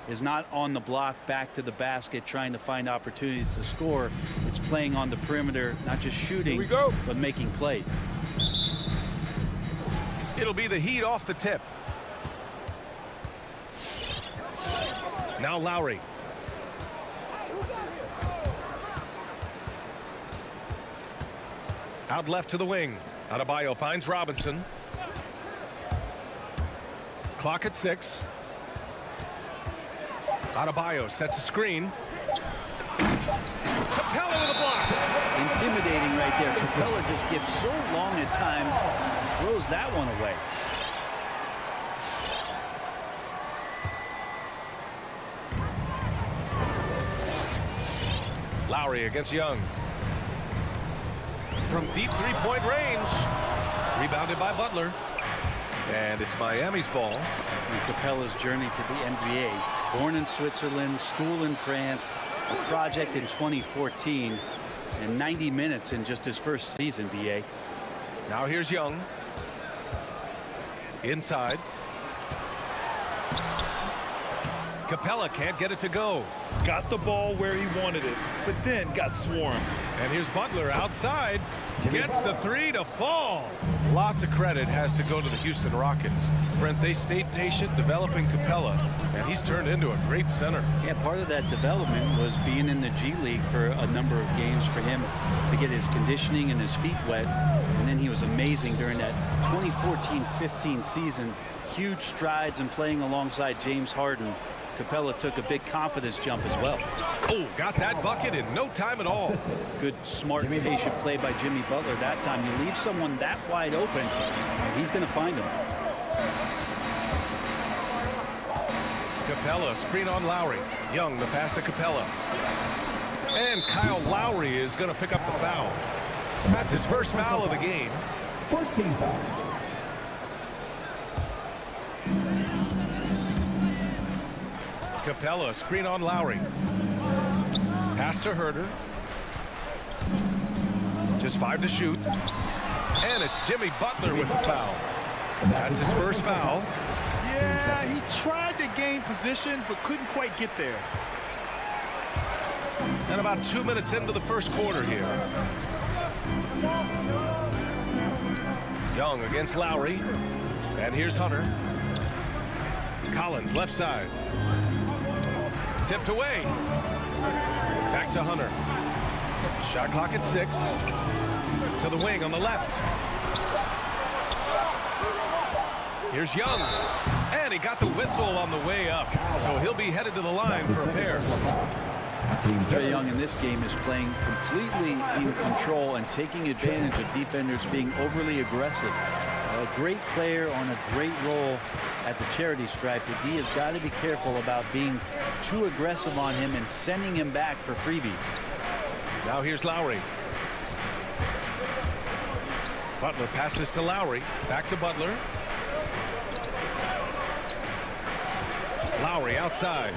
is not on the block back to the basket trying to find opportunities to score. It's playing on the perimeter, not just shooting, but making plays. It'll be the Heat off the tip. Now Lowry. Out left to the wing. Adebayo finds Robinson. Clock at 6. Adebayo sets a screen. Capella with a block. Intimidating right there. Capella just gets so long at times, throws that one away. Lowry against Young. From deep three-point range. Rebounded by Butler. And it's Miami's ball. And Capella's journey to the NBA. Born in Switzerland, school in France, a project in 2014, and 90 minutes in just his first season, BA. Now here's Young. Inside. Capella can't get it to go. Got the ball where he wanted it, but then got swarmed. And here's Butler outside. Gets the three to fall. Lots of credit has to go to the Houston Rockets. Brent, they stayed patient developing Capella, and he's turned into a great center. Yeah, part of that development was being in the G League for a number of games for him to get his conditioning and his feet wet. And then he was amazing during that 2014-15 season. Huge strides in playing alongside James Harden. Capella took a big confidence jump as well. Oh, got that bucket in no time at all. Good, smart, patient play by Jimmy Butler that time. You leave someone that wide open, and he's going to find him. Capella, screen on Lowry. Young, the pass to Capella. And Kyle Lowry is going to pick up the foul. That's his first foul of the game. First team foul. Capella, screen on Lowry. Pass to Herder. Just 5 to shoot. And it's Jimmy Butler with the foul. That's his first foul. Yeah, he tried to gain position, but couldn't quite get there. And about 2 minutes into the first quarter here. Young against Lowry. And here's Hunter. Collins, left side. Tipped away. Back to Hunter. Shot clock at 6. To the wing on the left. Here's Young. And he got the whistle on the way up. So he'll be headed to the line for a pair. Trae Young in this game is playing completely in control and taking advantage of defenders being overly aggressive. A great player on a great role at the charity stripe. The D has got to be careful about being too aggressive on him and sending him back for freebies. Now here's Lowry. Butler passes to Lowry. Back to Butler. Lowry outside.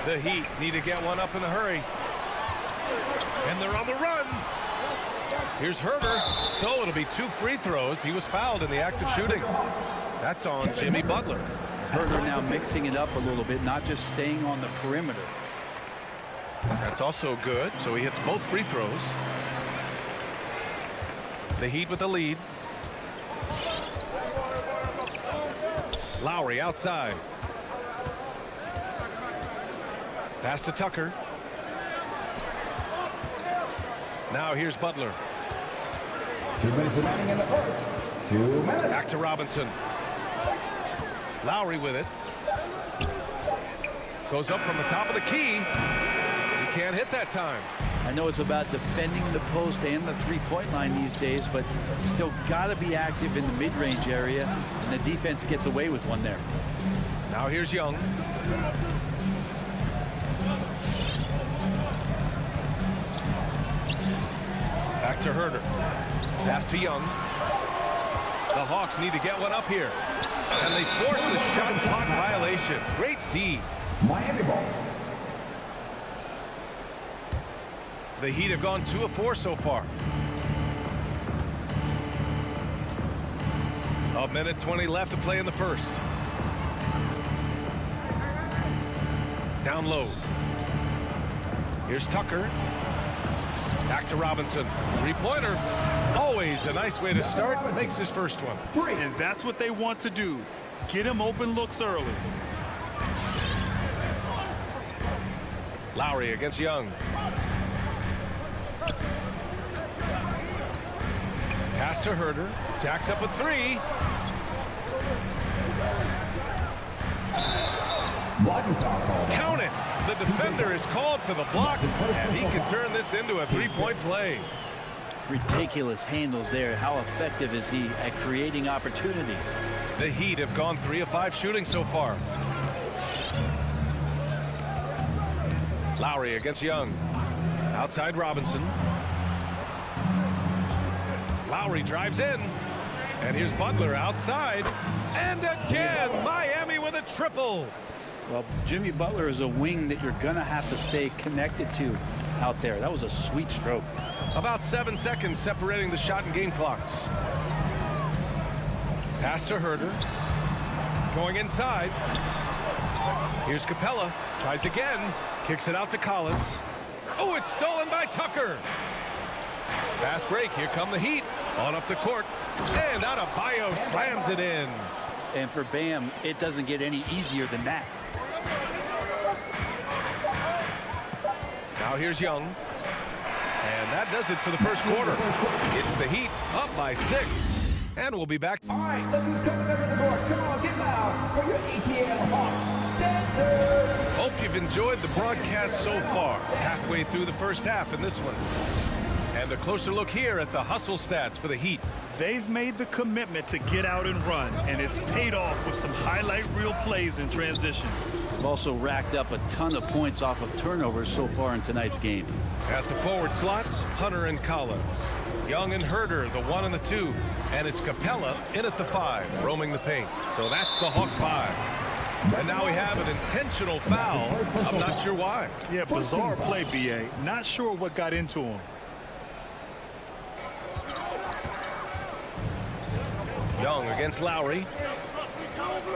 The Heat need to get one up in a hurry. And they're on the run. Here's Herder. So it'll be 2 free throws. He was fouled in the act of shooting. That's on Jimmy Butler. Herder now mixing it up a little bit, not just staying on the perimeter. That's also good. So he hits both free throws. The Heat with the lead. Lowry outside. Pass to Tucker. Now here's Butler. 2 minutes remaining in the first. 2 minutes. Back to Robinson. Lowry with it. Goes up from the top of the key. He can't hit that time. I know it's about defending the post and the three-point line these days, but still got to be active in the mid-range area, and the defense gets away with one there. Now here's Young. Back to Herder. Pass to Young. The Hawks need to get one up here. And they force the shot clock violation. Great D. Miami ball. The Heat have gone 2 of 4 so far. A minute 20 left to play in the first. Down low. Here's Tucker. Back to Robinson. Three-pointer. Always a nice way to start. Makes his first one. And that's what they want to do. Get him open looks early. Lowry against Young. Pass to Herder. Jacks up a three. Count it. The defender is called for the block, and he can turn this into a three-point play. Ridiculous handles there. How effective is he at creating opportunities? The Heat have gone 3 of 5 shooting so far. Lowry against Young. Outside Robinson. Lowry drives in. And here's Butler outside. And again, Miami with a triple. Well, Jimmy Butler is a wing that you're going to have to stay connected to out there. That was a sweet stroke. About 7 seconds separating the shot and game clocks. Pass to Herder. Going inside. Here's Capella. Tries again. Kicks it out to Collins. Oh, it's stolen by Tucker. Fast break. Here come the Heat. On up the court. And Adebayo slams it in. And for Bam, it doesn't get any easier than that. Now here's Young. And that does it for the first quarter. It's the Heat up by 6. And we'll be back. All right, look who's coming over the court. Come on, get loud for your ATL Hawks dancers. Hope you've enjoyed the broadcast so far. Halfway through the first half in this one. And a closer look here at the hustle stats for the Heat. They've made the commitment to get out and run, and it's paid off with some highlight reel plays in transition. They've also racked up a ton of points off of turnovers so far in tonight's game. At the forward slots, Hunter and Collins. Young and Herder, the 1 and the 2. And it's Capella in at the 5, roaming the paint. So that's the Hawks 5. And now we have an intentional foul. I'm not sure why. Yeah, bizarre play, B.A. Not sure what got into him. Young against Lowry.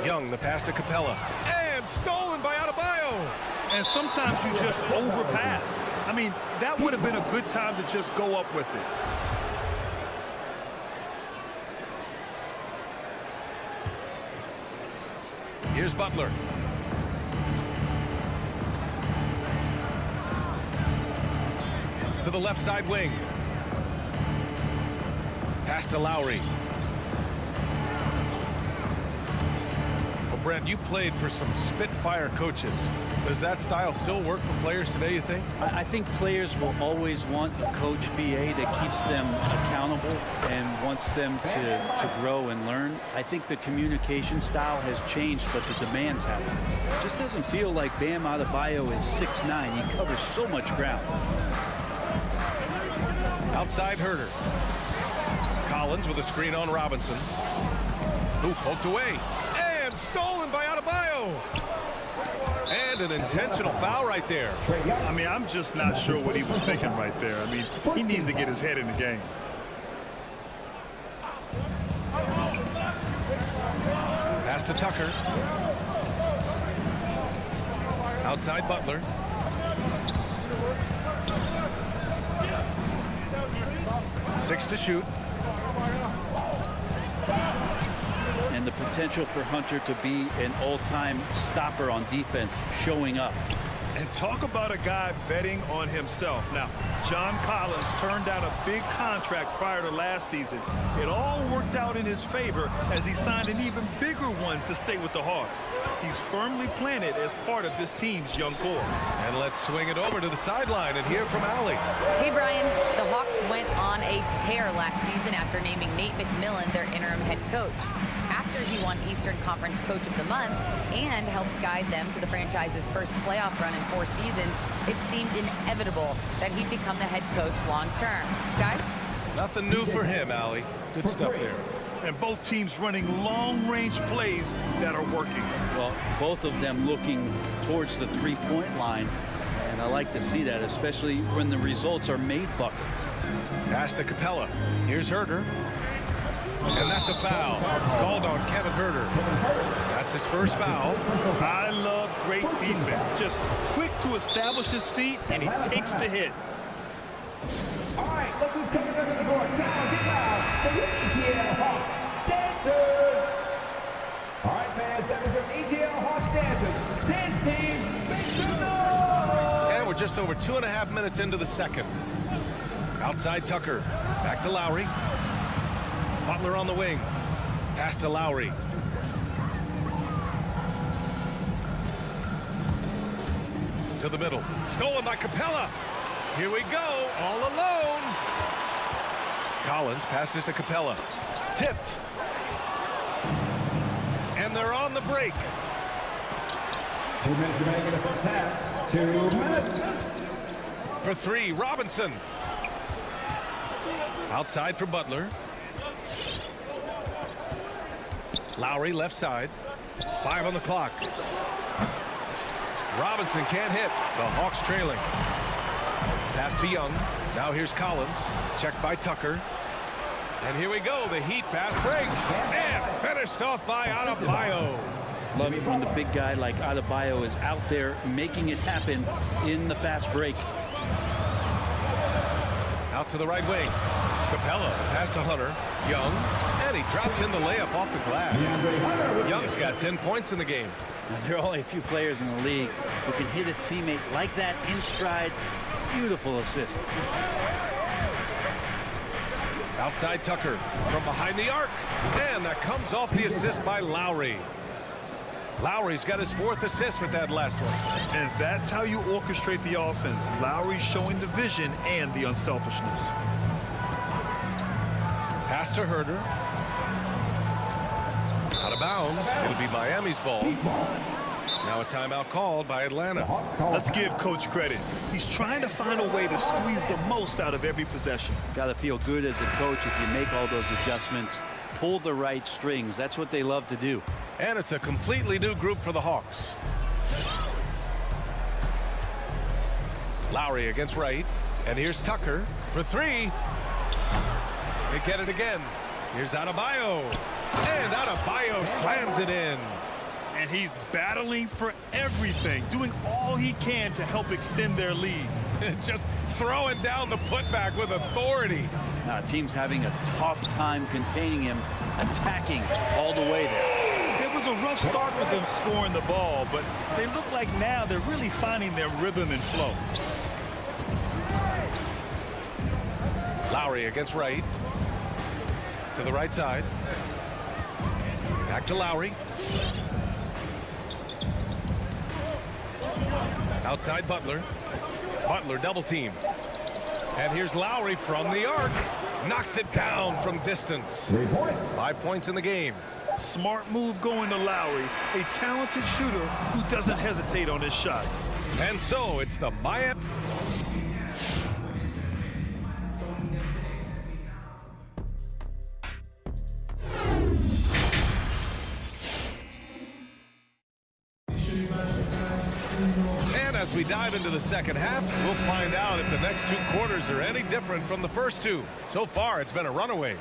Young, the pass to Capella. And stolen by Adebayo. And sometimes you just overpass. I mean, that would have been a good time to just go up with it. Here's Butler. To the left side wing. Pass to Lowry. Well, Brent, you played for some Spitfire coaches. Does that style still work for players today, you think? I think players will always want a coach, BA, that keeps them accountable and wants them to grow and learn. I think the communication style has changed, but the demands haven't. It just doesn't feel like Bam Adebayo is 6'9". He covers so much ground. Outside Herder. Collins with a screen on Robinson. Who poked away. And stolen by Adebayo. And an intentional foul right there. I mean, I'm just not sure what he was thinking right there. I mean, he needs to get his head in the game. Pass to Tucker. Outside Butler. Six to shoot. And the potential for Hunter to be an all-time stopper on defense showing up. And talk about a guy betting on himself. Now, John Collins turned down a big contract prior to last season. It all worked out in his favor as he signed an even bigger one to stay with the Hawks. He's firmly planted as part of this team's young core. And let's swing it over to the sideline and hear from Allie. Hey, Brian. The Hawks went on a tear last season after naming Nate McMillan their interim head coach. After he won Eastern Conference Coach of the Month and helped guide them to the franchise's first playoff run in 4 seasons, it seemed inevitable that he'd become the head coach long term. Guys? Nothing new for him, Allie. Good stuff there. And both teams running long-range plays that are working. Well, both of them looking towards the three-point line. And I like to see that, especially when the results are made buckets. Pass to Capella. Here's Herder. And that's a foul called on Kevin Herder. That's That's his first foul. I love great defense. Just quick to establish his feet, and he takes the hit. All right, look who's coming under the board. Come on, get loud for your ATL Hawks dancers. All right, fans, that was your ATL Hawks dancers. Dance team, make some noise. And we're just over 2.5 minutes into the second. Outside Tucker. Back to Lowry. Butler on the wing. Pass to Lowry. To the middle. Stolen by Capella. Here we go. All alone. Collins passes to Capella. Tipped. And they're on the break. 2 minutes remaining in the first half. 2 minutes. For three, Robinson. Outside for Butler. Lowry left side. 5 on the clock. Robinson can't hit. The Hawks trailing. Pass to Young. Now here's Collins. Checked by Tucker. And here we go. The Heat fast break. And finished off by Adebayo. Love it when the big guy like Adebayo is out there making it happen in the fast break. Out to the right wing. Capella pass to Hunter. Young. And he drops in the layup off the glass. Young's got 10 points in the game. Now, there are only a few players in the league who can hit a teammate like that in stride. Beautiful assist. Outside Tucker from behind the arc. And that comes off the assist by Lowry. Lowry's got his 4th assist with that last one. And that's how you orchestrate the offense. Lowry showing the vision and the unselfishness. Pass to Herder. Out of bounds. It'll be Miami's ball. Now a timeout called by Atlanta. Let's give Coach credit. He's trying to find a way to squeeze the most out of every possession. Got to feel good as a coach if you make all those adjustments. Pull the right strings. That's what they love to do. And it's a completely new group for the Hawks. Lowry against Wright. And here's Tucker for 3. They get it again. Here's Adebayo. And Adebayo slams it in. And he's battling for everything, doing all he can to help extend their lead. Just throwing down the putback with authority. Now, team's having a tough time containing him, attacking all the way there. It was a rough start for them scoring the ball, but they look like now they're really finding their rhythm and flow. Lowry against Wright. To the right side. Back to Lowry. Outside Butler. Butler double team. And here's Lowry from the arc. Knocks it down from distance. 3 points. 5 points in the game. Smart move going to Lowry, a talented shooter who doesn't hesitate on his shots. And so it's the Miami. As we dive into the second half, we'll find out if the next 2 quarters are any different from the first 2. So far, it's been a runaway.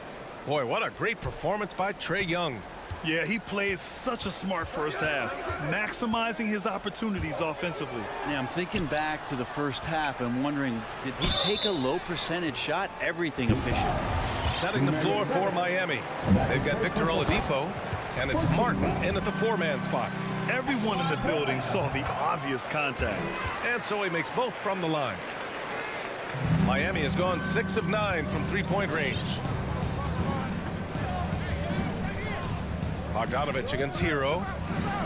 Boy, what a great performance by Trae Young. Yeah, he played such a smart first half, maximizing his opportunities offensively. Yeah, I'm thinking back to the first half and wondering, did he take a low percentage shot? Everything efficient. Setting the floor for Miami. They've got Victor Oladipo, and it's Martin in at the 4-man spot. Everyone in the building saw the obvious contact. And so he makes both from the line. Miami has gone 6 of 9 from 3-point range. Bogdanovich against Hero.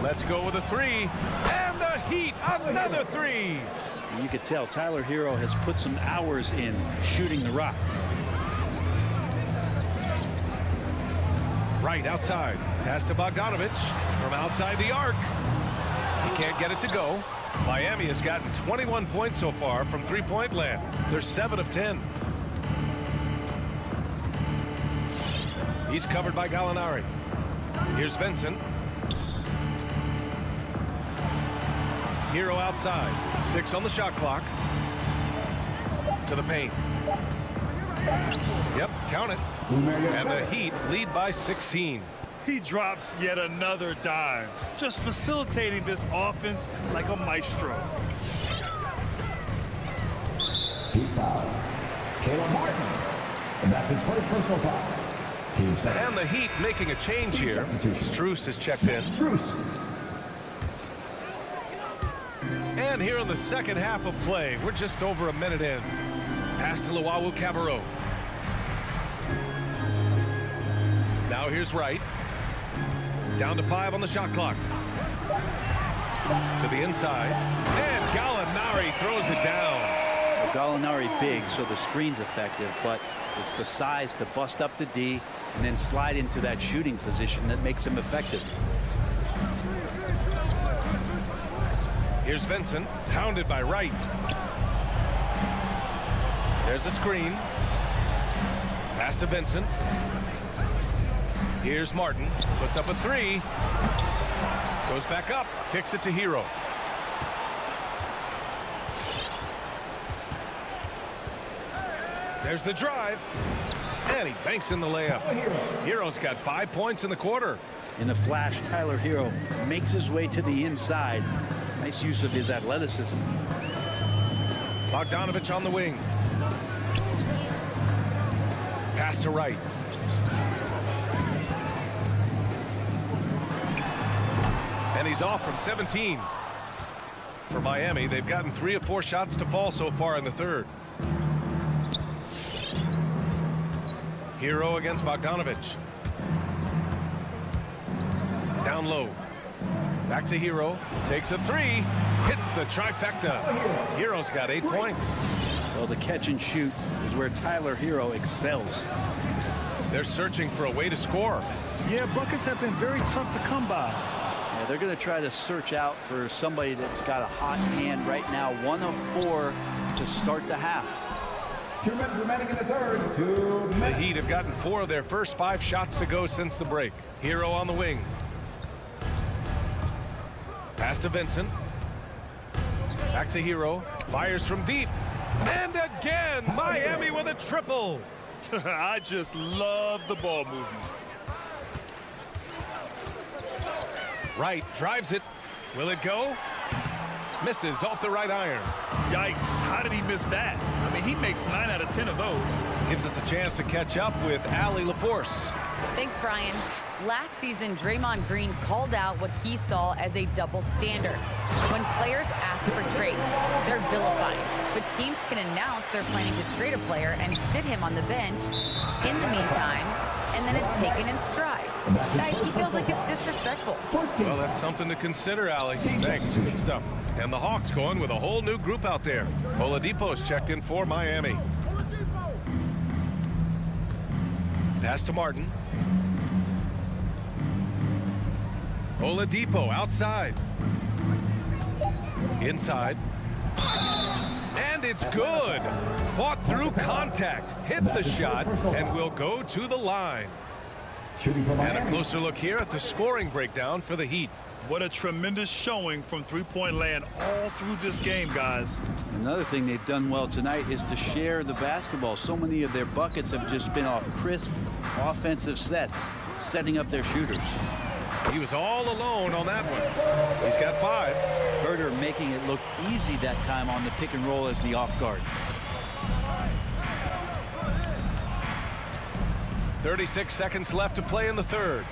Let's go with a 3. And the Heat, another 3. You could tell Tyler Hero has put some hours in shooting the rock. Right outside. Pass to Bogdanovich from outside the arc. He can't get it to go. Miami has gotten 21 points so far from 3-point land. They're 7 of 10. He's covered by Gallinari. Here's Vincent. Hero outside. 6 on the shot clock. To the paint. Yep, count it. And the Heat lead by 16. He drops yet another dime, just facilitating this offense like a maestro. He fouled Caleb Martin, and that's his first personal foul. Team second. And the Heat making a change here. Strus is checked in. Strus. And here in the second half of play, we're just over a minute in. Pass to Luau Cabarro. Now here's Wright. Down to 5 on the shot clock. To the inside. And Gallinari throws it down. Gallinari big, so the screen's effective, but it's the size to bust up the D and then slide into that shooting position that makes him effective. Here's Vincent, pounded by Wright. There's a screen. Pass to Vincent. Here's Martin, puts up a 3. Goes back up, kicks it to Hero. There's the drive. And he banks in the layup. Hero's got 5 points in the quarter. In the flash, Tyler Hero makes his way to the inside. Nice use of his athleticism. Bogdanovich on the wing. Pass to Wright. And he's off from 17. For Miami, they've gotten 3 of 4 shots to fall so far in the third. Hero against Bogdanovich. Down low. Back to Hero. Takes a 3. Hits the trifecta. Hero's got 8 points. Well, the catch and shoot is where Tyler Hero excels. They're searching for a way to score. Yeah, buckets have been very tough to come by. Yeah, they're going to try to search out for somebody that's got a hot hand right now. 1 of 4 to start the half. 2 minutes remaining in the third. 2 minutes. The Heat have gotten 4 of their first 5 shots to go since the break. Hero on the wing. Pass to Vincent. Back to Hero. Fires from deep. And again, Miami with a triple. I just love the ball movement. Wright drives it. Will it go? Misses off the right iron. Yikes, how did he miss that? I mean, he makes 9 out of 10 of those. Gives us a chance to catch up with Allie LaForce. Thanks, Brian. Last season, Draymond Green called out what he saw as a double standard. When players ask for trades, they're vilified. But teams can announce they're planning to trade a player and sit him on the bench in the meantime, and then it's taken in stride. Guys, he feels like it's disrespectful. Well, that's something to consider, Allie. Thanks. Good stuff. And the Hawks going with a whole new group out there. Oladipo's checked in for Miami. Pass to Martin. Oladipo outside. Inside. And it's good. Fought through contact. Hit the shot and will go to the line. And a closer look here at the scoring breakdown for the Heat. What a tremendous showing from three-point land all through this game, guys. Another thing they've done well tonight is to share the basketball. So many of their buckets have just been off crisp offensive sets, setting up their shooters. He was all alone on that one. He's got 5. Herder making it look easy that time on the pick and roll as the off guard. 36 seconds left to play in the third.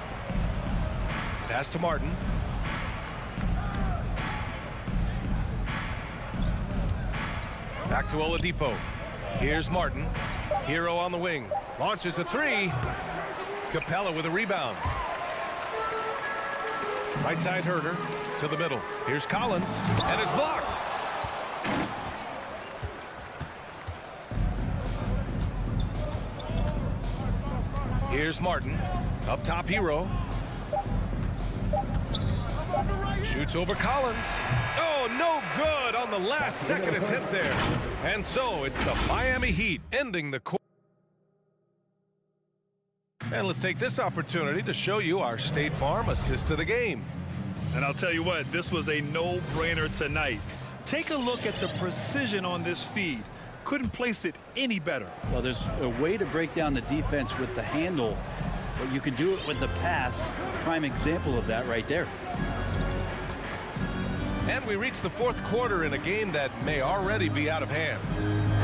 Pass to Martin. Back to Oladipo. Here's Martin. Hero on the wing. Launches a 3. Capella with a rebound. Right side Herder to the middle. Here's Collins. And it's blocked. Here's Martin. Up top Hero. Shoots over Collins. Oh, no good on the last second attempt there. And so it's the Miami Heat ending the quarter. And let's take this opportunity to show you our State Farm assist of the game. And I'll tell you what, this was a no-brainer tonight. Take a look at the precision on this feed. Couldn't place it any better. Well, there's a way to break down the defense with the handle but you can do it with the pass. Prime example of that right there. And we reach the fourth quarter in a game that may already be out of hand.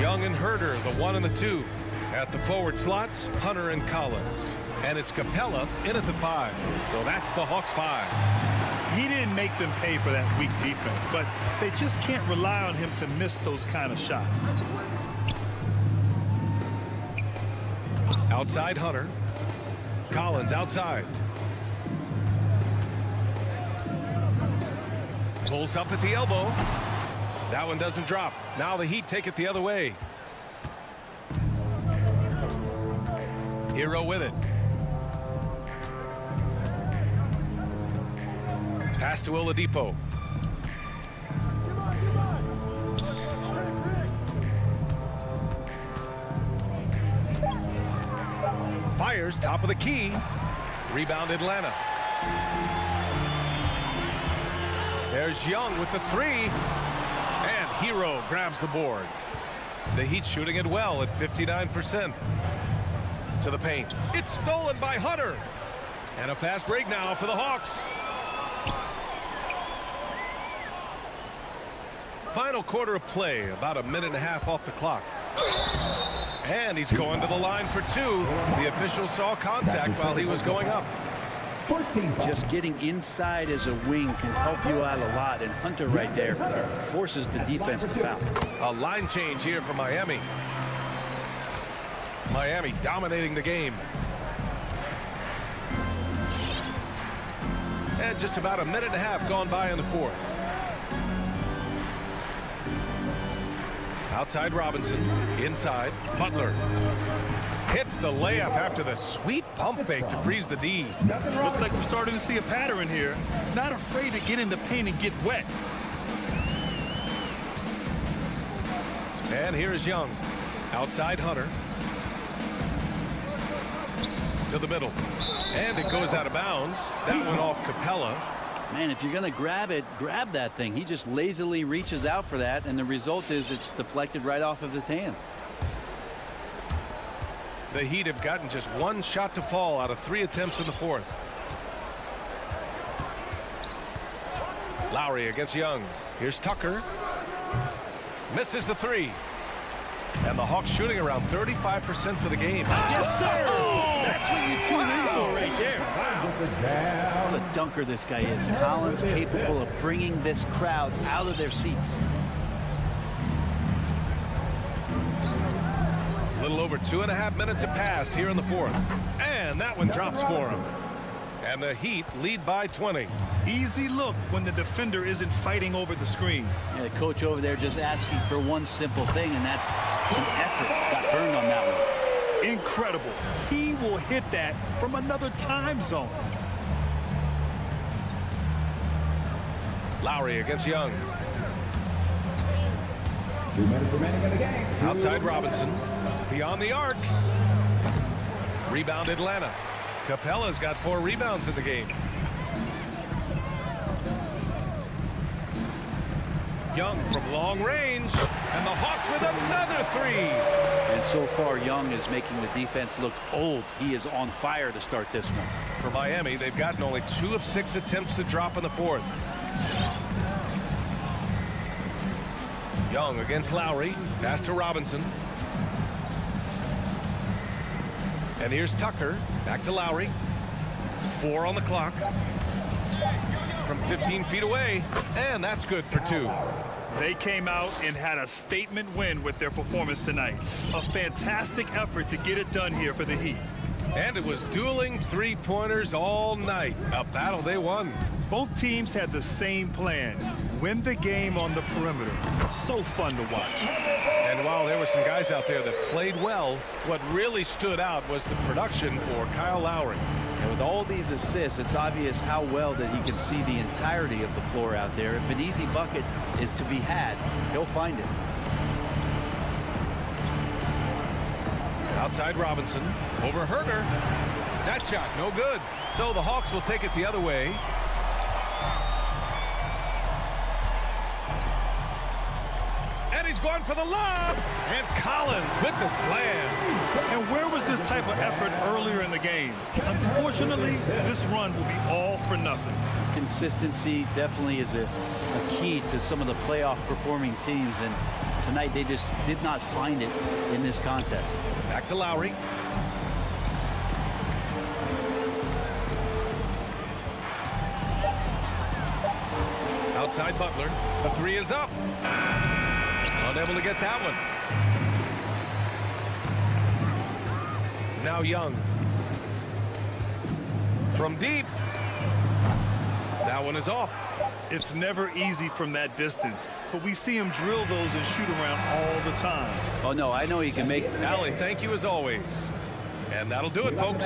Young and Herder, the 1 and the 2. At the forward slots, Hunter and Collins. And it's Capella in at the 5. So that's the Hawks 5. He didn't make them pay for that weak defense, but they just can't rely on him to miss those kind of shots. Outside Hunter. Collins outside. Pulls up at the elbow. That one doesn't drop. Now the Heat take it the other way. Hero with it. Pass to Oladipo. Fires top of the key. Rebound Atlanta. There's Young with the 3. And Hero grabs the board. The Heat shooting it well at 59%. To the paint. It's stolen by Hunter. And a fast break now for the Hawks. Final quarter of play, about a minute and a half off the clock. And he's going to the line for 2. The official saw contact while he was going up. Just getting inside as a wing can help you out a lot, and Hunter right there forces the defense to foul. A line change here for Miami. Miami dominating the game. And just about a minute and a half gone by in the fourth. Outside Robinson, inside Butler. Hits the layup after the sweet pump fake to freeze the D. Looks like we're starting to see a pattern here. Not afraid to get in the paint and get wet. And here's Young. Outside Hunter. To the middle. And it goes out of bounds. That one off Capella. Man, if you're going to grab it, grab that thing. He just lazily reaches out for that, and the result is it's deflected right off of his hand. The Heat have gotten just 1 shot to fall out of 3 attempts in the fourth. Lowry against Young. Here's Tucker. Misses the 3. And the Hawks shooting around 35% for the game. Yes, sir! That's what you tune in for right there. Wow. What a dunker this guy is. Collins capable of bringing this crowd out of their seats. A little over 2.5 minutes have passed here in the fourth. And that one drops for him. And the Heat lead by 20. Easy look when the defender isn't fighting over the screen. Yeah, the coach over there just asking for one simple thing, and that's some effort. Got burned on that one. Incredible. He will hit that from another time zone. Lowry against Young. 2 minutes remaining in the game. Outside Robinson. Beyond the arc. Rebound Atlanta. Capella's got 4 rebounds in the game. Young from long range. And the Hawks with another 3. And so far, Young is making the defense look old. He is on fire to start this one. For Miami, they've gotten only 2 of 6 attempts to drop in the fourth. Young against Lowry. Pass to Robinson. And here's Tucker. Back to Lowry. 4 on the clock. From 15 feet away. And that's good for 2. They came out and had a statement win with their performance tonight. A fantastic effort to get it done here for the Heat. And it was dueling 3-pointers all night. A battle they won. Both teams had the same plan. Win the game on the perimeter. So fun to watch. And while there were some guys out there that played well, what really stood out was the production for Kyle Lowry. And with all these assists, it's obvious how well that he can see the entirety of the floor out there. If an easy bucket is to be had, he'll find it. Outside Robinson. Over Herder. That shot no good. So the Hawks will take it the other way. And he's going for the lob. And Collins with the slam. And where was this type of effort earlier in the game? Unfortunately, this run will be all for nothing. Consistency definitely is a key to some of the playoff performing teams, and tonight they just did not find it in this contest. Back to Lowry. Outside Butler. The three is up. Unable to get that one. Now Young. From deep. That one is off. It's never easy from that distance, but we see him drill those and shoot around all the time. Oh, no, I know he can make... Allie, thank you as always. And that'll do it, folks.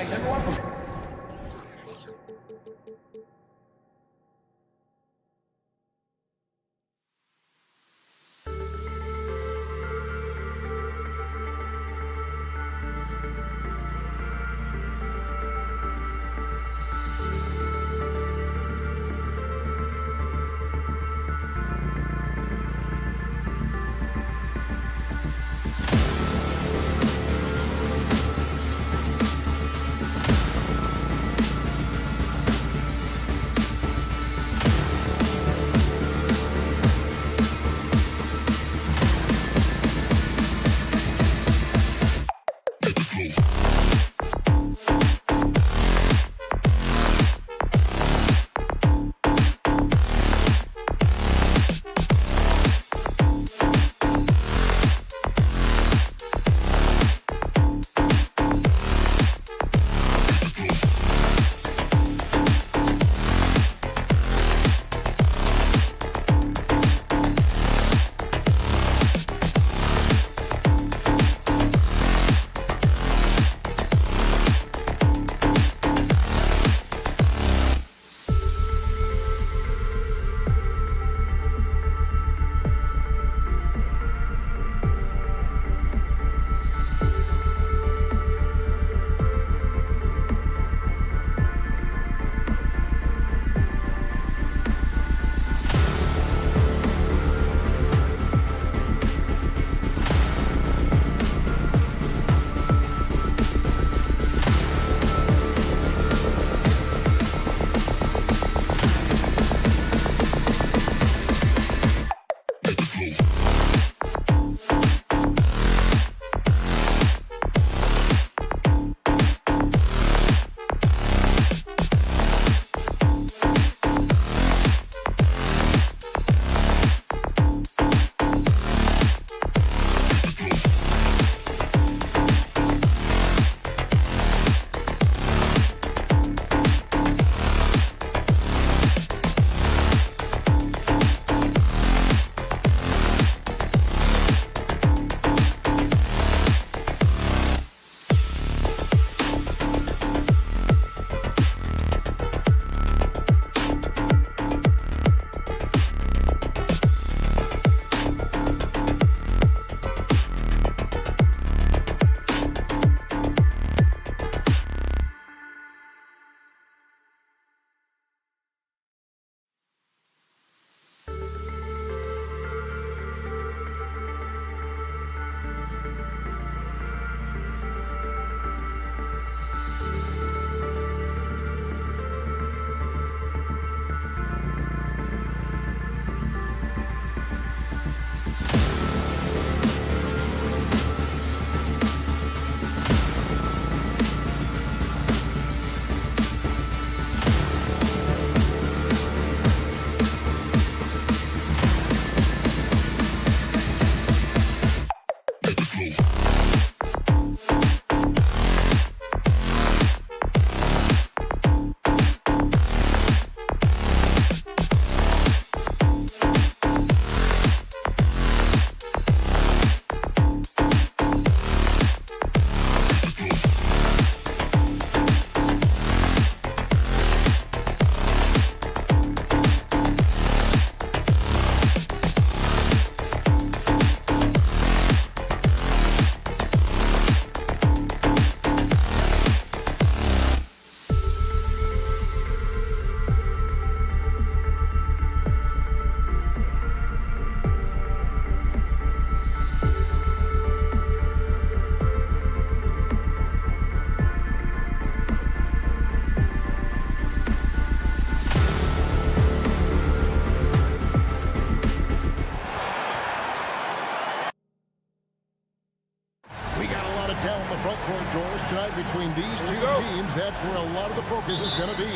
tonight between these two teams. That's where a lot of the focus is going to be.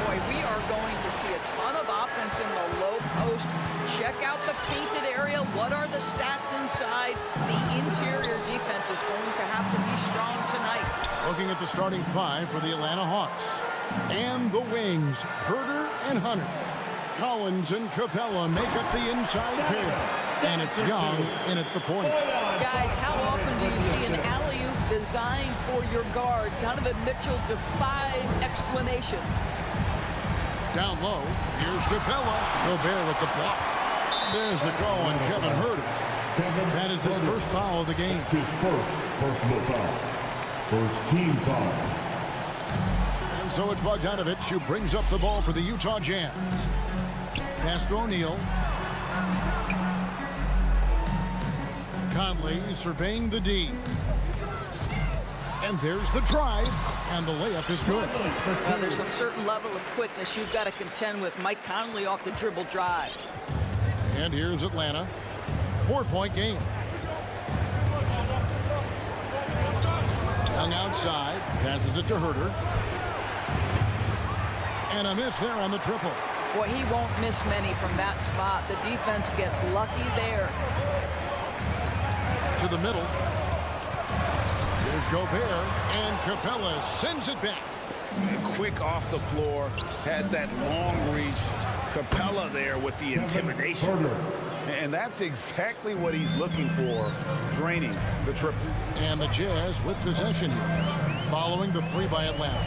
Boy, we are going to see a ton of offense in the low post. Check out the painted area. What are the stats inside? The interior defense is going to have to be strong tonight. Looking at the starting five for the Atlanta Hawks. And the wings, Herder and Hunter. Collins and Capella make up the inside pair. And it's Young in at the point. Guys, how often do you see an alley-oop designed for your guard? Donovan Mitchell defies explanation. Down low, here's Capella. Gobert with the block. There's the call on Kevin Herder. That is his first foul of the game. It's his first personal foul. First team foul. And so it's Bogdanovich who brings up the ball for the Utah Jazz. Pass to O'Neal. Conley surveying the D. And there's the drive, and the layup is good. Well, there's a certain level of quickness you've got to contend with. Mike Conley off the dribble drive. And here's Atlanta. 4-point game. Young outside, passes it to Herder. And a miss there on the triple. Boy, he won't miss many from that spot. The defense gets lucky there. To the middle. There's Gobert, and Capella sends it back. Quick off the floor, has that long reach. Capella there with the intimidation. And that's exactly what he's looking for, draining the triple. And the Jazz with possession here, following the three by Atlanta.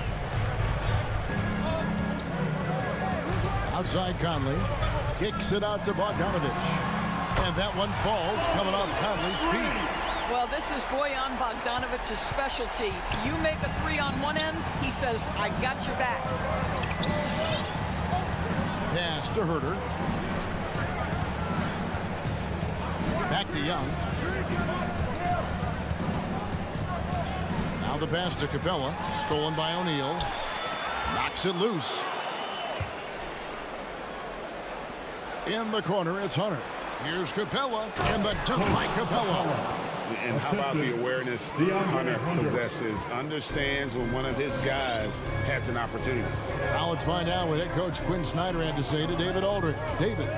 Outside Conley, kicks it out to Bogdanovich. And that one falls, coming off Conley's feet. Well, this is Bojan Bogdanovich's specialty. You make a three on one end, he says, I got your back. Pass to Herder. Back to Young. Now the pass to Capella. Stolen by O'Neal. Knocks it loose. In the corner, it's Hunter. Here's Capella. And the dunk by Capella. And how about the awareness Hunter possesses, understands when one of his guys has an opportunity. Now let's find out what head coach Quinn Snyder had to say to David Aldridge. David.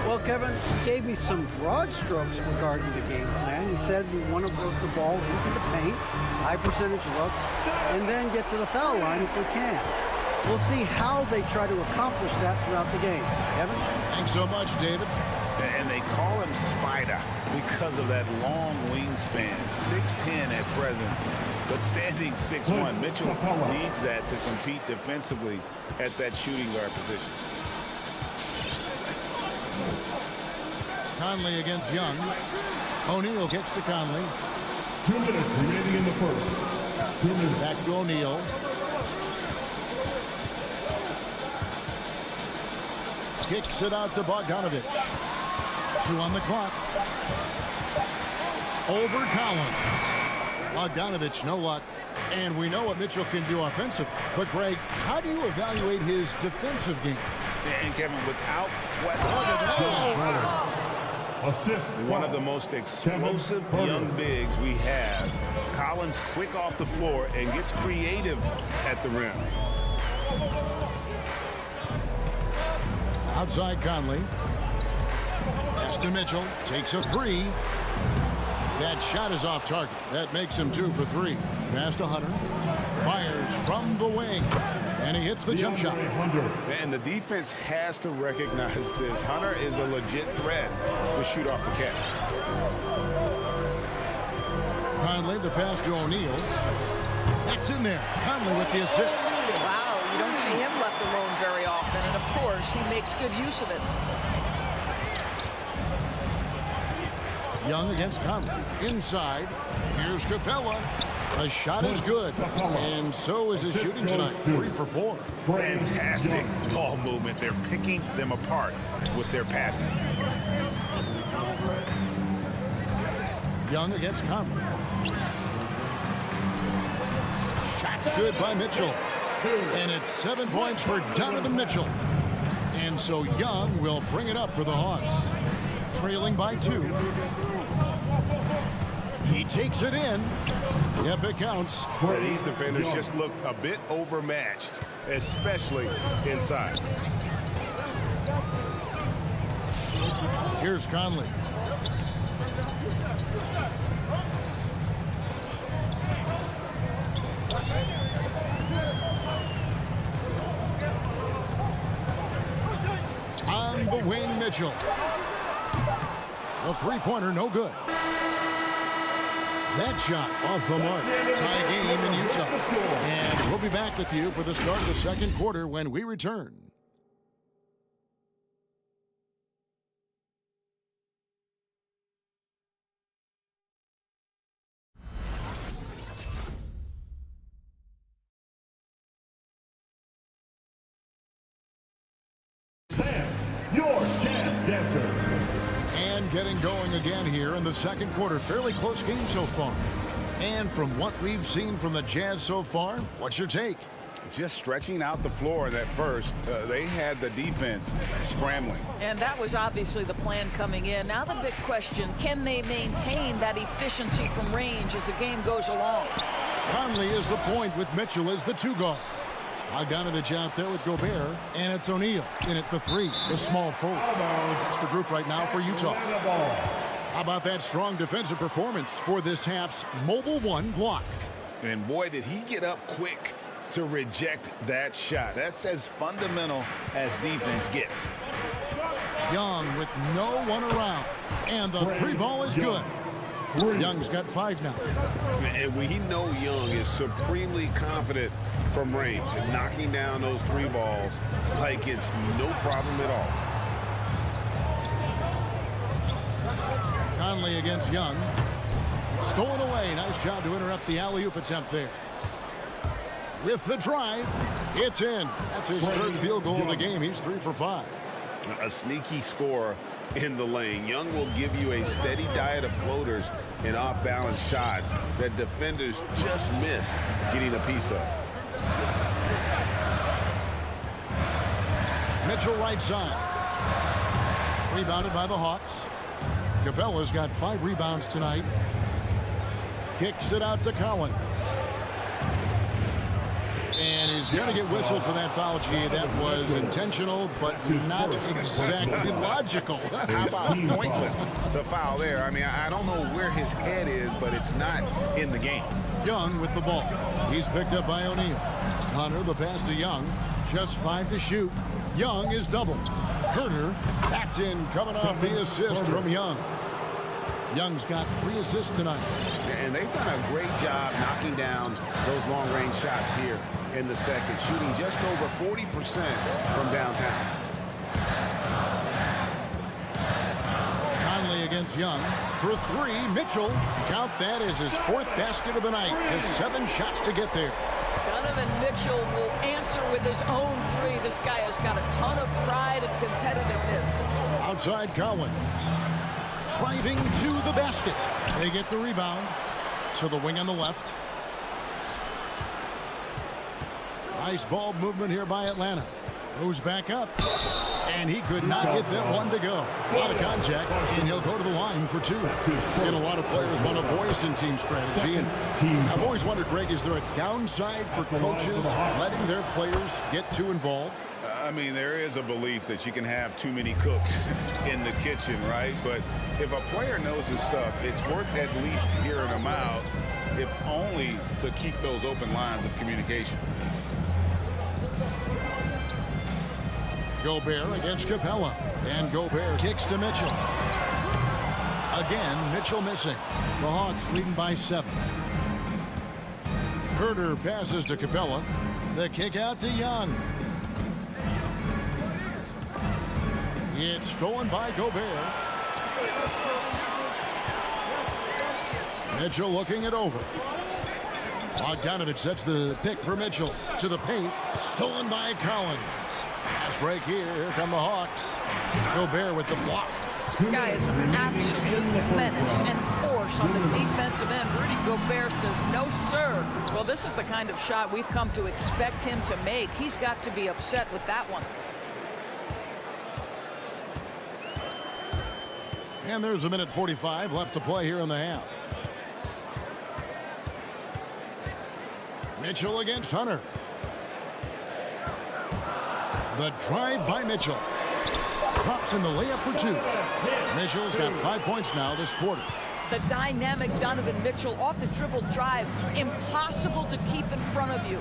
Well, Kevin gave me some broad strokes regarding the game plan. He said we want to work the ball into the paint, high percentage looks, and then get to the foul line if we can. We'll see how they try to accomplish that throughout the game. Kevin? Thanks so much, David. And they call him Spider because of that long wingspan, 6'10" at present, but standing 6'1". Mitchell needs that to compete defensively at that shooting guard position. Conley against Young. O'Neal gets to Conley. 2 minutes remaining in the first. 2 minutes. Back to O'Neal. Kicks it out to Bogdanovich. 2 on the clock. Over Collins. Bogdanovich, no luck. And we know what Mitchell can do offensive. But, Greg, how do you evaluate his defensive game? And, Kevin, without Assist. one of the most explosive young bigs we have, Collins quick off the floor and gets creative at the rim. Outside Conley. Pass to Mitchell. Takes a three. That shot is off target. That makes him 2 for 3. Pass to Hunter. Fires from the wing. And he hits the jump shot. And the defense has to recognize this. Hunter is a legit threat to shoot off the catch. Conley, the pass to O'Neal. That's in there. Conley with the assist. Wow, you don't see him left alone very often. And, of course, he makes good use of it. Young against Conley. Inside. Here's Capella. The shot is good. And so is his shooting tonight. 3 for 4. Fantastic ball movement. They're picking them apart with their passing. Young against Conley. Shot's good by Mitchell. And it's 7 points for Donovan Mitchell. And so Young will bring it up for the Hawks. Trailing by 2. He takes it in. Yep, it counts. And these defenders just looked a bit overmatched, especially inside. Here's Conley. On the wing, Mitchell. The three-pointer, no good. That shot off the mark. Tie game in Utah. And we'll be back with you for the start of the second quarter when we return. Your Jazz Dancer. And getting going again here in the second quarter. Fairly close game so far. And from what we've seen from the Jazz so far, what's your take? Just stretching out the floor at first. They had the defense scrambling. And that was obviously the plan coming in. Now the big question, can they maintain that efficiency from range as the game goes along? Conley is the point with Mitchell as the two guard. Bogdanovich out there with Gobert, and it's O'Neal in at the three, the small forward. That's the group right now for Utah. How about that strong defensive performance for this half's mobile one block? And boy, did he get up quick to reject that shot. That's as fundamental as defense gets. Young with no one around, and the three ball is good. Young's got 5 now. And we know Young is supremely confident from range and knocking down those three balls like it's no problem at all. Conley against Young. Stolen away. Nice job to interrupt the alley-oop attempt there. With the drive, it's in. That's his third field goal of the game. He's 3 for 5. A sneaky score in the lane. Young will give you a steady diet of floaters and off-balance shots that defenders just miss getting a piece of. Mitchell right side. Rebounded by the Hawks. Capella's got 5 rebounds tonight. Kicks it out to Collins. And he's going to get whistled for that foul. Gee, that was intentional, but not exactly logical. How about pointless to foul there? I mean, I don't know where his head is, but it's not in the game. Young with the ball. He's picked up by O'Neal. Hunter, the pass to Young. Just 5 to shoot. Young is doubled. Herter, that's in, coming off the assist from Young. Young's got 3 assists tonight. And they've done a great job knocking down those long-range shots here in the second, shooting just over 40% from downtown. Conley against Young. For 3, Mitchell. Count that as his 4th basket of the night. Just 7 shots to get there. Donovan Mitchell will answer with his own 3. This guy has got a ton of pride and competitiveness. Outside Collins. Driving to the basket. They get the rebound to the wing on the left. Nice ball movement here by Atlanta. Goes back up. And he could not get that one to go. A lot of contact, and he'll go to the line for 2. And a lot of players want a voice in team strategy. And I've always wondered, Greg, is there a downside for coaches letting their players get too involved? I mean, there is a belief that you can have too many cooks in the kitchen, right? But if a player knows his stuff, it's worth at least hearing them out, if only to keep those open lines of communication. Gobert against Capella. And Gobert kicks to Mitchell. Again, Mitchell missing. The Hawks leading by 7. Herter passes to Capella. The kick out to Young. It's stolen by Gobert. Mitchell looking it over. Bogdanovich sets the pick for Mitchell. To the paint. Stolen by Collins. Fast break here. Here come the Hawks. Gobert with the block. This guy is an absolute menace and force on the defensive end. Rudy Gobert says, no, sir. Well, this is the kind of shot we've come to expect him to make. He's got to be upset with that one. And there's a minute 45 left to play here in the half. Mitchell against Hunter. The drive by Mitchell. Drops in the layup for 2. Mitchell's got 5 points now this quarter. The dynamic Donovan Mitchell off the dribble drive. Impossible to keep in front of you.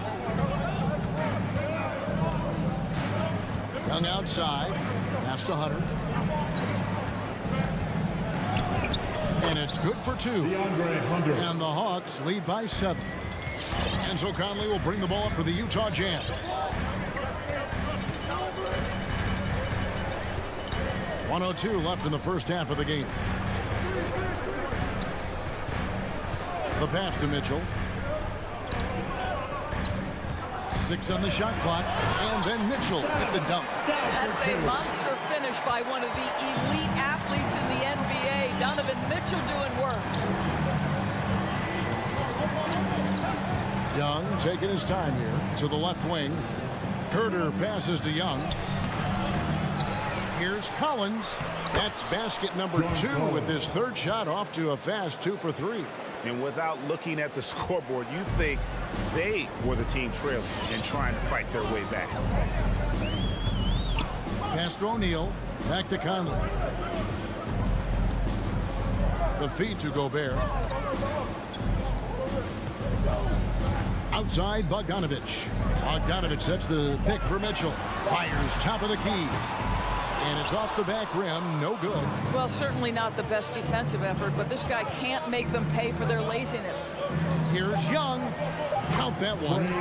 Young outside. Pass to Hunter. And it's good for 2. And the Hawks lead by 7. Enzo Conley will bring the ball up for the Utah Jazz. .102 left in the first half of the game. The pass to Mitchell. 6 on the shot clock. And then Mitchell hit the dunk. That's a monster finish by one of the elite athletes in the NBA. Donovan Mitchell doing work. Young taking his time here to the left wing. Herder passes to Young. Here's Collins. That's basket number 2 with his third shot off to a fast 2 for 3. And without looking at the scoreboard, you think they were the team trailing and trying to fight their way back. Pass to O'Neal. Back to Conley. The feed to Gobert. Outside Bogdanovich. Bogdanovich sets the pick for Mitchell. Fires top of the key. And it's off the back rim. No good. Well, certainly not the best defensive effort, but this guy can't make them pay for their laziness. Here's Young. Count that one.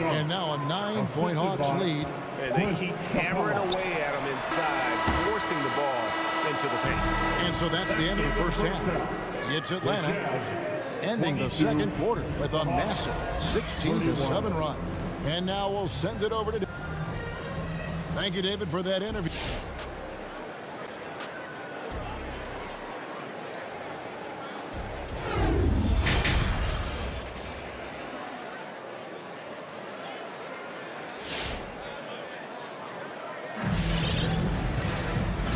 And now a 9-point Hawks lead. And they keep hammering away at him inside, forcing the ball into the paint. And so that's the end of the first half. It's Atlanta ending the second quarter with a massive 16-7 run. And now we'll send it over to... Thank you, David, for that interview.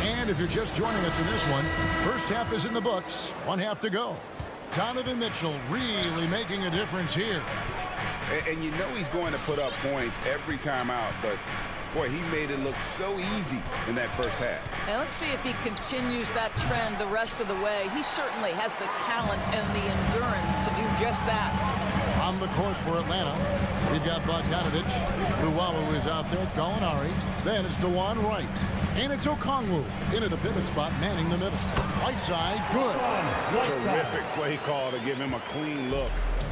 And if you're just joining us in this one, first half is in the books. 1 half to go. Donovan Mitchell really making a difference here. And you know he's going to put up points every time out, but boy, he made it look so easy in that first half. Now let's see if he continues that trend the rest of the way. He certainly has the talent and the endurance to do just that. On the court for Atlanta, we've got Bogdanovich. Luwawu is out there with Gallinari. Then it's DeJuan Wright. And it's Okongwu into the pivot spot, manning the middle. Right side, good. Terrific play call to give him a clean look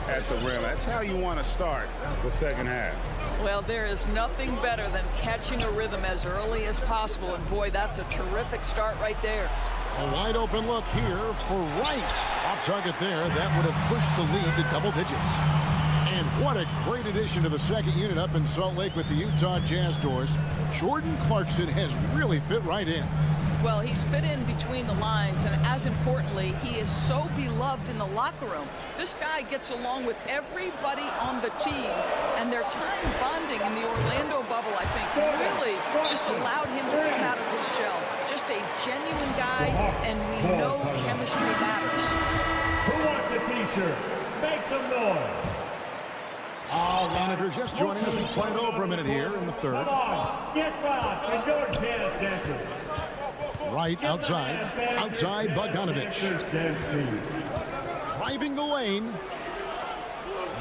at the rim. That's how you want to start the second half. Well, there is nothing better than catching a rhythm as early as possible. And boy, that's a terrific start right there. A wide open look here for Wright. Off target there. That would have pushed the lead to double digits. And what a great addition to the second unit up in Salt Lake with the Utah Jazz doors. Jordan Clarkson has really fit right in. Well, he's fit in between the lines, and as importantly, he is so beloved in the locker room. This guy gets along with everybody on the team, and their time bonding in the Orlando bubble, I think, really just allowed him to come out of his shell. Just a genuine guy, and we know chemistry matters. Who wants a t-shirt? Make some noise. And if you're just joining us, we've played over a minute here in the third. Come on, get rocked and your jazz dancers. Right outside. Outside Bogdanovich. Driving the lane.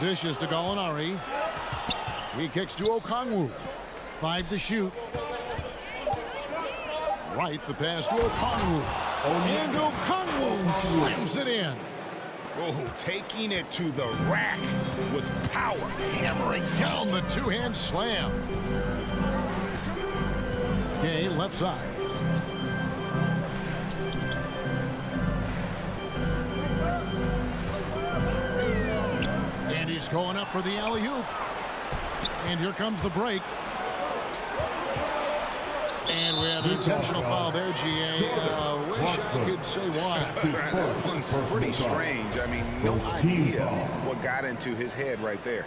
Dishes to Gallinari. He kicks to Okongwu. 5 to shoot. Right, the pass to Okongwu. And Okongwu slams it in. Oh, taking it to the rack with power. Hammering down the two-hand slam. Okay, left side. And he's going up for the alley-oop. And here comes the break. And we have an intentional foul there, GA. Wish I could say why. That one's pretty strange. I mean, no idea what got into his head right there.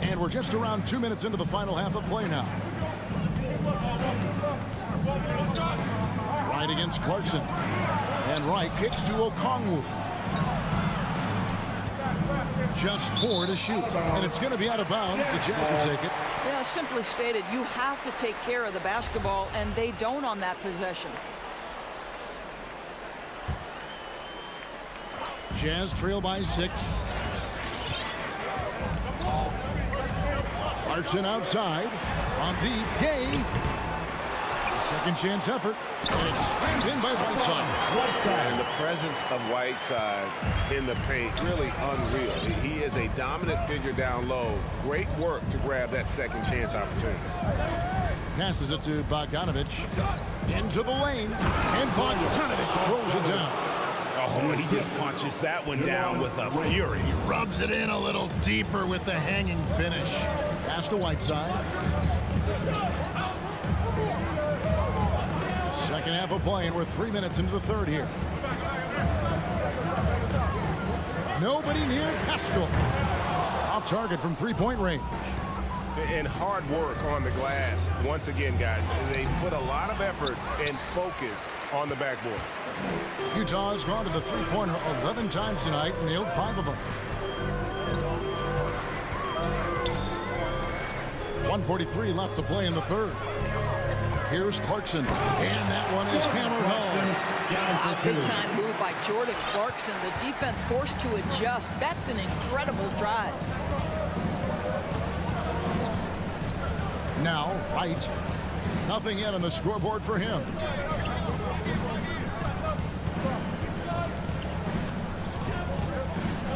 And we're just around 2 minutes into the final half of play now. Right against Clarkson. And Wright kicks to Okongwu. Just 4 to shoot. And it's going to be out of bounds. The Jazz will take it. Yeah, simply stated, you have to take care of the basketball, and they don't on that possession. Jazz trail by 6. Clarkson outside. On deep. Gay. Second chance effort. And it's slammed in by Whiteside. And the presence of Whiteside in the paint, really unreal. He is a dominant figure down low. Great work to grab that second chance opportunity. Passes it to Bogdanovich. Into the lane. And Bogdanovich throws it down. Oh, he just punches that one down with a fury. He rubs it in a little deeper with the hanging finish. Pass to Whiteside. Second half of play, and we're 3 minutes into the third here. Nobody near Pascal. Off target from three-point range. And hard work on the glass. Once again, guys, they put a lot of effort and focus on the backboard. Utah has gone to the three-pointer 11 times tonight and nailed 5 of them. 1:43 left to play in the third. Here's Clarkson, and that one is hammered home. A big-time move by Jordan Clarkson. The defense forced to adjust. That's an incredible drive. Now, Wright. Nothing yet on the scoreboard for him.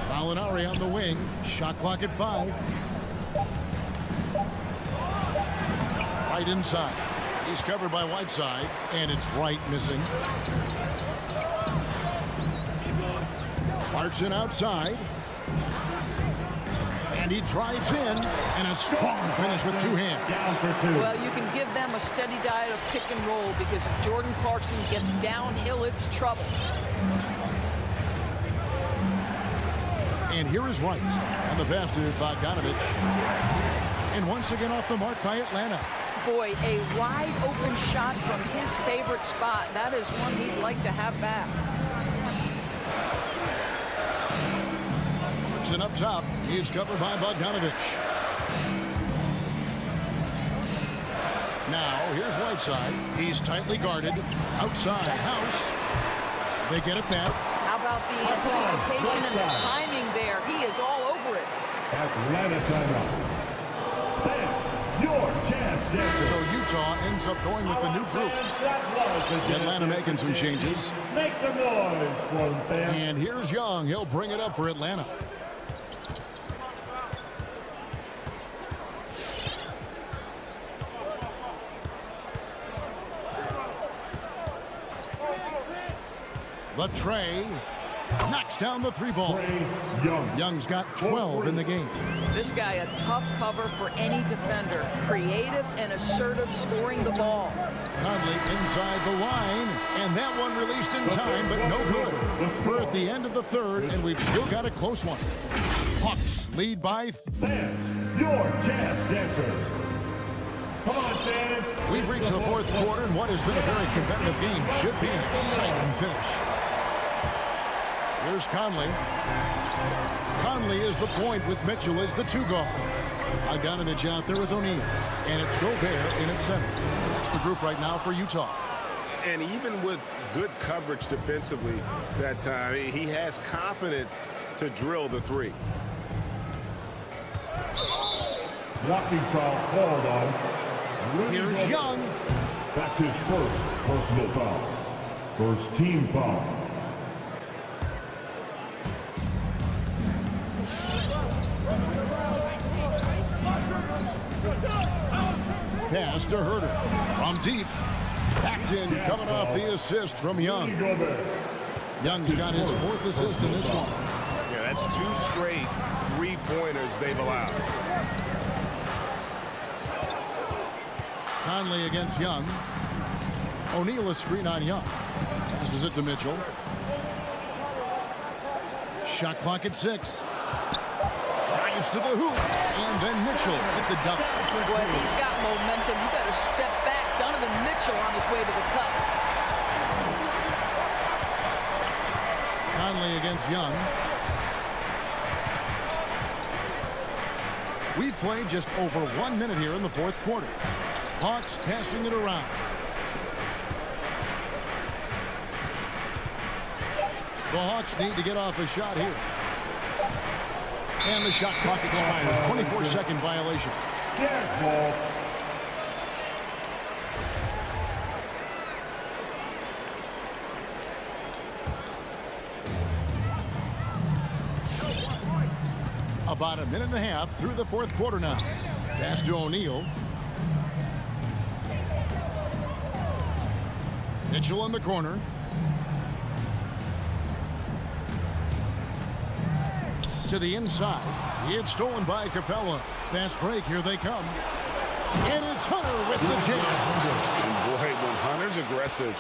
Molinari on the wing. Shot clock at 5. Right inside. He's covered by Whiteside, and it's Wright missing. Clarkson outside. And he drives in, and a strong finish with 2 hands. Well, you can give them a steady diet of pick and roll, because if Jordan Clarkson gets downhill, it's trouble. And here is Wright on the pass to Bogdanovich. And once again off the mark by Atlanta. Boy, a wide open shot from his favorite spot. That is one he'd like to have back. Clarkson up top. He's covered by Bogdanovich. Now, here's Whiteside. He's tightly guarded. Outside. House. They get it back. How about the anticipation and the timing there? He is all over it. Atlanta timeout. Your chance, Denver. So Utah ends up going with the new group. Atlanta making some changes. Make some noise for the fans. And here's Young. He'll bring it up for Atlanta. The tray knocks down the 3-ball. Young's got 12 in the game. This guy, a tough cover for any defender. Creative and assertive scoring the ball. Conley inside the line, and that one released in time, but no good. We're at the end of the third, and we've still got a close one. Hawks lead by... Fans, your chance, dancers. Come on, fans. We've reached the fourth quarter, and what has been a very competitive game should be an exciting finish. Here's Conley. Conley is the point with Mitchell as the 2-guard. Bogdanovich out there with O'Neal. And it's Gobert in its center. That's the group right now for Utah. And even with good coverage defensively that time, he has confidence to drill the 3. Blocking foul called on. Here's Young. That's his first personal foul. First team foul. Pass to Herter. From deep. Backed in, coming off the assist from Young. Young's got his 4th assist in this one. Yeah, that's 2 straight 3-pointers they've allowed. Conley against Young. O'Neal a screen on Young. Passes it to Mitchell. Shot clock at 6. Drives to the hoop. And then Mitchell with the dunk. Boy, he's got momentum. You better step back. Donovan Mitchell on his way to the cup. Conley against Young. We've played just over 1 minute here in the fourth quarter. Hawks passing it around. The Hawks need to get off a shot here. And the shot clock expires. 24-second violation. Jazz ball. About a minute and a half through the fourth quarter now. Pass to O'Neal. Mitchell in the corner. To the inside. It's stolen by Capella. Fast break. Here they come. And it's Hunter with the jam. And boy, when Hunter's aggressive,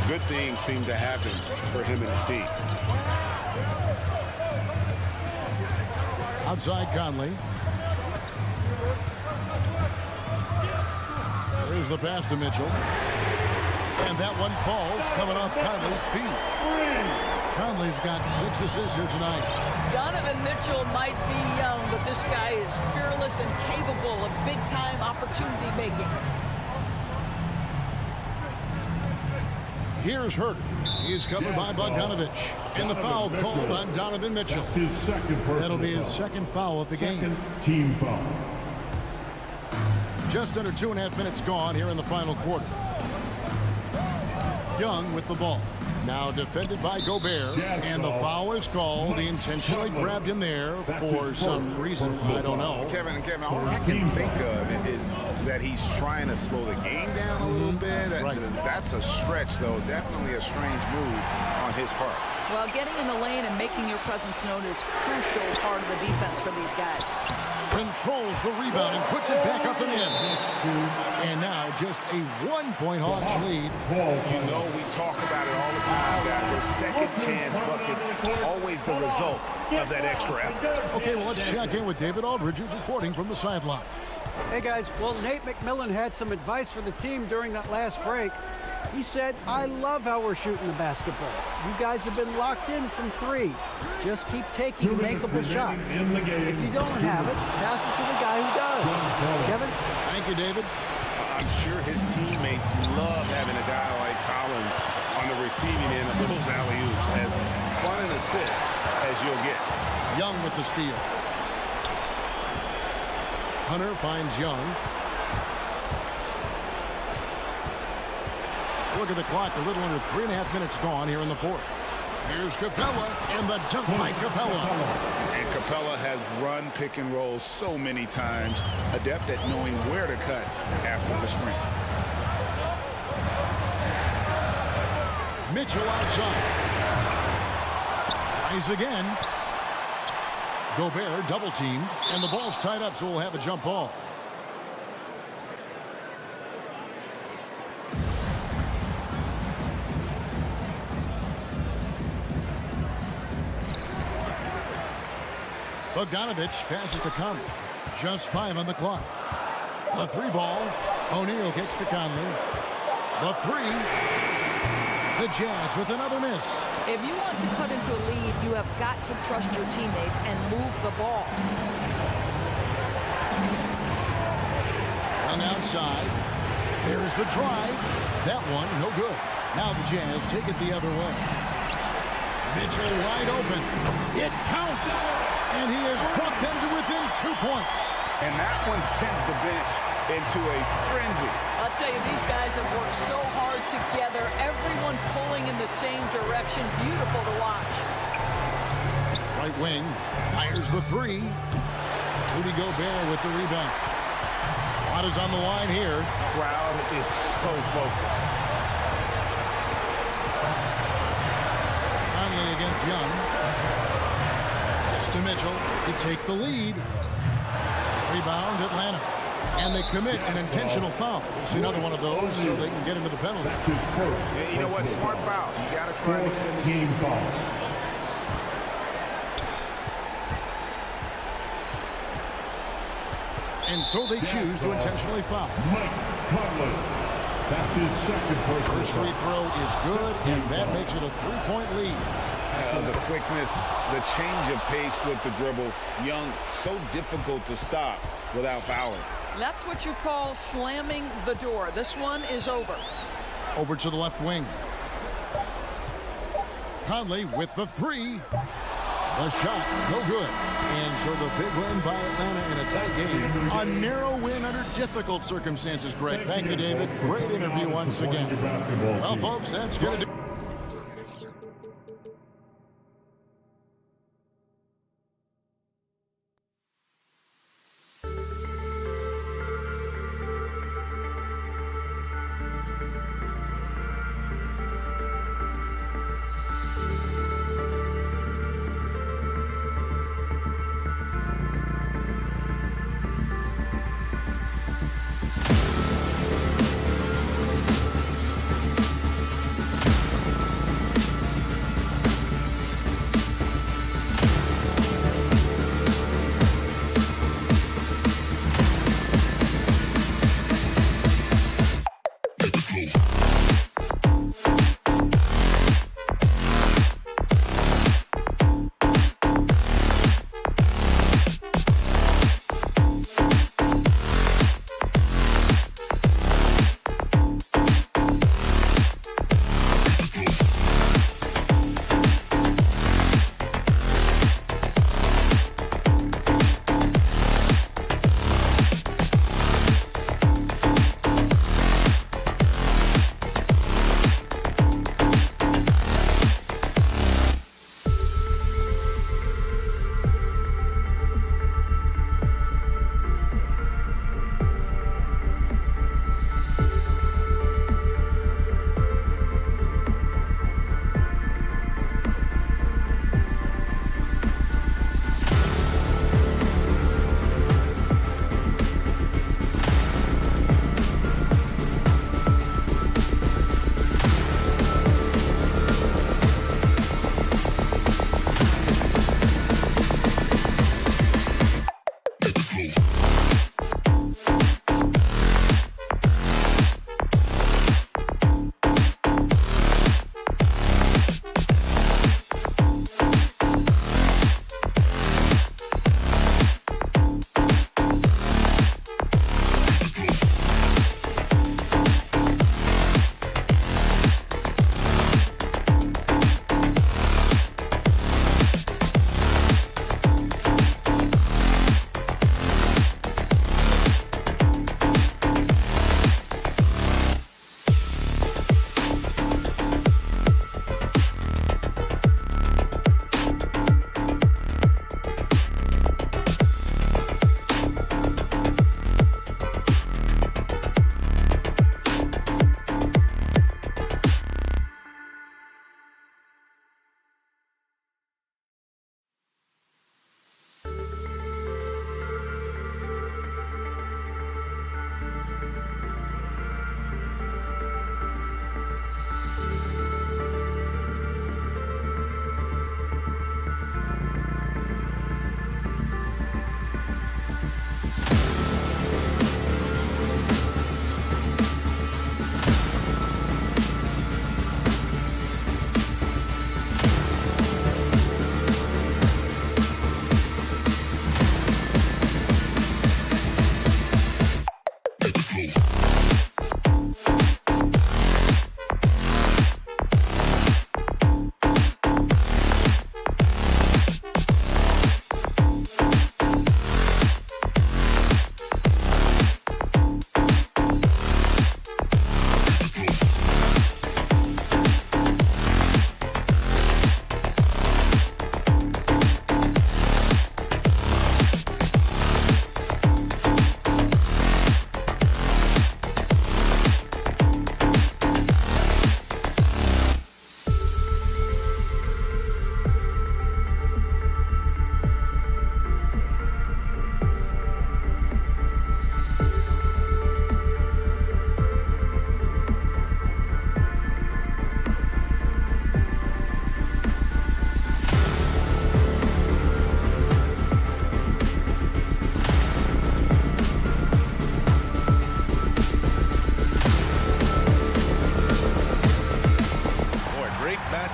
good things seem to happen for him and his team. Outside Conley. There's the pass to Mitchell. And that one falls coming off Conley's feet. Conley's got 6 assists here tonight. Donovan Mitchell might be young, but this guy is fearless and capable of big-time opportunity making. Here's Hurt. He's covered by Bogdanovich. And the foul called on Donovan Mitchell. That's his second personal That'll be his foul. second foul of the game. Second team foul. Just under 2.5 minutes gone here in the final quarter. Young with the ball. Now defended by Gobert. And the foul is called. He intentionally grabbed him there for some reason. I don't know. Kevin, all I can think of is that he's trying to slow the game down a little bit. Right. That's a stretch, though. Definitely a strange move on his part. Well, getting in the lane and making your presence known is crucial part of the defense for these guys. Controls the rebound and puts it back up and in. And now just a 1-point Hawks lead. You know, we talk about it all the time, guys. Those second chance buckets, always the result of that extra effort. Okay, well, let's check in with David Aldridge, who's reporting from the sidelines. Hey, guys. Well, Nate McMillan had some advice for the team during that last break. He said, I love how we're shooting the basketball. You guys have been locked in from 3. Just keep taking makeable shots. If you don't have it, pass it to the guy who does. Kevin? Thank you, David. I'm sure his teammates love having a guy like Collins on the receiving end of those alley-oops. As fun an assist as you'll get. Young with the steal. Hunter finds Young. Look at the clock, a little under 3.5 minutes gone here in the fourth. Here's Capella, and the dunk by Capella. And Capella has run pick and roll so many times, adept at knowing where to cut after the screen. Mitchell outside. Tries again. Gobert double teamed, and the ball's tied up, so we'll have a jump ball. Bogdanovich passes to Conley. Just 5 on the clock. The 3 ball. O'Neal gets to Conley. The 3. The Jazz with another miss. If you want to cut into a lead, you have got to trust your teammates and move the ball. On the outside. There's the drive. That one, no good. Now the Jazz take it the other way. Mitchell wide open. It counts. And he has brought them to within 2 points. And that one sends the bench into a frenzy. I'll tell you, these guys have worked so hard together. Everyone pulling in the same direction. Beautiful to watch. Right wing fires the 3. Rudy Gobert with the rebound. A lot is on the line here. Crowd is so focused. Conley against Young. To Mitchell to take the lead. Rebound Atlanta. And they commit an intentional foul. We'll see another one of those so they can get into the penalty. That's his first. Yeah, you know what? Smart foul. You got to try and extend the Team game. foul. And so they choose to intentionally foul. Mike Conley. That's his second personal First free throw is good, and that makes it a 3-point lead. The quickness, the change of pace with the dribble. Young, so difficult to stop without fouling. That's what you call slamming the door. This one is over. Over to the left wing. Conley with the three. The shot, no good. And so the big win by Atlanta in a tight game. A narrow win under difficult circumstances, Greg. Thank you, David. Great interview once again. Well, folks, that's going to do.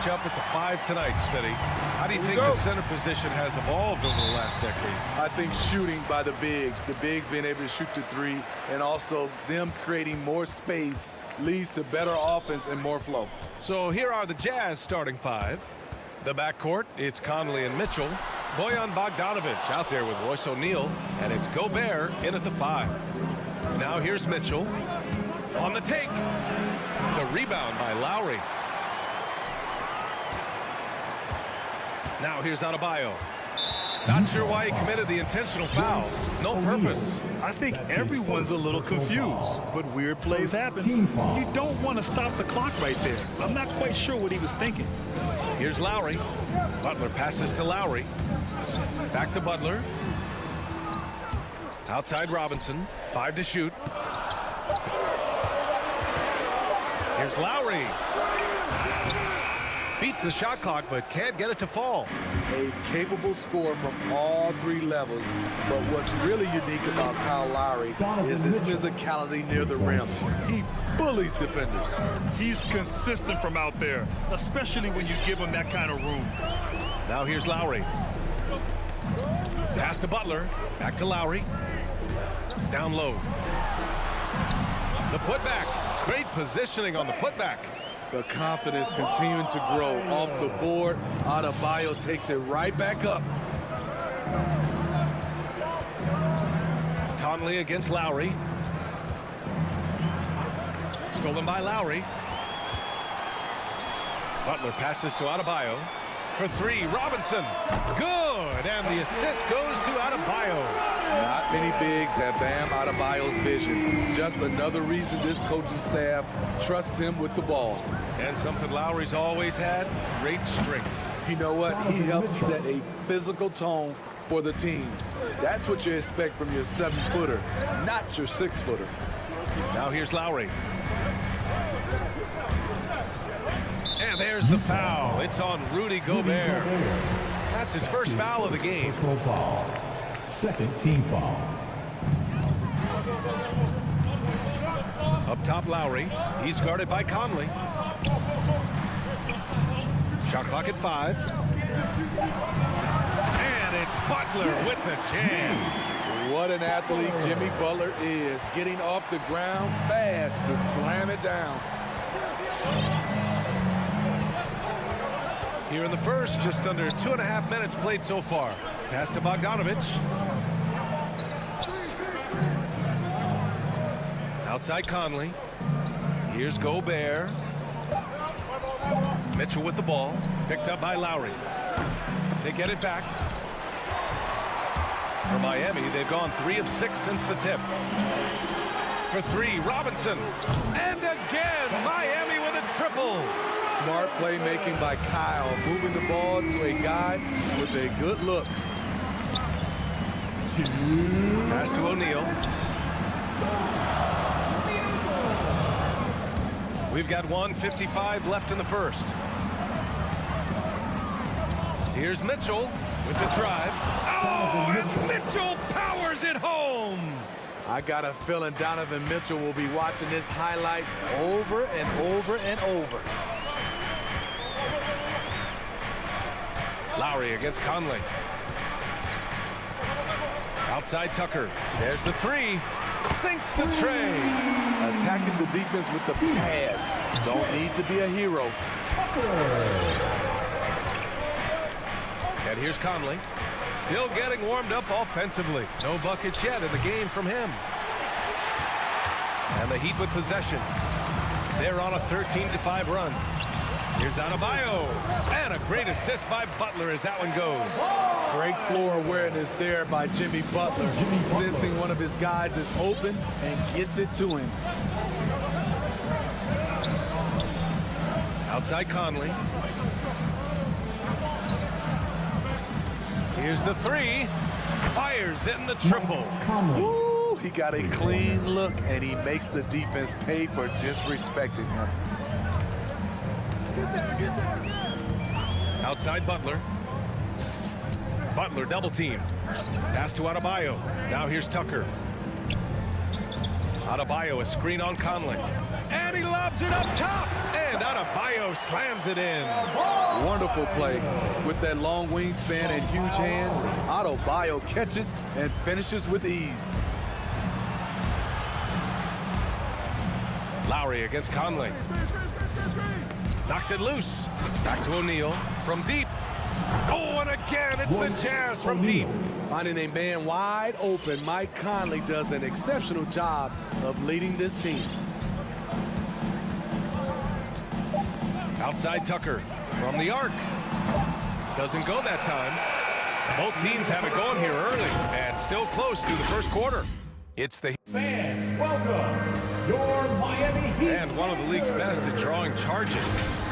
matchup at the 5 tonight, Smitty. How do you think the center position has evolved over the last decade? I think shooting by the bigs being able to shoot the 3, and also them creating more space leads to better offense and more flow. So here are the Jazz starting 5. The backcourt, it's Conley and Mitchell. Bojan Bogdanovic out there with Royce O'Neal, and it's Gobert in at the 5. Now here's Mitchell on the take. The rebound by Lowry. Now here's Adebayo. Not sure why he committed the intentional foul. No purpose. I think everyone's a little confused, but weird plays happen. You don't want to stop the clock right there. I'm not quite sure what he was thinking. Here's Lowry. Butler passes to Lowry. Back to Butler. Outside Robinson. 5 to shoot. Here's Lowry. Beats the shot clock, but can't get it to fall. A capable scorer from all 3 levels, but what's really unique about Kyle Lowry is his physicality near the rim. He bullies defenders. He's consistent from out there, especially when you give him that kind of room. Now here's Lowry. Pass to Butler. Back to Lowry. Down low. The putback. Great positioning on the putback. The confidence continuing to grow off the board. Adebayo takes it right back up. Conley against Lowry. Stolen by Lowry. Butler passes to Adebayo. For 3, Robinson. Good, and the assist goes to Adebayo. Not many bigs have Bam Adebayo's vision. Just another reason this coaching staff trusts him with the ball. And something Lowry's always had, great strength. You know what? He helps set a physical tone for the team. That's what you expect from your 7-footer, not your 6-footer. Now here's Lowry. And there's the foul. It's on Rudy Gobert. That's his first foul of the game. Foul. Second team foul. Up top, Lowry. He's guarded by Conley. Shot clock at 5. And it's Butler with the jam. What an athlete Jimmy Butler is, getting off the ground fast to slam it down. Here in the first, just under 2.5 minutes played so far. Pass to Bogdanovic. Outside Conley. Here's Gobert. Mitchell with the ball. Picked up by Lowry. They get it back. For Miami, they've gone 3 of 6 since the tip. For 3, Robinson. And again, Miami with a triple. Smart playmaking by Kyle, moving the ball to a guy with a good look. Pass to O'Neal. We've got 1:55 left in the first. Here's Mitchell with the drive. Oh, and Mitchell powers it home. I got a feeling Donovan Mitchell will be watching this highlight over and over and over. Lowry against Conley. Outside Tucker. There's the 3. Sinks the tray. Attacking the defense with the pass. Don't need to be a hero. And here's Conley. Still getting warmed up offensively. No buckets yet in the game from him. And the Heat with possession. They're on a 13-5 run. Here's Adebayo. And a great assist by Butler as that one goes. Great floor awareness there by Jimmy Butler. Sensing one of his guys is open and gets it to him. Outside Conley. Here's the 3. Fires in the triple. Woo, he got a clean look, and he makes the defense pay for disrespecting him. Outside Butler. Butler double team. Pass to Adebayo. Now here's Tucker. Adebayo, a screen on Conley. And he lobs it up top. And out of Adebayo slams it in. Wonderful play. With that long wingspan and huge hands, Adebayo catches and finishes with ease. Lowry against Conley. Knocks it loose. Back to O'Neal from deep. Oh, and again, it's the Jazz from deep. Finding a man wide open, Mike Conley does an exceptional job of leading this team. Outside Tucker from the arc. Doesn't go that time. Both teams have it going here early and still close through the first quarter. It's the Fans, welcome your Miami Heat. And one of the league's best at drawing charges,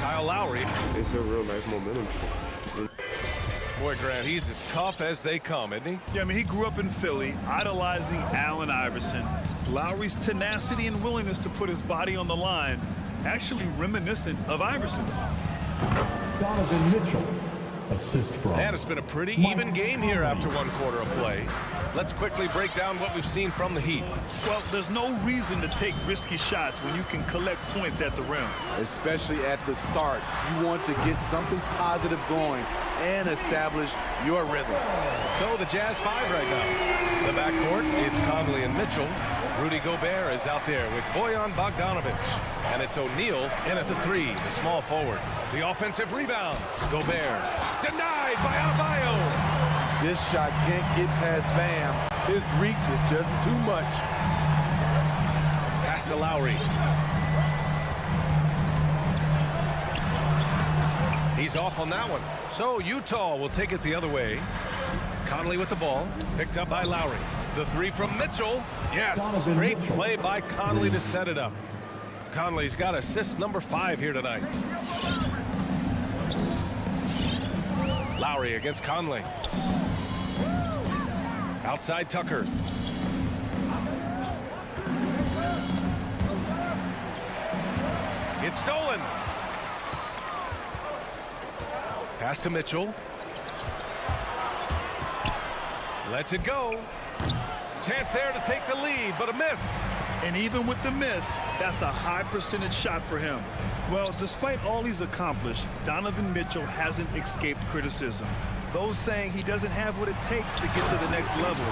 Kyle Lowry. It's a real nice momentum. Boy, Grant, he's as tough as they come, isn't he? Yeah, I mean, he grew up in Philly, idolizing Allen Iverson. Lowry's tenacity and willingness to put his body on the line, actually reminiscent of Iverson's. Donovan Mitchell, assist from. And it's been a pretty even game here after one quarter of play. Let's quickly break down what we've seen from the Heat. Well, there's no reason to take risky shots when you can collect points at the rim. Especially at the start. You want to get something positive going and establish your rhythm. So the Jazz 5 right now. The backcourt, it's Conley and Mitchell. Rudy Gobert is out there with Bojan Bogdanovic. And it's O'Neal in at the 3, the small forward. The offensive rebound. Gobert denied by Adebayo. This shot can't get past Bam. His reach is just too much. Pass to Lowry. He's off on that one. So Utah will take it the other way. Conley with the ball. Picked up by Lowry. The 3 from Mitchell. Yes, great play by Conley to set it up. Conley's got assist number 5 here tonight. Lowry against Conley. Outside Tucker. It's stolen. Pass to Mitchell. Lets it go. Chance there to take the lead, but a miss. And even with the miss, that's a high percentage shot for him. Well, despite all he's accomplished, Donovan Mitchell hasn't escaped criticism. Those saying he doesn't have what it takes to get to the next level.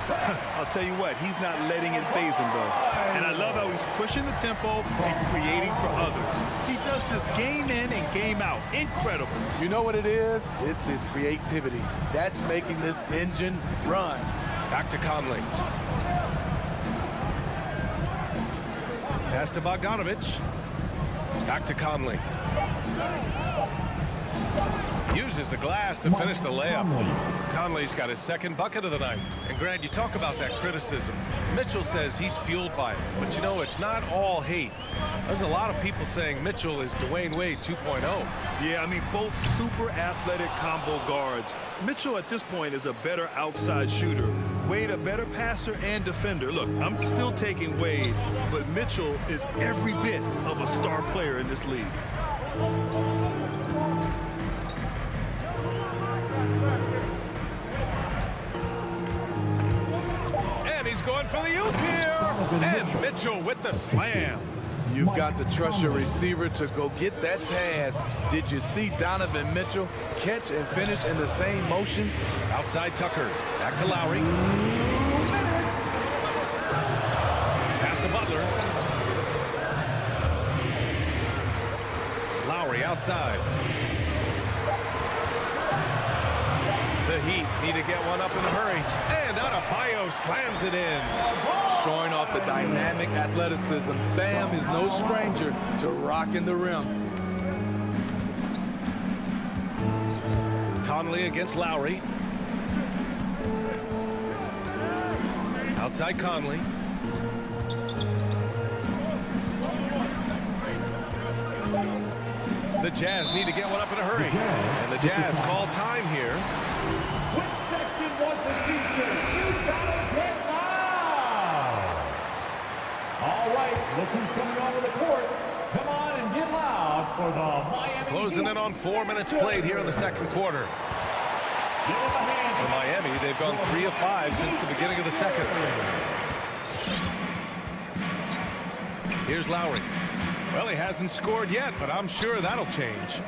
I'll tell you what, he's not letting it faze him, though. And I love how he's pushing the tempo and creating for others. He does this game in and game out. Incredible. You know what it is? It's his creativity. That's making this engine run. Back to Conley. Pass to Bogdanovic. Back to Conley. Uses the glass to finish the layup. Conley's got his second bucket of the night. And Grant, you talk about that criticism. Mitchell says he's fueled by it. But you know, it's not all hate. There's a lot of people saying Mitchell is Dwayne Wade 2.0. Yeah, I mean, both super athletic combo guards. Mitchell at this point is a better outside shooter. Wade a better passer and defender. Look, I'm still taking Wade, but Mitchell is every bit of a star player in this league. And he's going for the oop here. And Mitchell with the slam. You've got to trust your receiver to go get that pass. Did you see Donovan Mitchell catch and finish in the same motion? Outside Tucker. Back to Lowry. Pass to Butler. Lowry outside. The Heat need to get one up in a hurry. And Adebayo slams it in. Showing off the dynamic athleticism. Bam is no stranger to rocking the rim. Conley against Lowry. Outside Conley. The Jazz need to get one up in a hurry. And the Jazz call time here. With section wants a t-shirt, you gotta get loud. All right, look who's coming onto the court. Come on and get loud for the Miami Closing Heat. in on 4 minutes played here in the second quarter. Give them a hand. For Miami, they've gone 3 of 5 since the beginning of the second. Here's Lowry. Well, he hasn't scored yet, but I'm sure that'll change.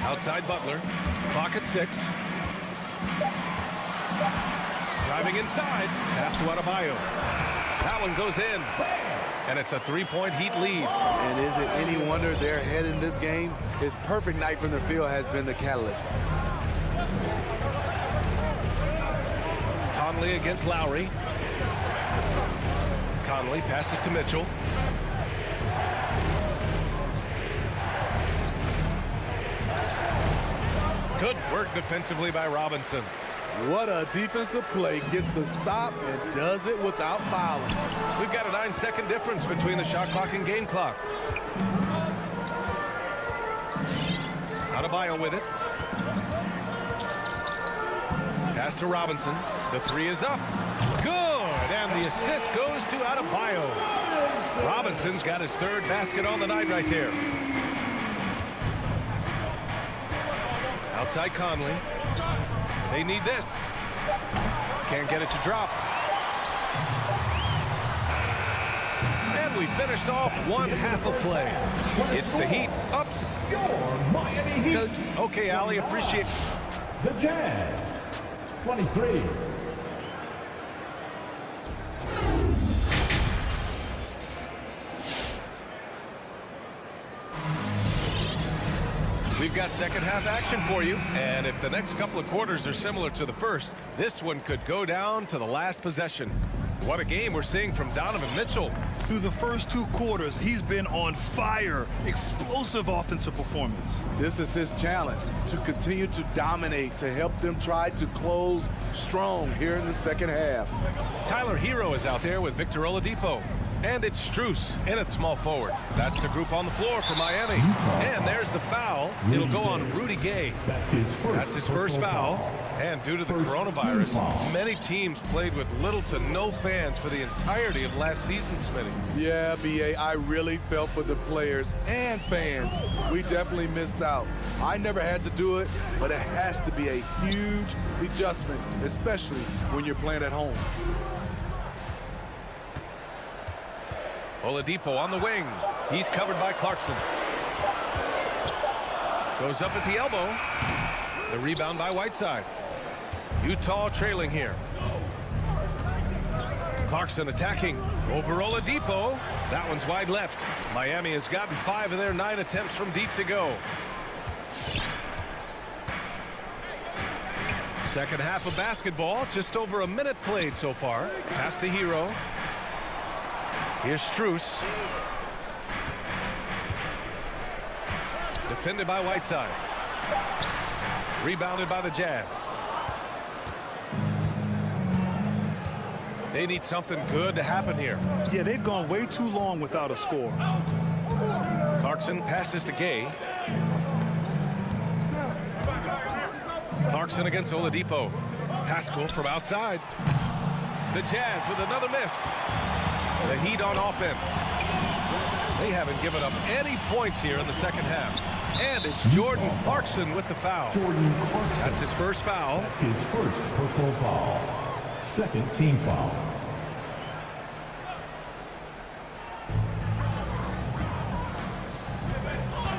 Outside Butler. Clock at 6. Driving inside. Pass to Adebayo. That one goes in. And it's a 3-point Heat lead. And is it any wonder they're ahead in this game? His perfect night from the field has been the catalyst. Conley against Lowry. Conley passes to Mitchell. Good work defensively by Robinson. What a defensive play. Gets the stop and does it without fouling. We've got a 9-second difference between the shot clock and game clock. Adebayo with it. Pass to Robinson. The 3 is up. Good! And the assist goes to Adebayo. Robinson's got his 3rd basket on the night right there. Outside Conley. They need this. Can't get it to drop. And we finished off one half of play. It's the Heat ups. Your Miami Heat. Coach. Okay, Allie, appreciate it. The Jazz. 23. We've got second half action for you, and if the next couple of quarters are similar to the first, this one could go down to the last possession. What a game we're seeing from Donovan Mitchell. Through the first 2 quarters, he's been on fire. Explosive offensive performance. This is his challenge, to continue to dominate, to help them try to close strong here in the second half. Tyler Hero is out there with Victor Oladipo. And it's Strus in at small forward. That's the group on the floor for Miami. And there's the foul. It'll go on Rudy Gay. That's his first foul. And due to the coronavirus, many teams played with little to no fans for the entirety of last season, Smitty. Yeah, B.A., I really felt for the players and fans. We definitely missed out. I never had to do it, but it has to be a huge adjustment, especially when you're playing at home. Oladipo on the wing. He's covered by Clarkson. Goes up at the elbow. The rebound by Whiteside. Utah trailing here. Clarkson attacking over Oladipo. That one's wide left. Miami has gotten 5 of their 9 attempts from deep to go. Second half of basketball. Just over a minute played so far. Pass to Hero. Here's Strus. Defended by Whiteside. Rebounded by the Jazz. They need something good to happen here. Yeah, they've gone way too long without a score. Clarkson passes to Gay. Clarkson against Oladipo. Pascal from outside. The Jazz with another miss. The Heat on offense. They haven't given up any points here in the second half. And it's Jordan Clarkson with the foul. Jordan Clarkson. That's his first foul. That's his first personal foul. Second team foul.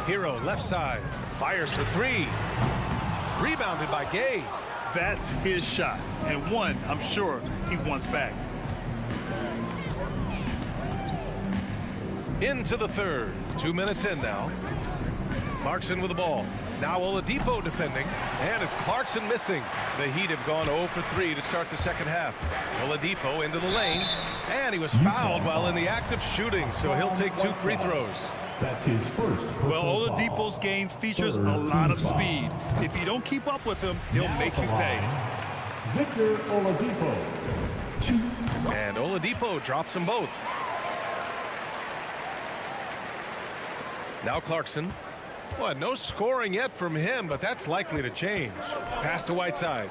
Hero left side. Fires for 3. Rebounded by Gay. That's his shot. And one, I'm sure, he wants back. Into the third. 2 minutes in now. Clarkson with the ball. Now Oladipo defending. And it's Clarkson missing. The Heat have gone 0 for 3 to start the second half. Oladipo into the lane. And he was fouled while in the act of shooting, so he'll take 2 free throws. That's his first. Well, Oladipo's game features a lot of speed. If you don't keep up with him, he'll make you pay. Victor Oladipo. 2. And Oladipo drops them both. Now Clarkson. Well, no scoring yet from him, but that's likely to change. Pass to Whiteside.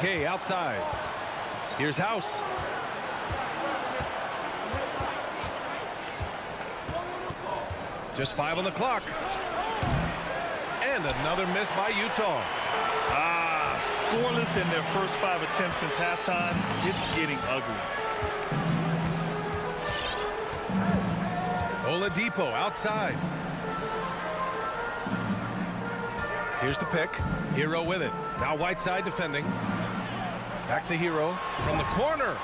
Gay outside. Here's House. Just 5 on the clock. And another miss by Utah. Scoreless in their first 5 attempts since halftime. It's getting ugly. Oladipo outside. Here's the pick. Hero with it. Now Whiteside defending. Back to Hero from the corner.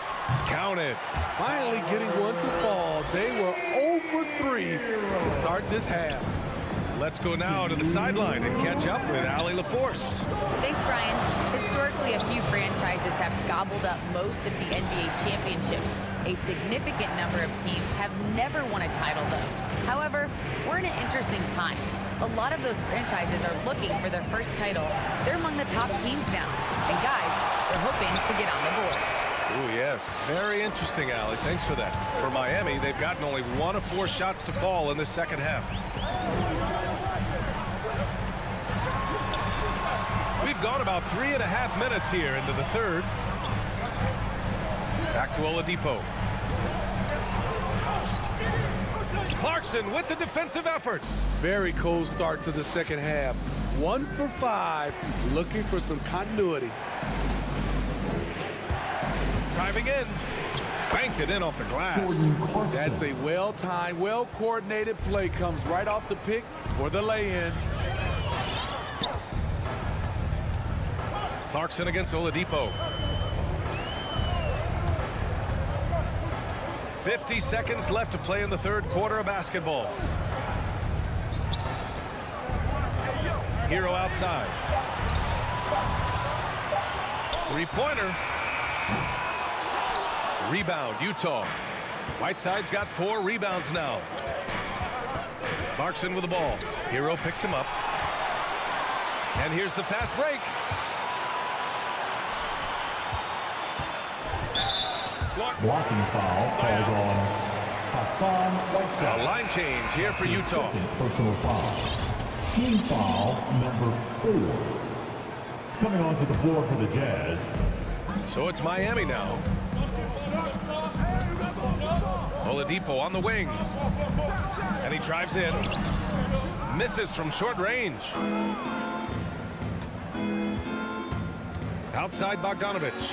Counted. Finally getting one to fall. They were 0 for 3 to start this half. Let's go now to the sideline and catch up with Allie LaForce. Thanks, Brian. Historically, a few franchises have gobbled up most of the NBA championships. A significant number of teams have never won a title, though. However, we're in an interesting time. A lot of those franchises are looking for their first title. They're among the top teams now. And guys, they're hoping to get on the board. Oh, yes. Very interesting, Allie. Thanks for that. For Miami, they've gotten only 1 of 4 shots to fall in the second half. We've gone about 3.5 minutes here into the third. Back to Oladipo. Clarkson with the defensive effort. Very cold start to the second half. 1 for 5, looking for some continuity. Driving in. Banked it in off the glass. That's a well-timed, well-coordinated play. Comes right off the pick for the lay-in. Clarkson against Oladipo. 50 seconds left to play in the third quarter of basketball. Hero outside. Three-pointer. Rebound, Utah. Whiteside's got 4 rebounds now. Clarkson with the ball. Hero picks him up. And here's the fast break. Blocking foul falls on Hassan Whiteside. A line change here for Utah. Second personal foul. Team foul number 4. Coming onto the floor for the Jazz. So it's Miami now. Oladipo on the wing. And he drives in. Misses from short range. Outside Bogdanovich.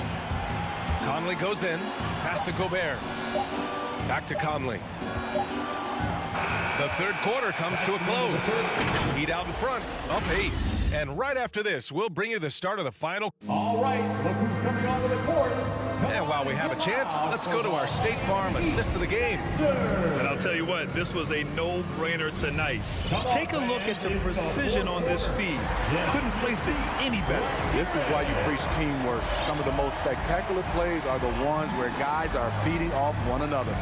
Conley goes in. Pass to Gobert. Back to Conley. The third quarter comes to a close. Heat out in front, up 8. And right after this, we'll bring you the start of the final. All right, look who's coming onto the court. And while we have a chance, let's go to our State Farm assist of the game. And I'll tell you what, this was a no-brainer tonight. Take a look at the precision on this feed. Couldn't place it any better. This is why you preach teamwork. Some of the most spectacular plays are the ones where guys are feeding off one another.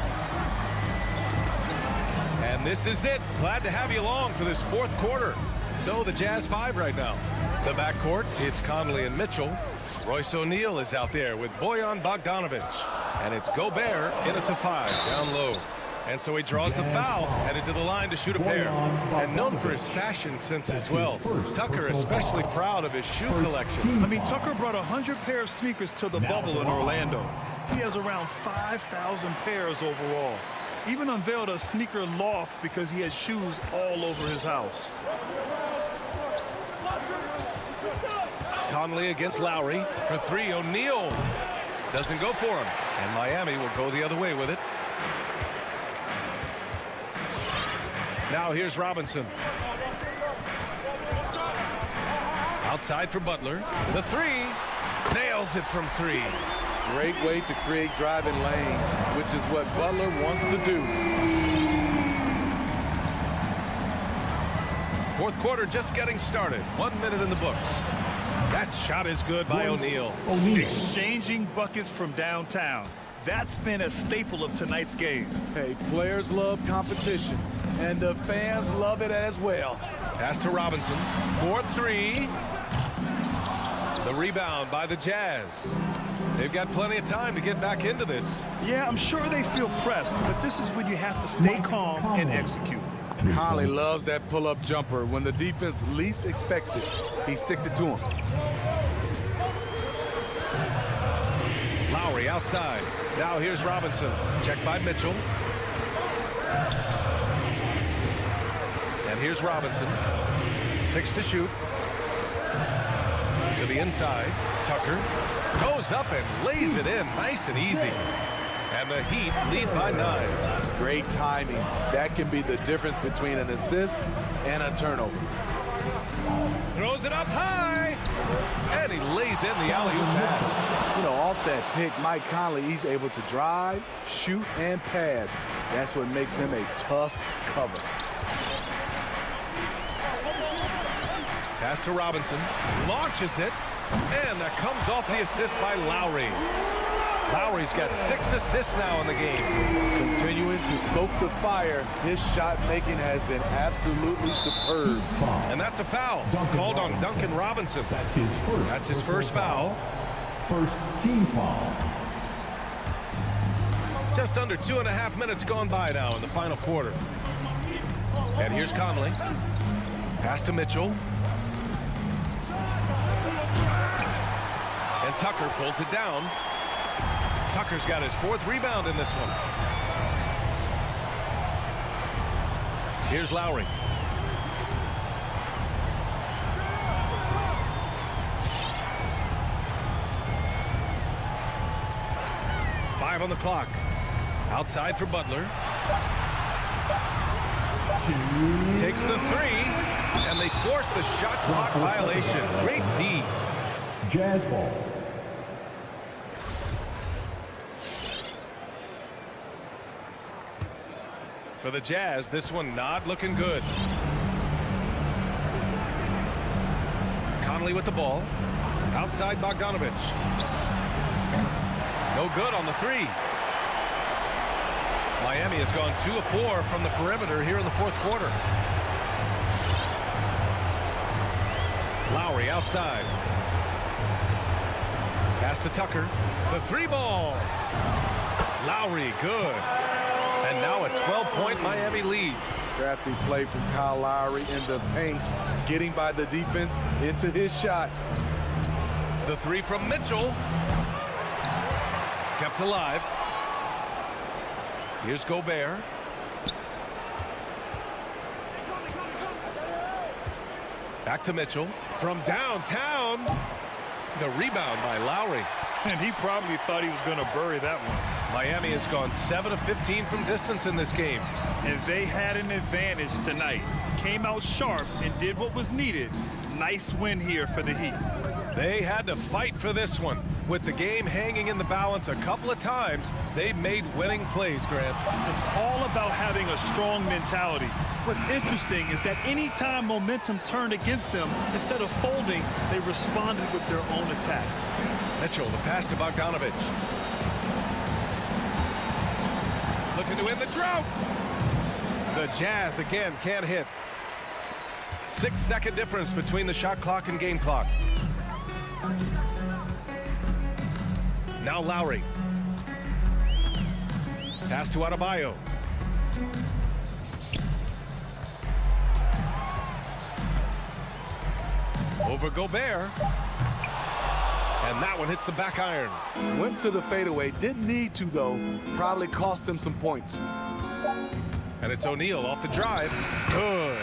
And this is it. Glad to have you along for this fourth quarter. So the Jazz 5 right now. The backcourt, it's Conley and Mitchell. Royce O'Neal is out there with Bojan Bogdanovich. And it's Gobert in at the 5, down low. And so he draws the foul, headed to the line to shoot a pair. And known for his fashion sense as well. Tucker especially proud of his shoe collection. I mean, Tucker brought 100 pair of sneakers to the bubble in Orlando. He has around 5,000 pairs overall. Even unveiled a sneaker loft because he has shoes all over his house. Conley against Lowry for 3. O'Neal doesn't go for him. And Miami will go the other way with it. Now here's Robinson. Outside for Butler. The 3. Nails it from 3. Great way to create driving lanes, which is what Butler wants to do. Fourth quarter just getting started. 1 minute in the books. That shot is good by O'Neal. Exchanging buckets from downtown. That's been a staple of tonight's game. Hey, players love competition, and the fans love it as well. Pass to Robinson. 4-3. The rebound by the Jazz. They've got plenty of time to get back into this. Yeah, I'm sure they feel pressed, but this is when you have to stay calm and execute. Conley loves that pull-up jumper. When the defense least expects it, he sticks it to him. Lowry outside. Now here's Robinson. Checked by Mitchell. And here's Robinson. 6 to shoot. To To the inside. Tucker goes up and lays it in nice and easy. And the Heat lead by 9. Great timing. That can be the difference between an assist and a turnover. Throws it up high. And he lays in the alley-oop pass. You know, off that pick, Mike Conley, he's able to drive, shoot, and pass. That's what makes him a tough cover. Pass to Robinson. Launches it. And that comes off the assist by Lowry. Lowry's got 6 assists now in the game. Continuing to stoke the fire, his shot making has been absolutely superb. And that's a foul called on Duncan Robinson. That's his first foul. First team foul. Just under 2.5 minutes gone by now in the final quarter. And here's Conley. Pass to Mitchell. And Tucker pulls it down. Tucker's got his 4th rebound in this one. Here's Lowry. Five on the clock. Outside for Butler. Takes the 3, and they force the shot clock violation. Great D. Jazz ball. For the Jazz, this one not looking good. Conley with the ball. Outside Bogdanovich. No good on the 3. Miami has gone 2 of 4 from the perimeter here in the 4th quarter. Lowry outside. Pass to Tucker. The 3 ball. Lowry, good. And now a 12-point Miami lead. Crafty play from Kyle Lowry in the paint, getting by the defense into his shot. The 3 from Mitchell. Kept alive. Here's Gobert. Back to Mitchell. From downtown. The rebound by Lowry. And he probably thought he was going to bury that one. Miami has gone 7 of 15 from distance in this game. And they had an advantage tonight. Came out sharp and did what was needed. Nice win here for the Heat. They had to fight for this one. With the game hanging in the balance a couple of times, they made winning plays, Grant. It's all about having a strong mentality. What's interesting is that any time momentum turned against them, instead of folding, they responded with their own attack. Mitchell, the pass to Bogdanovich. Looking to win the drought. The Jazz again can't hit. 6-second difference between the shot clock and game clock. Now Lowry. Pass to Adebayo. Over Gobert. And that one hits the back iron. Went to the fadeaway. Didn't need to, though. Probably cost him some points. And it's O'Neal off the drive. Good.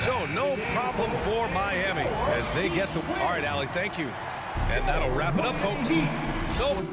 So no problem for Miami as they get the... All right, Allie, thank you. And that'll wrap it up, folks. So...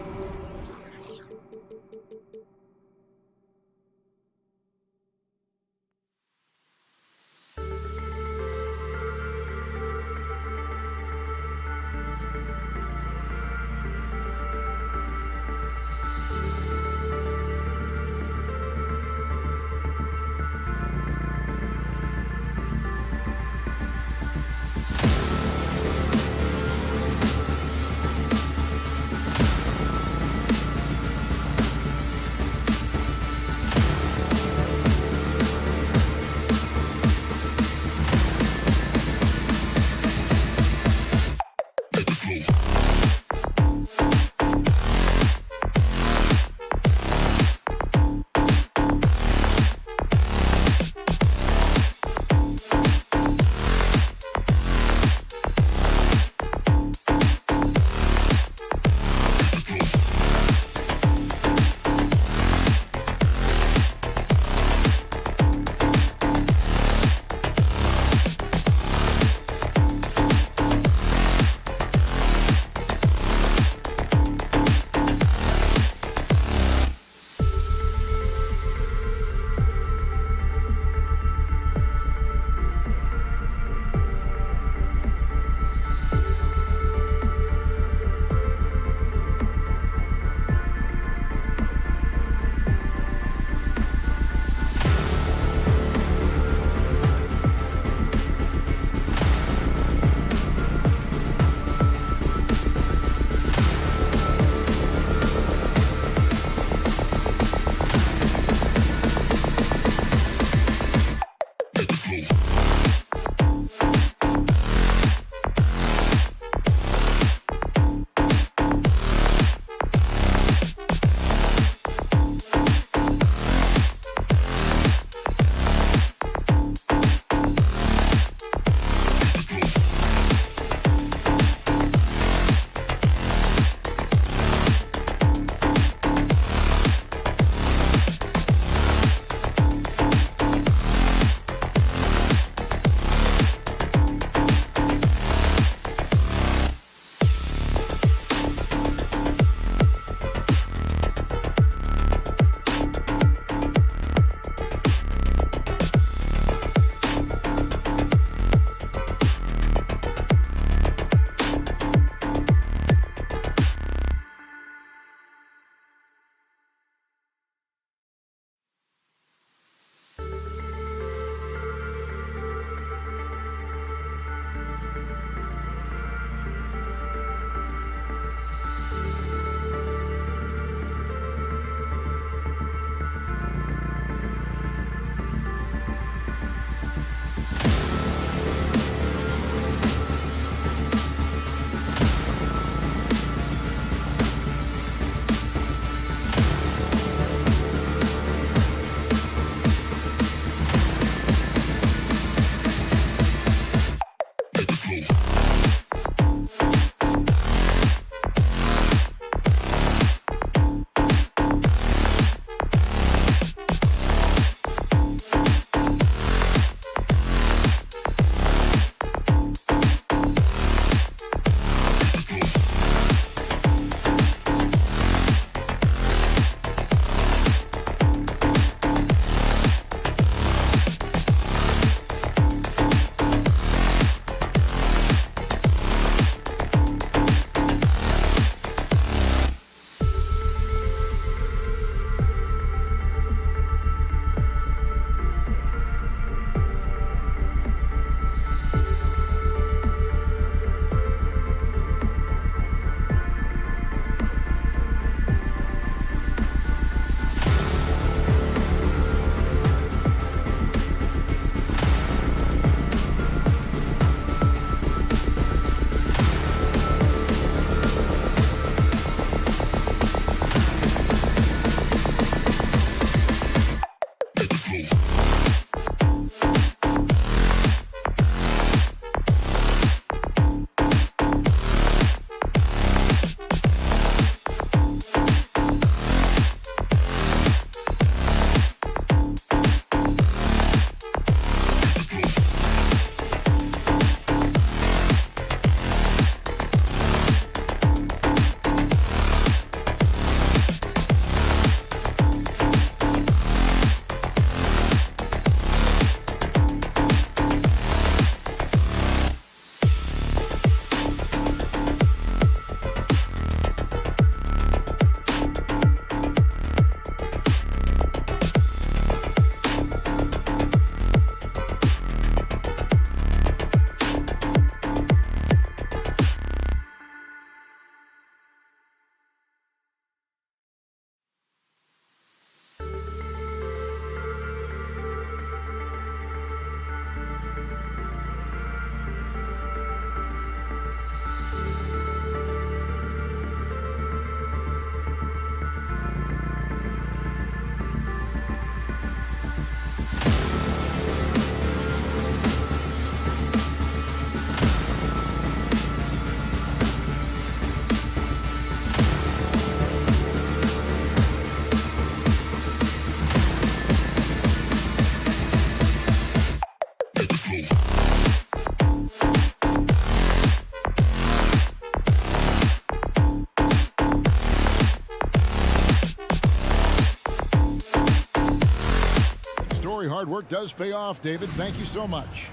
story. Hard work does pay off, David. Thank you so much.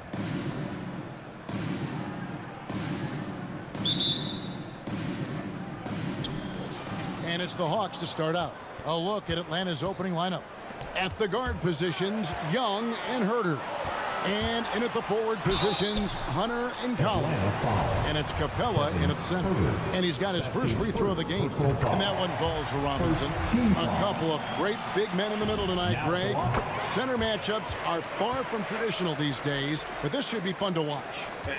And it's the Hawks to start out. A look at Atlanta's opening lineup. At the guard positions, Young and Herter. And in at the forward positions, Hunter and Collins. And it's Capella in at center. And he's got his first free throw of the game. And that one falls for Robinson. A couple of great big men in the middle tonight, Greg. Center matchups are far from traditional these days, but this should be fun to watch.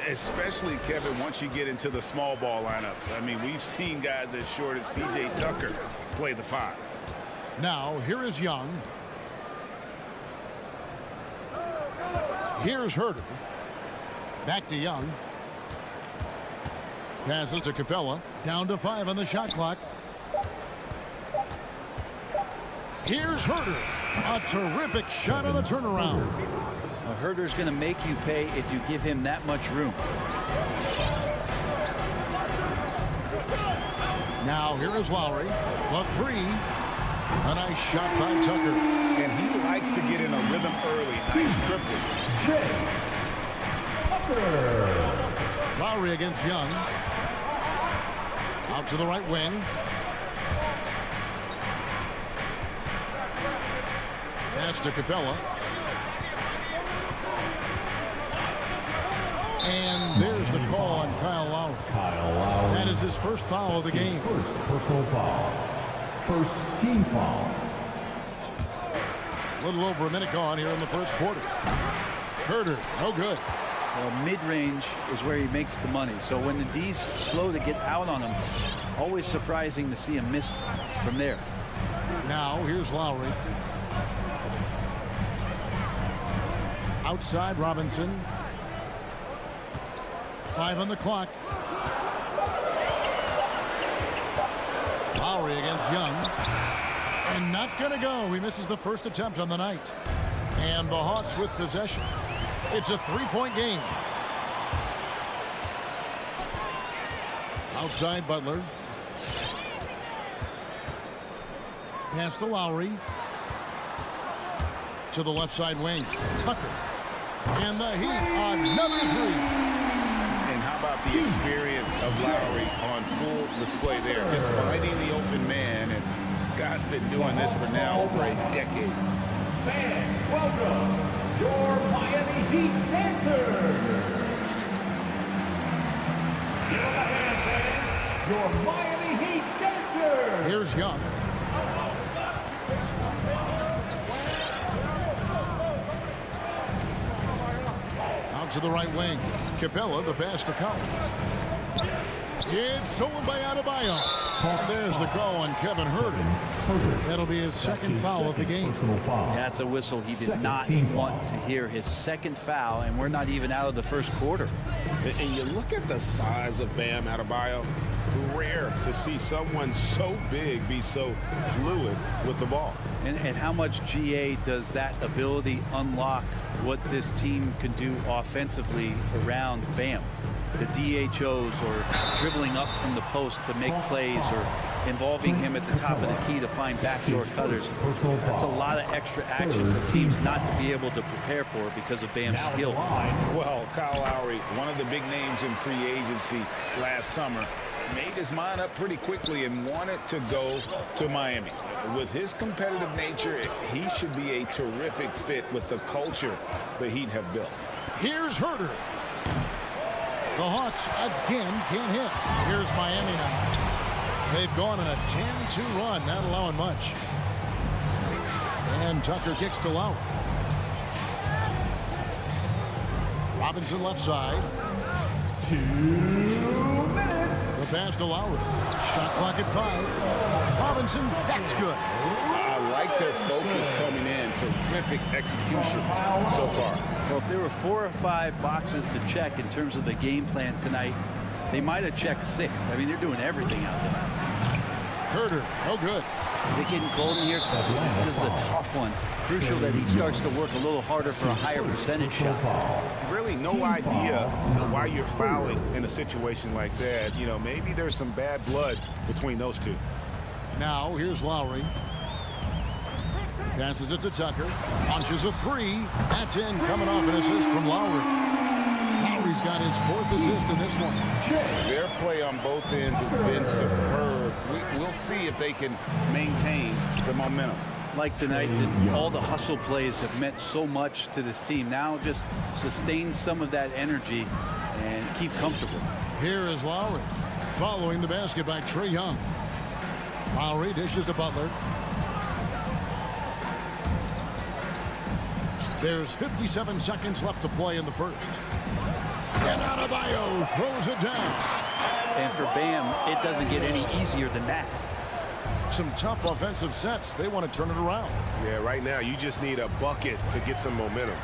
Especially, Kevin, once you get into the small ball lineups. I mean, we've seen guys as short as P.J. Tucker play the 5. Now, here is Young. Here's Herter. Back to Young. Passes to Capella. Down to 5 on the shot clock. Here's Herter. A terrific shot on the turnaround. Well, Herter's going to make you pay if you give him that much room. Now here is Lowry. The 3. A nice shot by Tucker. And he likes to get in a rhythm early. Nice triple. Tucker. Lowry against Young. Out to the right wing. Pass to Capella. And there's the call on Kyle Lowry. That is his first foul of the game. First personal foul. First team foul. A little over a minute gone here in the first quarter. Herter, no good. Well, mid-range is where he makes the money. So when the D's slow to get out on him, always surprising to see him miss from there. Now here's Lowry. Outside Robinson. 5 on the clock. Lowry against Young. And not gonna go. He misses the first attempt on the night. And the Hawks with possession. It's a 3-point game. Outside Butler. Pass to Lowry. To the left side wing. Tucker. And the Heat, another 3. And how about the experience of Lowry on full display there? Just finding the open man. And guy's been doing this for now over a decade. Fans, welcome your Miami Heat dancers. Give them a hand, fans. Your Miami Heat dancers. Here's Young. Out to the right wing. Capella, the pass to Collins. It's stolen by Adebayo. There's the call on Kevin Herter. That'll be his second foul of the game. That's a whistle he did not want to hear. His second foul, and we're not even out of the first quarter. And you look at the size of Bam Adebayo. Rare to see someone so big be so fluid with the ball. And how much GA does that ability unlock what this team can do offensively around Bam? The DHOs or dribbling up from the post to make plays or involving him at the top of the key to find backdoor cutters. That's a lot of extra action for teams not to be able to prepare for because of Bam's skill. Well, Kyle Lowry, one of the big names in free agency last summer, made his mind up pretty quickly and wanted to go to Miami. With his competitive nature, he should be a terrific fit with the culture the Heat have built. Here's Herter. The Hawks again can't hit. Here's Miami now. They've gone on a 10-2 run, not allowing much. And Tucker kicks to Lowry. Robinson left side. 2 minutes. The pass to Lowry. Shot clock at 5. Robinson, that's good. I like their focus coming in. Terrific execution so far. Well, if there were 4 or 5 boxes to check in terms of the game plan tonight, they might have checked 6. I mean, they're doing everything out there. Herter, no good. They're getting cold in here. This is a tough one. Crucial that he starts to work a little harder for a higher percentage shot. Really no idea why you're fouling in a situation like that. You know, maybe there's some bad blood between those two. Now, here's Lowry. Passes it to Tucker. Launches a three. That's in. Coming off an assist from Lowry. Lowry's got his 4th assist in this one. Their play on both ends has been superb. We'll see if they can maintain the momentum. Like tonight, all the hustle plays have meant so much to this team. Now just sustain some of that energy and keep comfortable. Here is Lowry. Following the basket by Trae Young. Lowry dishes to Butler. There's 57 seconds left to play in the first. And Adebayo throws it down. And for Bam, it doesn't get any easier than that. Some tough offensive sets. They want to turn it around. Yeah, right now you just need a bucket to get some momentum.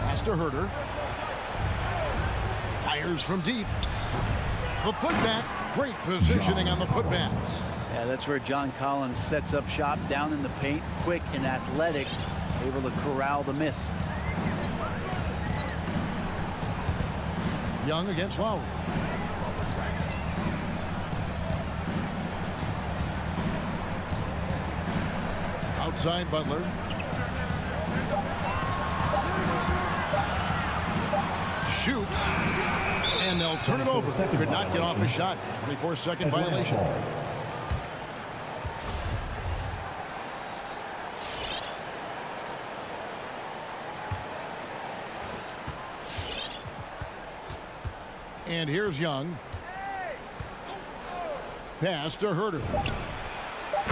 Pass to Herter. Fires from deep. The putback. Great positioning on the putbacks. Yeah, that's where John Collins sets up shop down in the paint, quick and athletic, able to corral the miss. Young against Lowry. Outside Butler. Shoots. And they'll turn it over. Could not get off a shot. 24-second violation. And here's Young. Pass to Herter.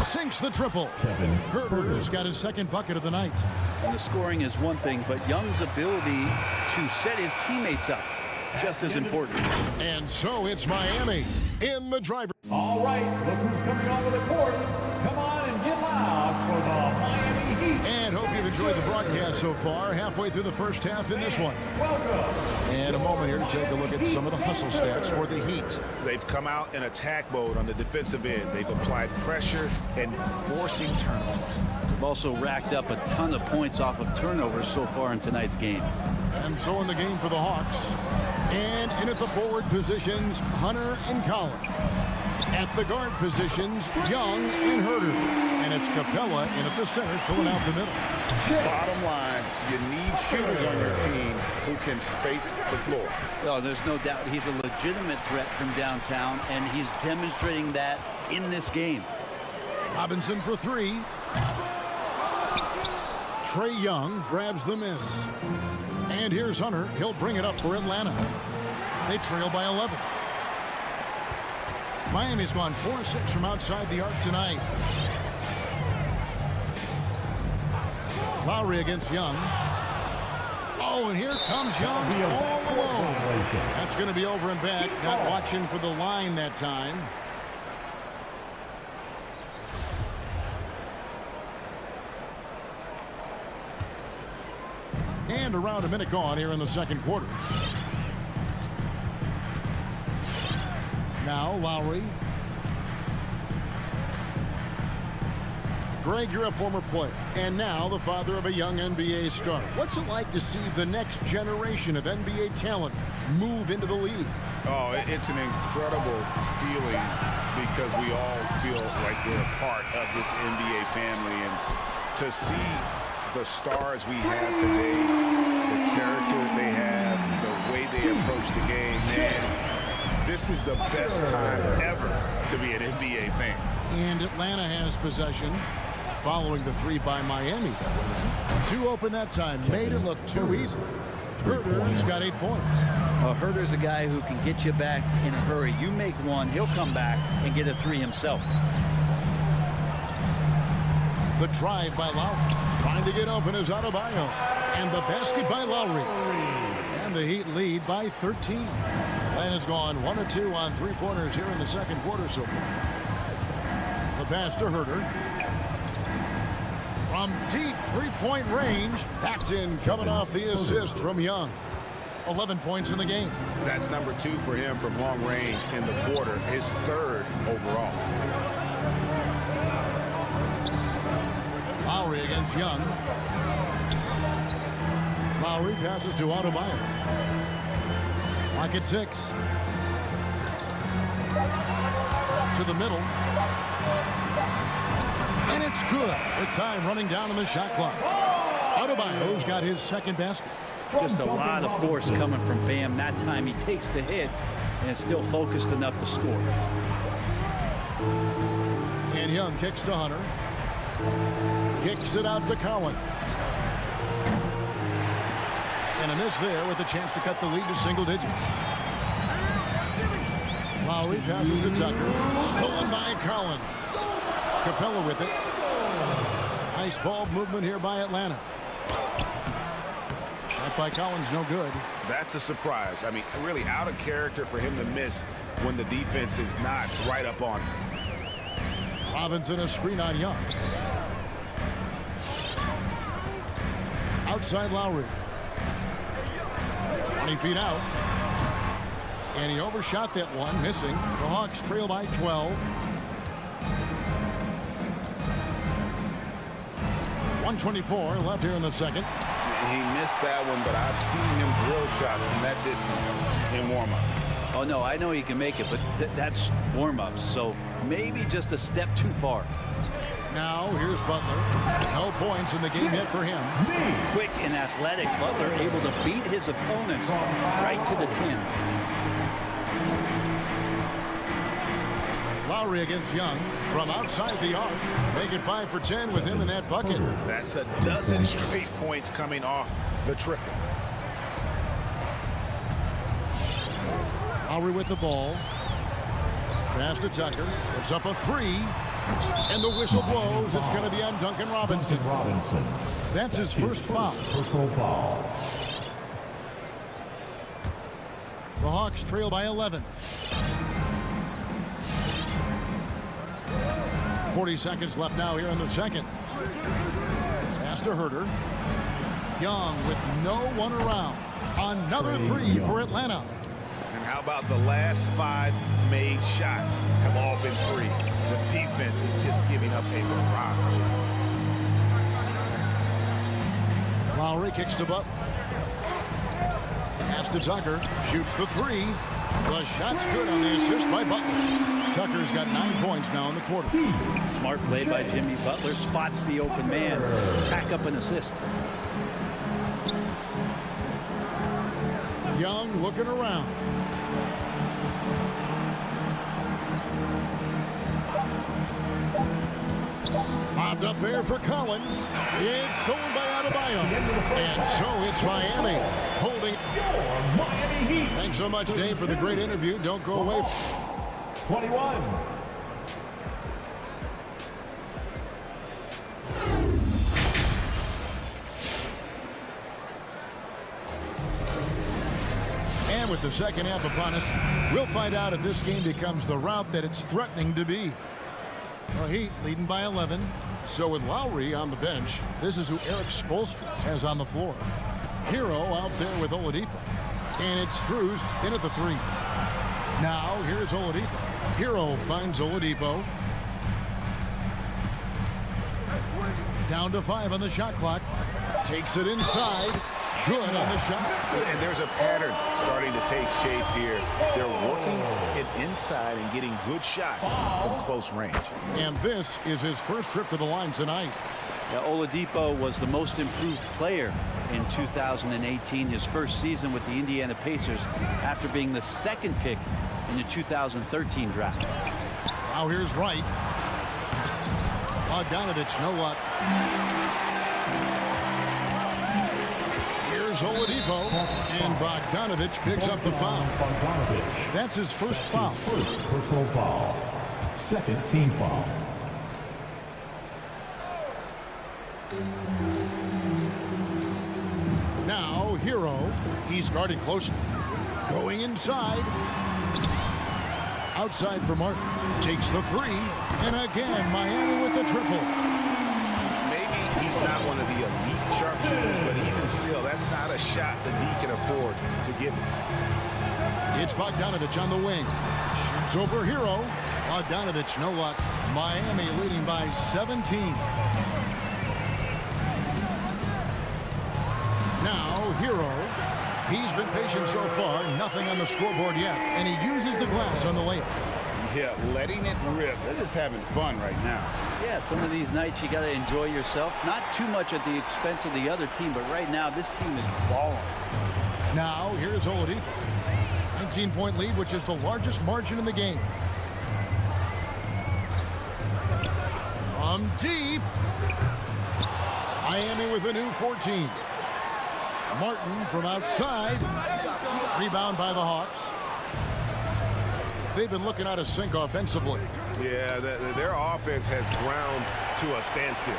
Sinks the triple. Herter's got his 2nd bucket of the night. And the scoring is one thing, but Young's ability to set his teammates up just as important. And so it's Miami in the driver. All right, look who's coming onto the court. Come on and get loud for the Miami Heat. And hope you've enjoyed the broadcast so far. Halfway through the first half in this one. Welcome. And a moment here to take a look at some of the hustle stats for the Heat. They've come out in attack mode on the defensive end. They've applied pressure and forcing turnovers. They've also racked up a ton of points off of turnovers so far in tonight's game. And so in the game for the Hawks. And in at the forward positions, Hunter and Collins. At the guard positions, Young and Herter. And it's Capella in at the center, filling out the middle. Bottom line, you need shooters on your team who can space the floor. Oh, there's no doubt he's a legitimate threat from downtown, and he's demonstrating that in this game. Robinson for 3. Trae Young grabs the miss. And here's Hunter. He'll bring it up for Atlanta. They trail by 11. Miami's gone 4-6 from outside the arc tonight. Lowry against Young. Oh, and here comes Young all alone. That's going to be over and back. Not watching for the line that time. And around a minute gone here in the second quarter. Now Lowry. Greg, you're a former player, and now the father of a young NBA star. What's it like to see the next generation of NBA talent move into the league? Oh, it's an incredible feeling because we all feel like we're a part of this NBA family. And to see the stars we have today, the character they have, the way they approach the game, man, this is the best time ever to be an NBA fan. And Atlanta has possession. Following the 3 by Miami that went in. 2 open that time. Made it look too easy. Herter's got 8 points. Herter's a guy who can get you back in a hurry. You make one, he'll come back and get a 3 himself. The drive by Lowry. Trying to get open is Adebayo. And the basket by Lowry. And the Heat lead by 13. Atlanta's gone 1 of 2 on 3-pointers here in the second quarter so far. The pass to Herter. From deep 3-point range, that's in, coming off the assist from Young. 11 points in the game. That's number 2 for him from long range in the quarter, his 3rd overall. Lowry against Young. Lowry passes to Adebayo. Lock at 6. To the middle. And it's good with time running down on the shot clock. Adebayo's got his second basket. Just a lot of force coming from Bam. That time he takes the hit and is still focused enough to score. And Young kicks to Hunter. Kicks it out to Collins. And a miss there with a chance to cut the lead to single digits. Lowry passes to Tucker. Stolen by Collins. Capella with it. Nice ball movement here by Atlanta. Shot by Collins, no good. That's a surprise. I mean, really out of character for him to miss when the defense is not right up on him. Robinson a screen on Young. Outside Lowry. 20 feet out. And he overshot that one, missing. The Hawks trail by 12. 1:24 left here in the second. He missed that one, but I've seen him drill shots from that distance in warm-up. Oh, no, I know he can make it, but that's warm-ups, so maybe just a step too far. Now, here's Butler. No points in the game yet for him. Quick and athletic, Butler able to beat his opponents right to the 10. Lowry against Young from outside the arc. Make it 5 for 10 with him in that bucket. That's a dozen straight points coming off the triple. Lowry with the ball. Pass to Tucker. Puts up a three. And the whistle blows. It's going to be on Duncan Robinson. That's his first foul. Personal foul. The Hawks trail by 11. 40 seconds left now here in the second. Pass to Herter. Young with no one around. Another three for Atlanta. And how about the last 5 made shots have all been threes? The defense is just giving up a barrage. Lowry kicks to Butler. Pass to Tucker. Shoots the three. The shot's good on the assist by Butler. Tucker's got 9 points now in the quarter. Smart play by Jimmy Butler. Spots the open man. Tack up an assist. Young looking around. Bobbed up there for Collins. It's stolen by Adebayo. And so it's Miami holding. Miami Heat. Thanks so much, Dave, for the great interview. Don't go away. 21. And with the second half upon us, we'll find out if this game becomes the route that it's threatening to be. The Heat leading by 11. So with Lowry on the bench, this is who Eric Spoelstra has on the floor. Hero out there with Oladipo. And it's Strus in at the three. Now here's Oladipo. Hero finds Oladipo. Down to 5 on the shot clock. Takes it inside. Good on the shot. And there's a pattern starting to take shape here. They're working it inside and getting good shots from close range. And this is his first trip to the line tonight. Yeah, Oladipo was the most improved player in 2018, his first season with the Indiana Pacers after being the second pick in the 2013 draft. Now here's Wright. Bogdanovich, no luck. Here's Oladipo, and Bogdanovich picks up the foul. That's his first foul. First personal foul. Second team foul. Now Hero, he's guarded closely. Going inside. Outside for Martin. Takes the three, and again Miami with the triple. Maybe he's not one of the elite sharpshooters, but even still, that's not a shot that he can afford to give him. It's Bogdanovich on the wing. Shoots over Hero. Bogdanovich, no luck. Miami leading by 17. Now Hero. He's been patient so far. Nothing on the scoreboard yet. And he uses the glass on the layup. He Yeah, letting it rip. They're just having fun right now. Yeah, some of these nights you got to enjoy yourself. Not too much at the expense of the other team, but right now this team is balling. Now, here's Oladipo. 19-point lead, which is the largest margin in the game. From deep. Miami with a new 14. Martin from outside. Rebound by the Hawks. They've been looking out of sync offensively. Yeah, their offense has ground to a standstill.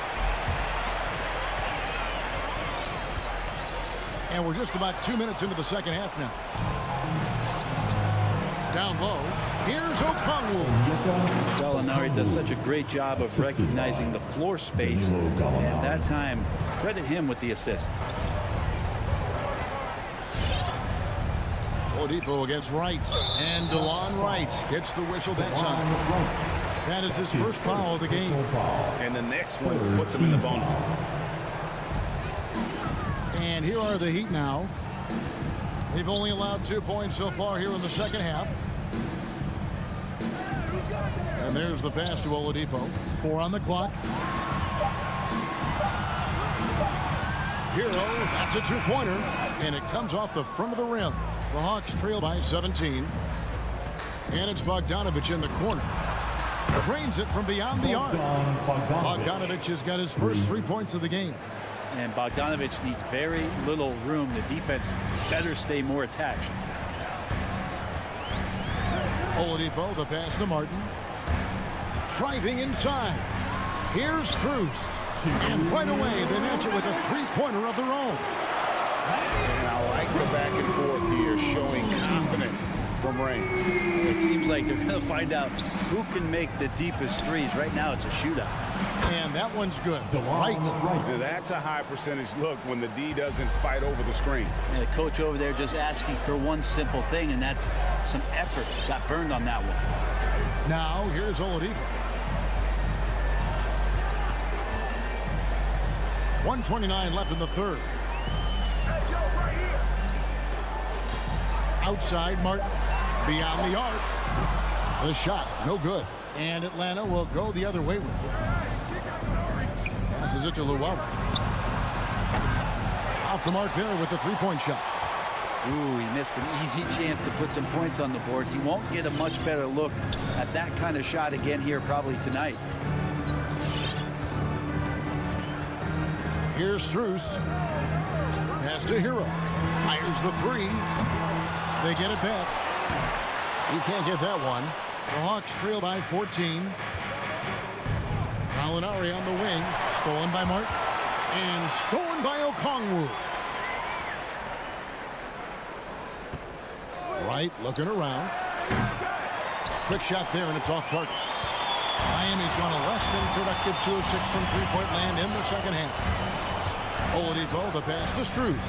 And we're just about 2 minutes into the second half now. Down low. Here's Okongwu. Gallinari does such a great job of recognizing the floor space. And that time, credit him with the assist. Oladipo against Wright. And DeLon Wright gets the whistle that time. That is his first foul of the game. And the next one puts him in the bonus. And here are the Heat now. They've only allowed 2 points so far here in the second half. And there's the pass to Oladipo. 4 on the clock. Hero, that's a two-pointer. And it comes off the front of the rim. The Hawks trail by 17. And it's Bogdanovich in the corner. Drains it from beyond the arc. Bogdanovich has got his first 3 points of the game. And Bogdanovich needs very little room. The defense better stay more attached. Oladipo, the pass to Martin. Driving inside. Here's Strus. And right away, they match it with a three-pointer of their own. And I like the back and forth here, showing confidence from Rain. It seems like they're going to find out who can make the deepest threes. Right now, it's a shootout. And that one's good. Right. That's a high percentage look when the D doesn't fight over the screen. And the coach over there just asking for one simple thing, and that's some effort. Got burned on that one. Now, here's Oladipo. 1:29 left in the third. Outside, Martin. Beyond the arc. The shot, no good. And Atlanta will go the other way with it. Passes it to Luau. Off the mark there with the three-point shot. Ooh, he missed an easy chance to put some points on the board. He won't get a much better look at that kind of shot again here probably tonight. Here's Strus. Pass to Hero. Fires the three. They get it back. He can't get that one. The Hawks trail by 14. Gallinari on the wing. Stolen by Martin. And stolen by Okongwu. Wright looking around. Quick shot there, and it's off target. Miami's gone a less than productive 2 of 6 from three-point land in the second half. Oladipo, the pass to Strus.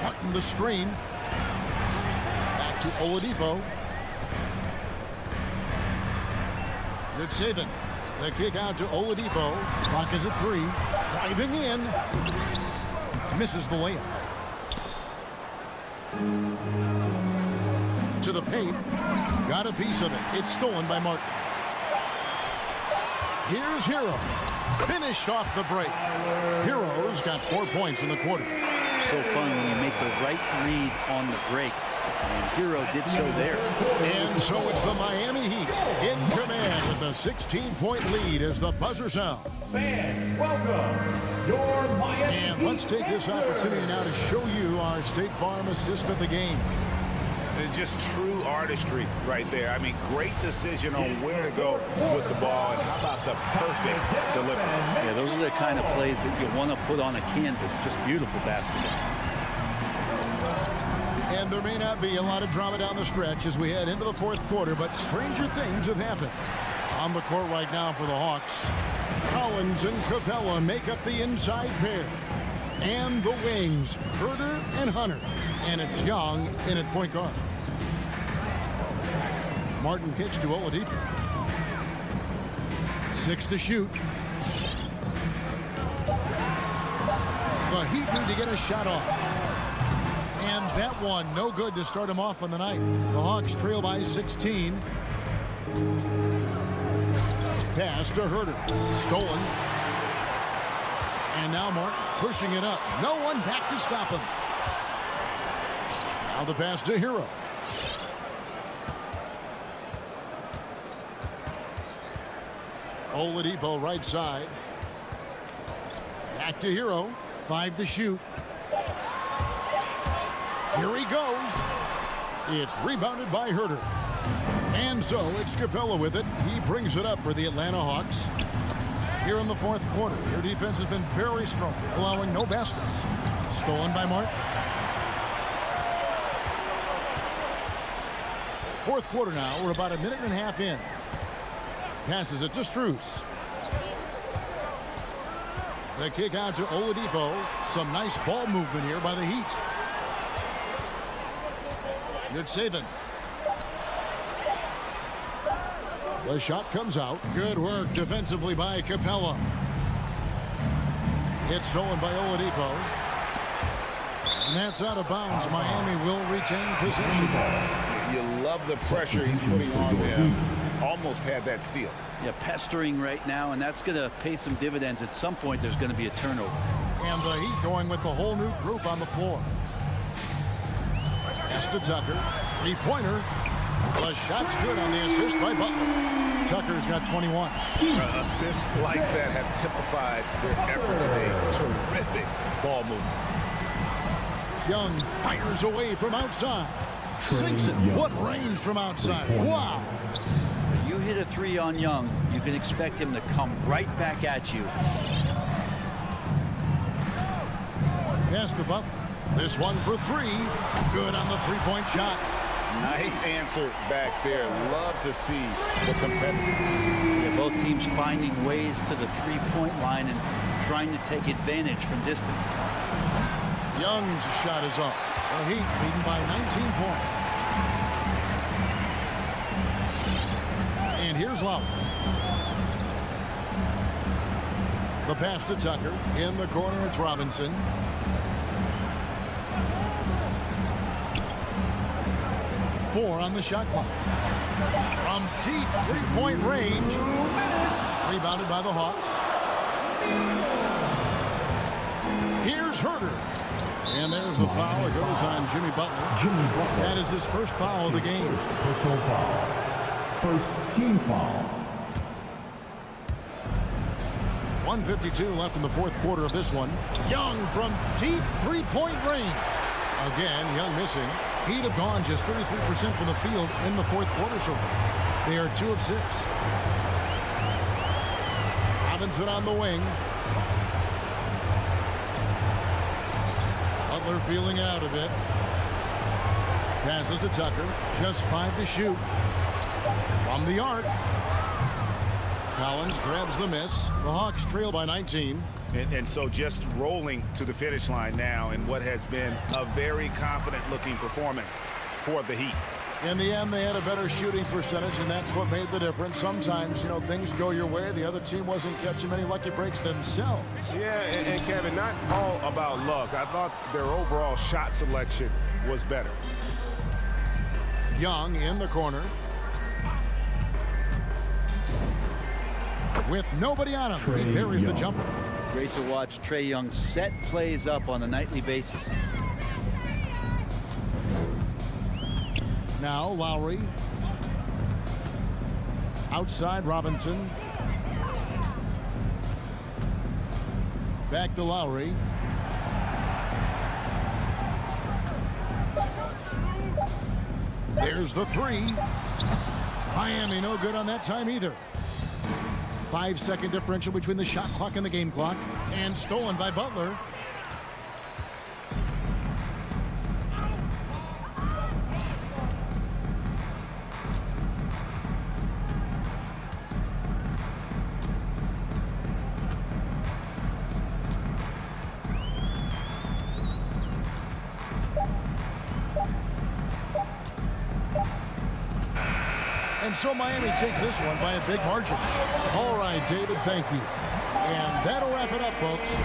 Martin the screen. Back to Oladipo. Good saving. The kick out to Oladipo. Clock is at 3. Driving in. Misses the layup. To the paint. Got a piece of it. It's stolen by Martin. Here's Hero. Finished off the break. Hero's got 4 points in the quarter. So fun when you make the right read on the break. And Hero did so there. And so it's the Miami Heat in command with a 16-point lead as the buzzer sounds. Fans, welcome your Miami And Heat let's take this opportunity now to show you our State Farm assist of the game. Just true artistry right there. I mean, great decision on where to go with the ball, and how about the perfect delivery. Yeah, those are the kind of plays that you want to put on a canvas. Just beautiful basketball. And there may not be a lot of drama down the stretch as we head into the fourth quarter, but stranger things have happened. On the court right now for the Hawks, Collins and Capella make up the inside pair. And the wings, Herder and Hunter. And it's Young in at point guard. Martin pitch to Oladipo. 6 to shoot. The Heat need to get a shot off. And that one, no good to start him off on the night. The Hawks trail by 16. Pass to Herter. Stolen. And now Martin pushing it up. No one back to stop him. Now the pass to Hero. Oladipo right side. Back to Hero. 5 to shoot. Here he goes. It's rebounded by Herter. And so it's Capella with it. He brings it up for the Atlanta Hawks. Here in the fourth quarter, their defense has been very strong, allowing no baskets. Stolen by Martin. Fourth quarter now. We're about a minute and a half in. Passes it to Strus. The kick out to Oladipo. Some nice ball movement here by the Heat. Good saving. The shot comes out. Good work defensively by Capella. It's stolen by Oladipo. And that's out of bounds. Miami will retain possession. You love the pressure he's putting on them. Almost had that steal. Yeah, pestering right now, and that's going to pay some dividends. At some point, there's going to be a turnover. And the Heat going with the whole new group on the floor. Pass to Tucker. Three-pointer. The shot's good on the assist by Butler. Tucker's got 21. Assists like that have typified their effort today. Terrific ball movement. Young fires away from outside. Sinks it. What range from outside. Wow. You hit a three on Young, you can expect him to come right back at you. Pass to Butler. This one for three. Good on the three-point shot. Nice answer back there. Love to see the competitive. Yeah, both teams finding ways to the three-point line and trying to take advantage from distance. Young's shot is off. The Heat leading by 19 points. And here's Lowry. The pass to Tucker. In the corner, it's Robinson. Four on the shot clock. From deep three-point range. Rebounded by the Hawks. Here's Herter. And there's the foul. It goes on Jimmy Butler. That is his first foul of the game. Personal foul. First team foul. 1:52 left in the fourth quarter of this one. Young from deep three-point range. Again, Young missing. Heat have gone just 33% from the field in the fourth quarter so far. They are 2 of 6. Robinson on the wing. Butler feeling it out a bit. Passes to Tucker. Just 5 to shoot. From the arc. Collins grabs the miss. The Hawks trail by 19. And so just rolling to the finish line now in what has been a very confident-looking performance for the Heat. In the end, they had a better shooting percentage, and that's what made the difference. Sometimes, things go your way. The other team wasn't catching many lucky breaks themselves. Yeah, and Kevin, not all about luck. I thought their overall shot selection was better. Young in the corner. With nobody on him, he buries the jumper. Great to watch Trae Young set plays up on a nightly basis. Now Lowry. Outside Robinson. Back to Lowry. There's the three. Miami no good on that time either. 5-second differential between the shot clock and the game clock. And stolen by Butler. And so Miami takes this one by a big margin. All right, David, thank you. And that'll wrap it up, folks.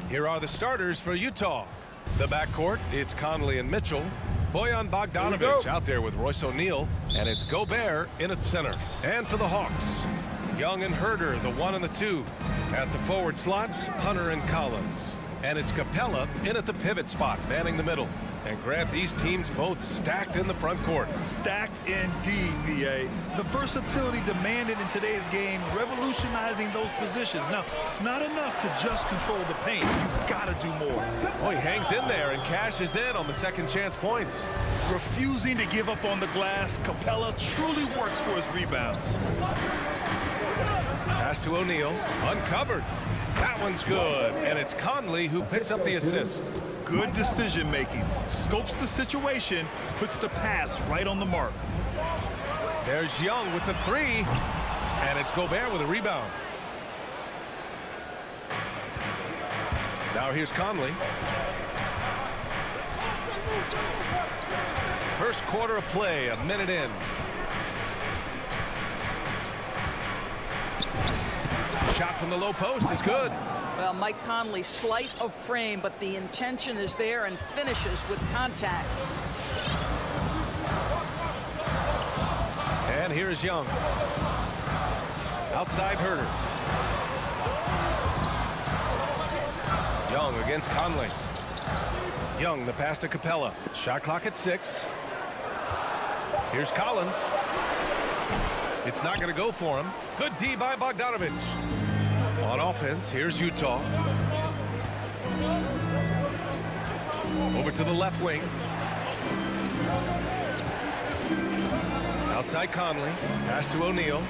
Here are the starters for Utah. The backcourt, it's Conley and Mitchell. Bojan Bogdanovic out there with Royce O'Neal. And it's Gobert in at center. And for the Hawks, Young and Herder, the 1 and the 2. At the forward slots, Hunter and Collins. And it's Capella in at the pivot spot, manning the middle. And Grant, these teams both stacked in the front court. Stacked indeed, VA. The versatility demanded in today's game, revolutionizing those positions. Now, it's not enough to just control the paint. You've got to do more. Oh, he hangs in there and cashes in on the second chance points. Refusing to give up on the glass, Capella truly works for his rebounds. Pass to O'Neal, uncovered. That one's good, and it's Conley who picks up the assist. Good decision making. Scopes the situation, puts the pass right on the mark. There's Young with the 3, and it's Gobert with a rebound. Now here's Conley. First quarter of play, a minute in. Shot from the low post is good. Well, Mike Conley, slight of frame, but the intention is there and finishes with contact. And here's Young. Outside Herder. Young against Conley. Young, the pass to Capella. Shot clock at 6. Here's Collins. It's not going to go for him. Good D by Bogdanovic. On offense, here's Utah. Over to the left wing. Outside Conley. Pass to O'Neal.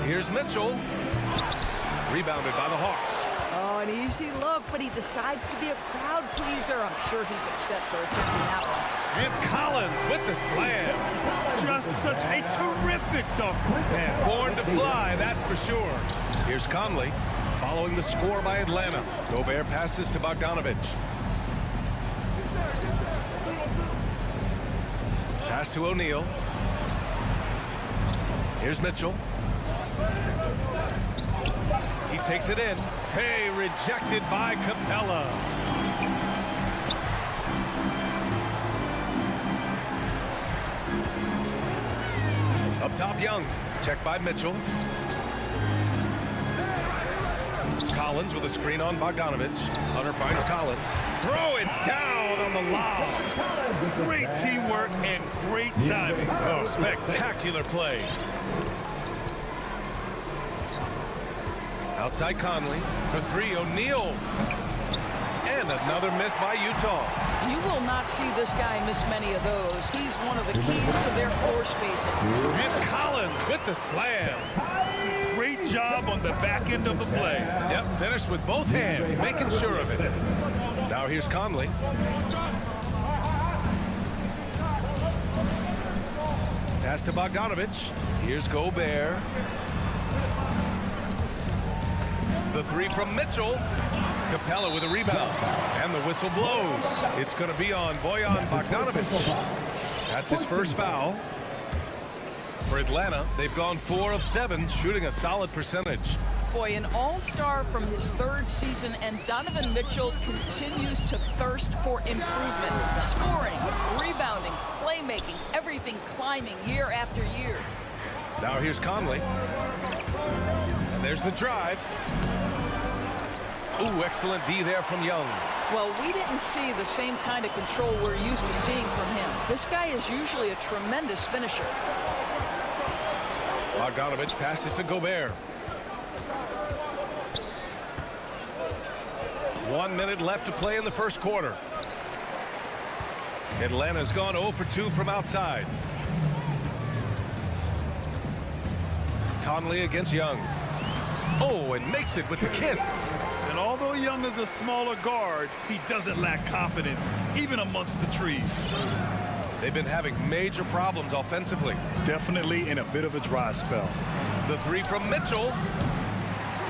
Here's Mitchell. Rebounded by the Hawks. Oh, an easy look, but he decides to be a crowd pleaser. I'm sure he's upset for attempting that one. And Collins with the slam. Just such a terrific dunk. And born to fly, that's for sure. Here's Conley following the score by Atlanta. Gobert passes to Bogdanovic. Pass to O'Neal. Here's Mitchell. He takes it in. Hey, rejected by Capella. Up top, Young. Checked by Mitchell. Collins with a screen on Bogdanovic. Hunter finds Collins. Throw it down on the lob. Great teamwork and great timing. Oh, spectacular play. Outside Conley for 3, O'Neal. And another miss by Utah. You will not see this guy miss many of those. He's one of the keys to their floor spacing. And Collins with the slam. Great job on the back end of the play. Yep, finished with both hands, making sure of it. Now here's Conley. Pass to Bogdanovic. Here's Gobert. The 3 from Mitchell. Capella with a rebound. And the whistle blows. It's going to be on Bojan Bogdanovic. That's his first foul. For Atlanta, they've gone 4 of 7, shooting a solid percentage. Boy, an all-star from his 3rd season, and Donovan Mitchell continues to thirst for improvement. Scoring, rebounding, playmaking, everything climbing year after year. Now here's Conley. And there's the drive. Ooh, excellent D there from Young. Well, we didn't see the same kind of control we're used to seeing from him. This guy is usually a tremendous finisher. Bogdanovic passes to Gobert. 1 minute left to play in the first quarter. Atlanta's gone 0 for 2 from outside. Conley against Young. Oh, and makes it with the kiss. And although Young is a smaller guard, he doesn't lack confidence, even amongst the trees. They've been having major problems offensively. Definitely in a bit of a dry spell. The 3 from Mitchell.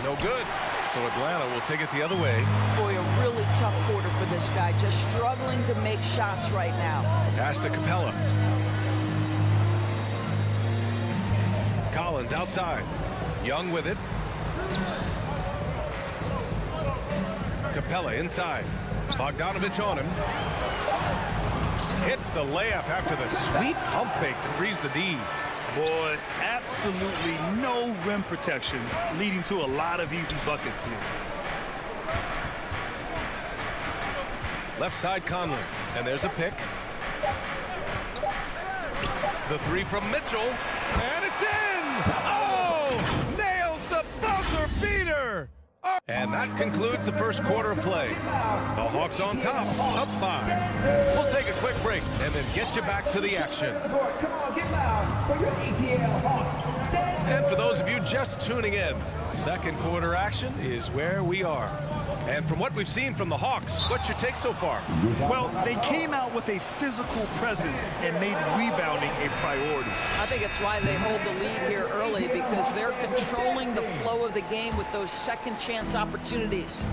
No good. So Atlanta will take it the other way. Boy, a really tough quarter for this guy. Just struggling to make shots right now. Pass to Capella. Collins outside. Young with it. Capella inside. Bogdanovich on him. Hits the layup after the sweet pump fake to freeze the D. Boy, absolutely no rim protection, leading to a lot of easy buckets here. Left side Conley, and there's a pick. The three from Mitchell, and it's in! Oh! Nails the buzzer beater! And that concludes the first quarter of play. The Hawks on top, up 5. We'll take a quick break and then get you back to the action. Come on, get loud for your ATL Hawks. And for those of you just tuning in, second quarter action is where we are. And from what we've seen from the Hawks, what's your take so far? Well, they came out with a physical presence and made rebounding a priority. I think it's why they hold the lead here early, because they're controlling the flow of the game with those second chance opportunities.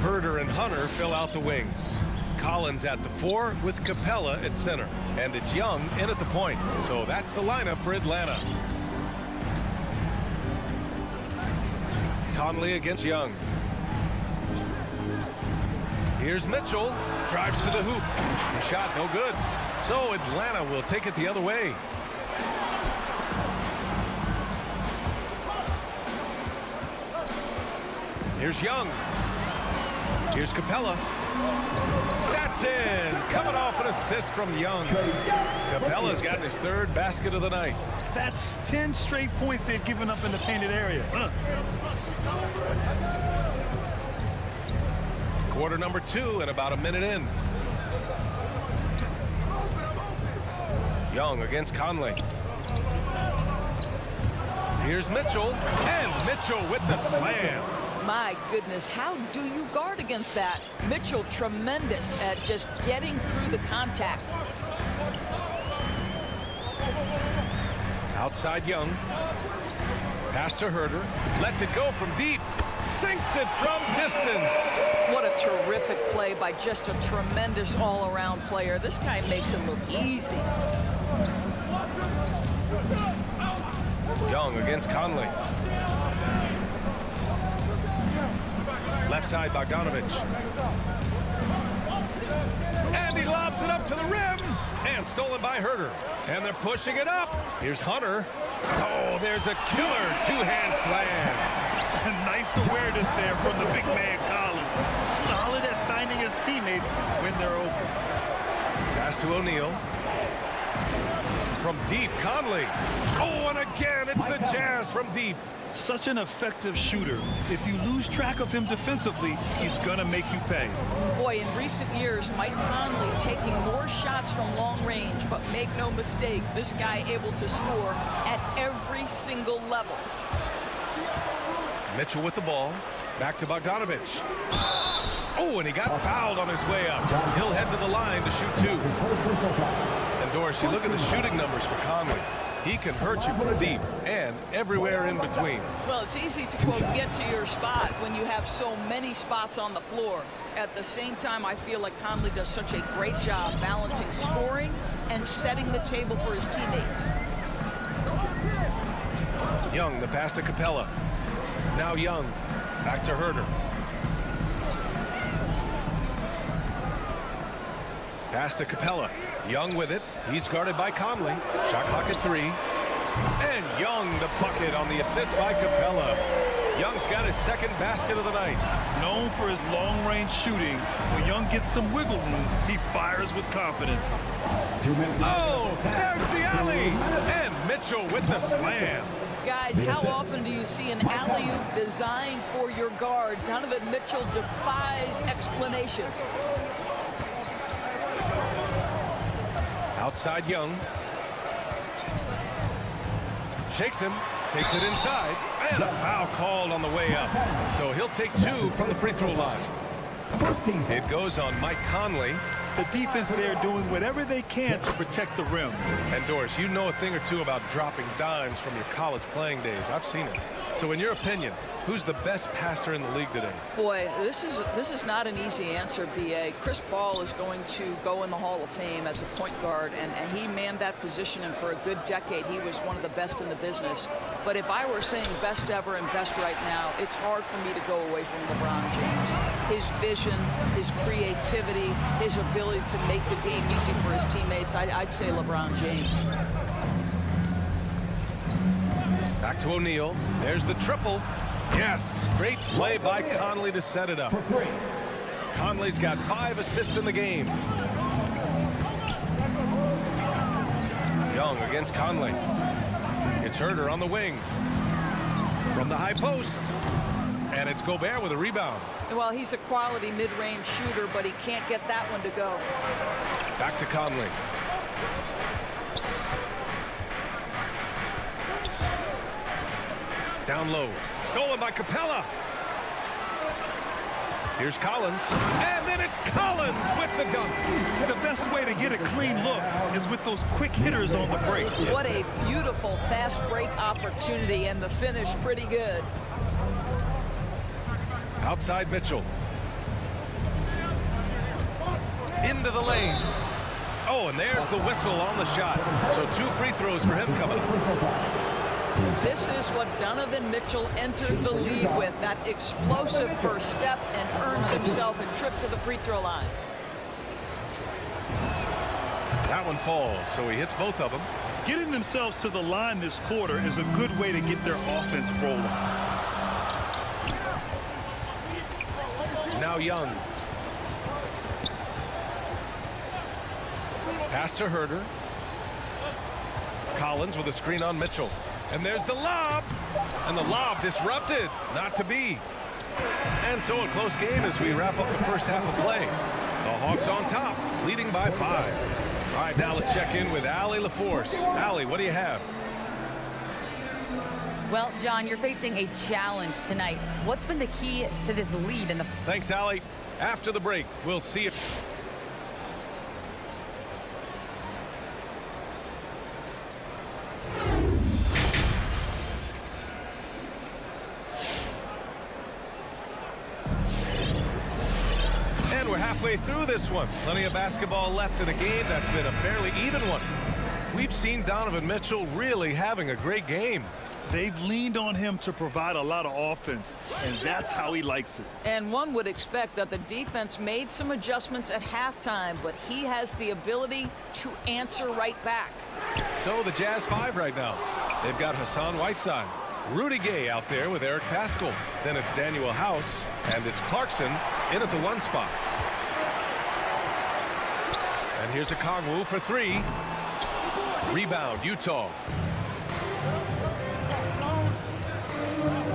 Herder and Hunter fill out the wings. Collins at the 4 with Capella at center. And it's Young in at the point. So that's the lineup for Atlanta. Conley against Young. Here's Mitchell, drives to the hoop. The shot no good. So Atlanta will take it the other way. Here's Young. Here's Capella. That's in. Coming off an assist from Young. Capella's gotten his third basket of the night. That's 10 straight points they've given up in the painted area. Quarter number 2 and about a minute in. Young against Conley. Here's Mitchell, and Mitchell with the slam. My goodness, how do you guard against that? Mitchell tremendous at just getting through the contact. Outside Young. Pass to Herder. Lets it go from deep. Sinks it from distance. What a terrific play by just a tremendous all-around player. This guy makes it look easy. Young against Conley. Left side Bogdanovich. And he lobs it up to the rim. And stolen by Herder. And they're pushing it up. Here's Hunter. Oh, there's a killer two-hand slam. Nice awareness there from the big man Collins. Solid at finding his teammates when they're open. Pass to O'Neal. From deep, Conley. Oh, and again, it's the Jazz from deep. Such an effective shooter. If you lose track of him defensively, he's gonna make you pay. Boy, in recent years, Mike Conley taking more shots from long range, but make no mistake, this guy able to score at every single level. Mitchell with the ball. Back to Bogdanovich. Oh, and he got fouled on his way up. He'll head to the line to shoot 2. And Doris, you look at the shooting numbers for Conley. He can hurt you from deep and everywhere in between. Well, it's easy to, quote, get to your spot when you have so many spots on the floor. At the same time, I feel like Conley does such a great job balancing scoring and setting the table for his teammates. Young, the pass to Capella. Now Young, back to Herder. Pass to Capella. Young with it. He's guarded by Conley. Shot clock at 3. And Young the bucket on the assist by Capella. Young's got his second basket of the night. Known for his long-range shooting, when Young gets some wiggle room, he fires with confidence. Oh, there's the alley. And Mitchell with the slam. Guys, how often do you see an alley-oop designed for your guard? Donovan Mitchell defies explanation. Outside Young. Shakes him. Takes it inside. And a foul called on the way up. So he'll take 2 from the free throw line. It goes on Mike Conley. The defense there doing whatever they can to protect the rim. And Doris, you know a thing or two about dropping dimes from your college playing days. I've seen it. So in your opinion, Who's the best passer in the league today? Boy, this is not an easy answer, B.A. Chris Paul is going to go in the Hall of Fame as a point guard, and he manned that position, and for a good decade, he was one of the best in the business. But if I were saying best ever and best right now, it's hard for me to go away from LeBron James. His vision, his creativity, his ability to make the game easy for his teammates, I'd say LeBron James. Back to O'Neal. There's the triple. Yes, great play by Conley to set it up. Conley's got 5 assists in the game. Young against Conley. It's Herder on the wing. From the high post. And it's Gobert with a rebound. Well, he's a quality mid-range shooter, but he can't get that one to go. Back to Conley. Down low. Stolen by Capella. Here's Collins. And then it's Collins with the dunk. The best way to get a clean look is with those quick hitters on the break. What a beautiful fast break opportunity, and the finish pretty good. Outside Mitchell. Into the lane. Oh, and there's the whistle on the shot. So 2 free throws for him coming. This is what Donovan Mitchell entered the league with, that explosive first step, and earns himself a trip to the free throw line. That one falls, so he hits both of them. Getting themselves to the line this quarter is a good way to get their offense rolling. Now Young. Pass to Herder. Collins with a screen on Mitchell. And there's the lob. And the lob disrupted. Not to be. And so a close game as we wrap up the first half of play. The Hawks on top, leading by 5. All right, now let's check in with Allie LaForce. Allie, what do you have? Well, John, you're facing a challenge tonight. What's been the key to this lead in the... Thanks, Allie. After the break, we'll see if... And we're halfway through this one. Plenty of basketball left in a game that's been a fairly even one. We've seen Donovan Mitchell really having a great game. They've leaned on him to provide a lot of offense, and that's how he likes it. And one would expect that the defense made some adjustments at halftime, but he has the ability to answer right back. So the Jazz 5 right now. They've got Hassan Whiteside, Rudy Gay out there with Eric Paschall. Then it's Daniel House, and it's Clarkson in at the 1 spot. And here's a Okongwu for 3. Rebound, Utah.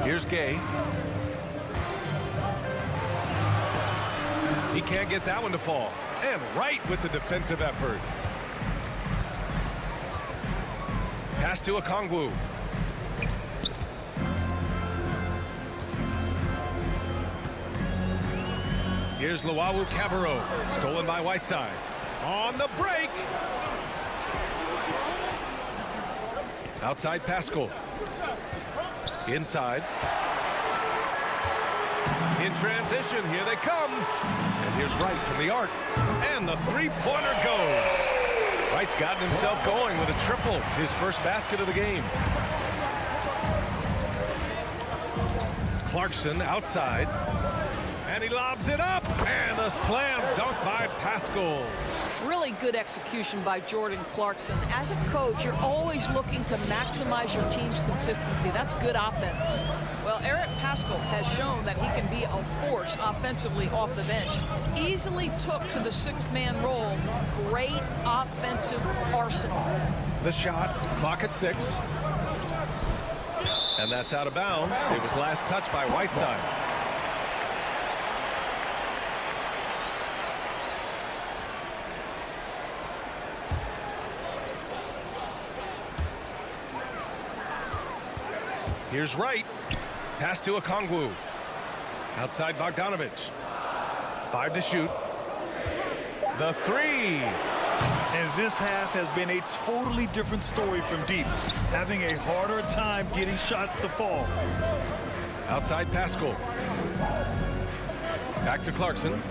Here's Gay. He can't get that one to fall. And right with the defensive effort. Pass to Okongwu. Here's Luwawu Cabarrot. Stolen by Whiteside. On the break. Outside Paschall. Inside. In transition, here they come. And here's Wright from the arc. And the three-pointer goes. Wright's gotten himself going with a triple, his first basket of the game. Clarkson outside. And he lobs it up. And a slam dunk by Paschall. Really good execution by Jordan Clarkson. As a coach, you're always looking to maximize your team's consistency. That's good offense. Well, Eric Paschall has shown that he can be a force offensively off the bench. Easily took to the 6th-man role. Great offensive arsenal. The shot, clock at 6. And that's out of bounds. It was last touched by Whiteside. Here's Wright. Pass to Okongwu. Outside Bogdanovich. 5 to shoot. The 3. And this half has been a totally different story from deep. Having a harder time getting shots to fall. Outside Pascal. Back to Clarkson.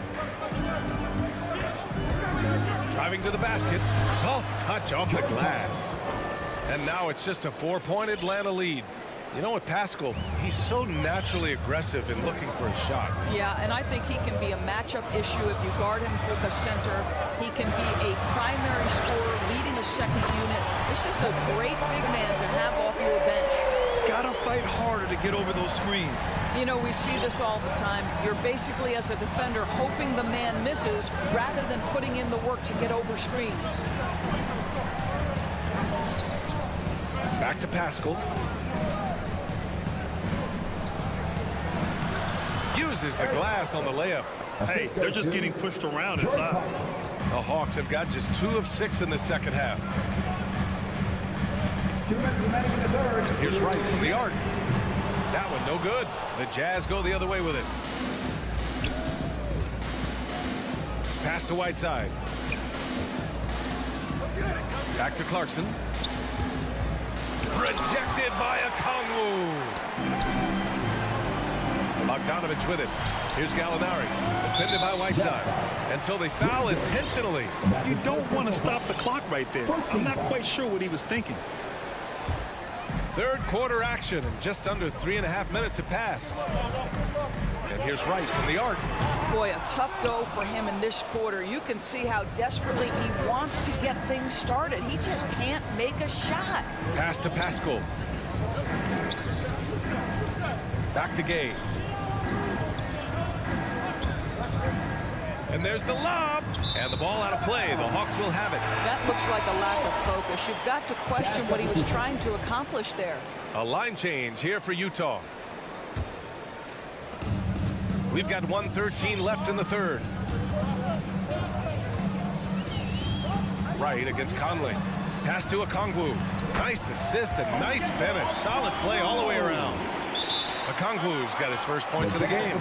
Driving to the basket. Soft touch off the glass. And now it's just a 4-point Atlanta lead. You know what, Pascal, he's so naturally aggressive in looking for a shot. Yeah, and I think he can be a matchup issue if you guard him with a center. He can be a primary scorer leading a second unit. This is a great big man to have off your bench. Gotta fight harder to get over those screens. You know, we see this all the time. You're basically, as a defender, hoping the man misses rather than putting in the work to get over screens. Back to Pascal. Uses the glass on the layup. Hey, they're just getting pushed around inside. The Hawks have got just 2 of 6 in the second half. 2 minutes remaining in the third. Here's Wright from the arc. That one no good. The Jazz go the other way with it. Pass to Whiteside. Back to Clarkson. Rejected by Okongwu. Bogdanovich with it. Here's Gallinari. Defended by Whiteside. Until they foul intentionally. You don't want to stop the clock right there. I'm not quite sure what he was thinking. Third quarter action, and just under 3.5 minutes have passed. And here's Wright from the arc. Boy, a tough go for him in this quarter. You can see how desperately he wants to get things started. He just can't make a shot. Pass to Pascal. Back to Gay. And there's the lob. And the ball out of play. The Hawks will have it. That looks like a lack of focus. You've got to question what he was trying to accomplish there. A line change here for Utah. We've got 1:13 left in the third. Wright against Conley. Pass to Okongwu. Nice assist and nice finish. Solid play all the way around. Okongwu's got his first points of the game.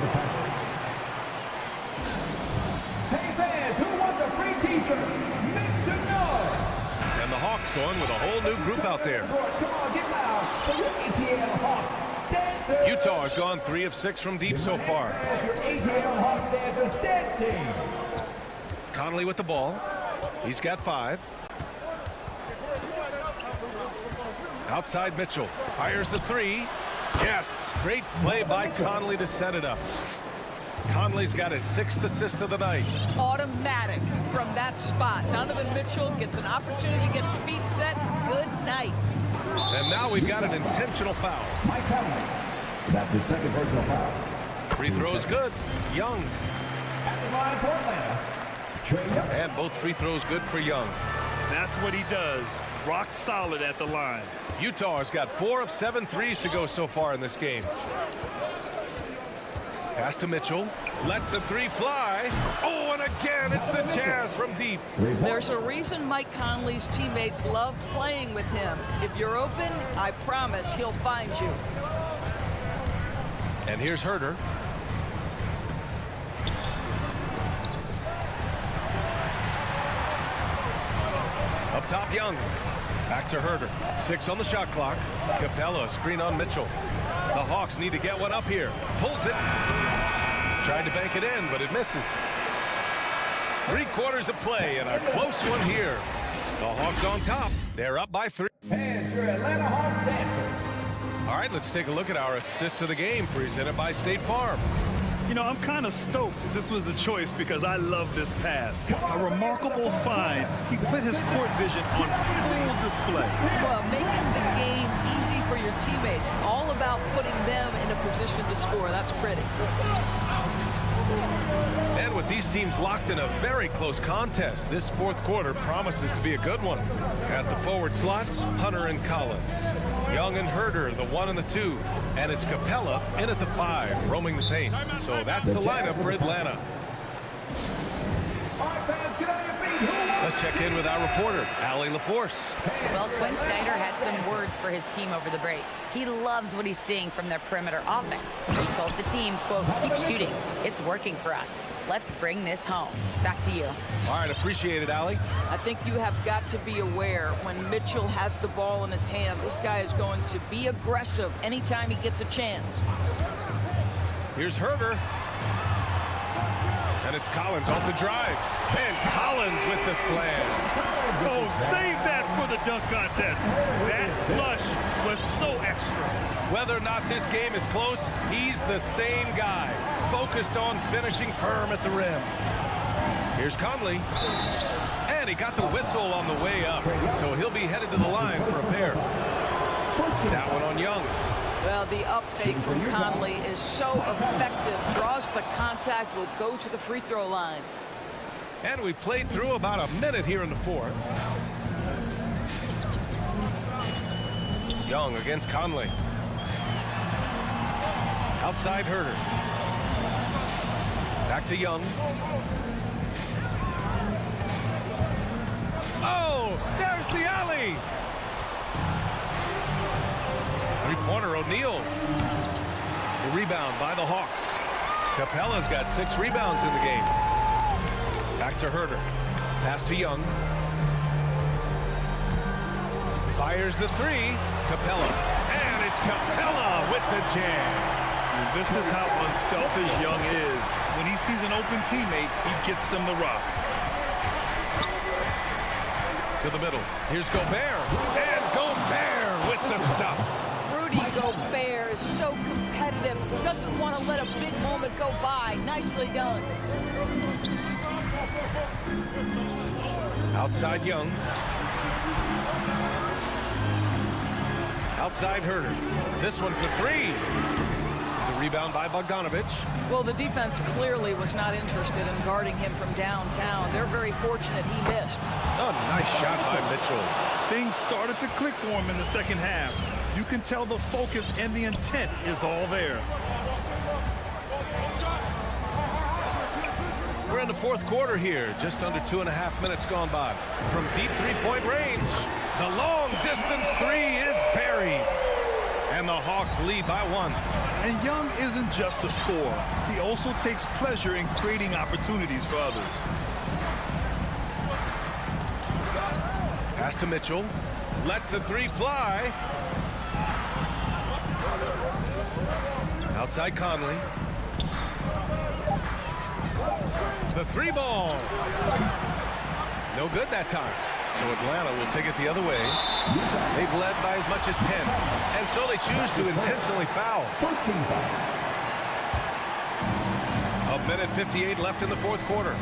Hey fans, who wants a free t-shirt? Make some noise. And the Hawks going with a whole new group out there. Come on, get loud for your ATL Hawks dancers. Utah has gone 3 of 6 from deep so far. That's your ATL Hawks dancers dance team. Conley with the ball. He's got 5. Outside Mitchell. Fires the 3. Yes. Great play by Conley to set it up. Conley's got his 6th assist of the night. Automatic from that spot. Donovan Mitchell gets an opportunity to get his feet set. Good night. And now we've got an intentional foul. Mike Conley. That's his second personal foul. Free throws good. Young. At the line for Atlanta. Trey Young. And both free throws good for Young. That's what he does. Rock solid at the line. Utah has got 4 of 7 threes to go so far in this game. Pass to Mitchell. Lets the 3 fly. Oh, and again, it's the Jazz from deep. There's a reason Mike Conley's teammates love playing with him. If you're open, I promise he'll find you. And here's Herter. Up top, Young. Back to Herter. 6 on the shot clock. Capella, screen on Mitchell. The Hawks need to get one up here. Pulls it. Tried to bank it in, but it misses. 3 quarters of play and a close one here. The Hawks on top. They're up by 3. And your Atlanta Hawks dancers. All right, let's take a look at our assist of the game presented by State Farm. You know, I'm kind of stoked that this was a choice because I love this pass. A remarkable find. He put his court vision on full display. Well, making the game easy for your teammates. All about putting them in a position to score. That's pretty. And with these teams locked in a very close contest, this 4th quarter promises to be a good one. At the forward slots, Hunter and Collins. Young and Herter, the 1 and the 2. And it's Capella in at the 5, roaming the paint. So that's the lineup for Atlanta. All right, fans, get on your feet. Let's check in with our reporter, Allie LaForce. Well, Quinn Snyder had some words for his team over the break. He loves what he's seeing from their perimeter offense. He told the team, quote, keep shooting. It's working for us. Let's bring this home. Back to you. All right, appreciate it, Allie. I think you have got to be aware when Mitchell has the ball in his hands, this guy is going to be aggressive anytime he gets a chance. Here's Herder. And it's Collins off the drive. And Collins with the slam. Oh, save that for the dunk contest. That flush was so extra. Whether or not this game is close, he's the same guy, focused on finishing firm at the rim. Here's Conley. And he got the whistle on the way up, so he'll be headed to the line for a pair. That one on Young. Well, the up fake from Conley is so effective. Draws the contact, will go to the free throw line. And we played through about a minute here in the fourth. Young against Conley. Outside Herder. Back to Young. Oh, there's the alley. Three-pointer, O'Neal. The rebound by the Hawks. Capella's got 6 rebounds in the game. Back to Herder. Pass to Young. Fires the 3. Capella. And it's Capella with the jam. This is how unselfish Young is. When he sees an open teammate, he gets them the rock. To the middle. Here's Gobert. And Gobert with the stuff. Rudy Gobert is so competitive. Doesn't want to let a big moment go by. Nicely done. Outside Young. Outside Herder. This one for 3. The rebound by Bogdanovich. Well, the defense clearly was not interested in guarding him from downtown. They're very fortunate he missed. Oh, nice shot by Mitchell. Things started to click for him in the second half. You can tell the focus and the intent is all there. We're in the fourth quarter here. Just under 2.5 minutes gone by. From deep three-point range, the long-distance 3 is buried. And the Hawks lead by 1. And Young isn't just a scorer. He also takes pleasure in creating opportunities for others. Pass to Mitchell. Lets the 3 fly. Outside Conley. The 3 ball. No good that time. So Atlanta will take it the other way. They've led by as much as 10. And so they choose to intentionally foul. A minute 58 left in the fourth quarter.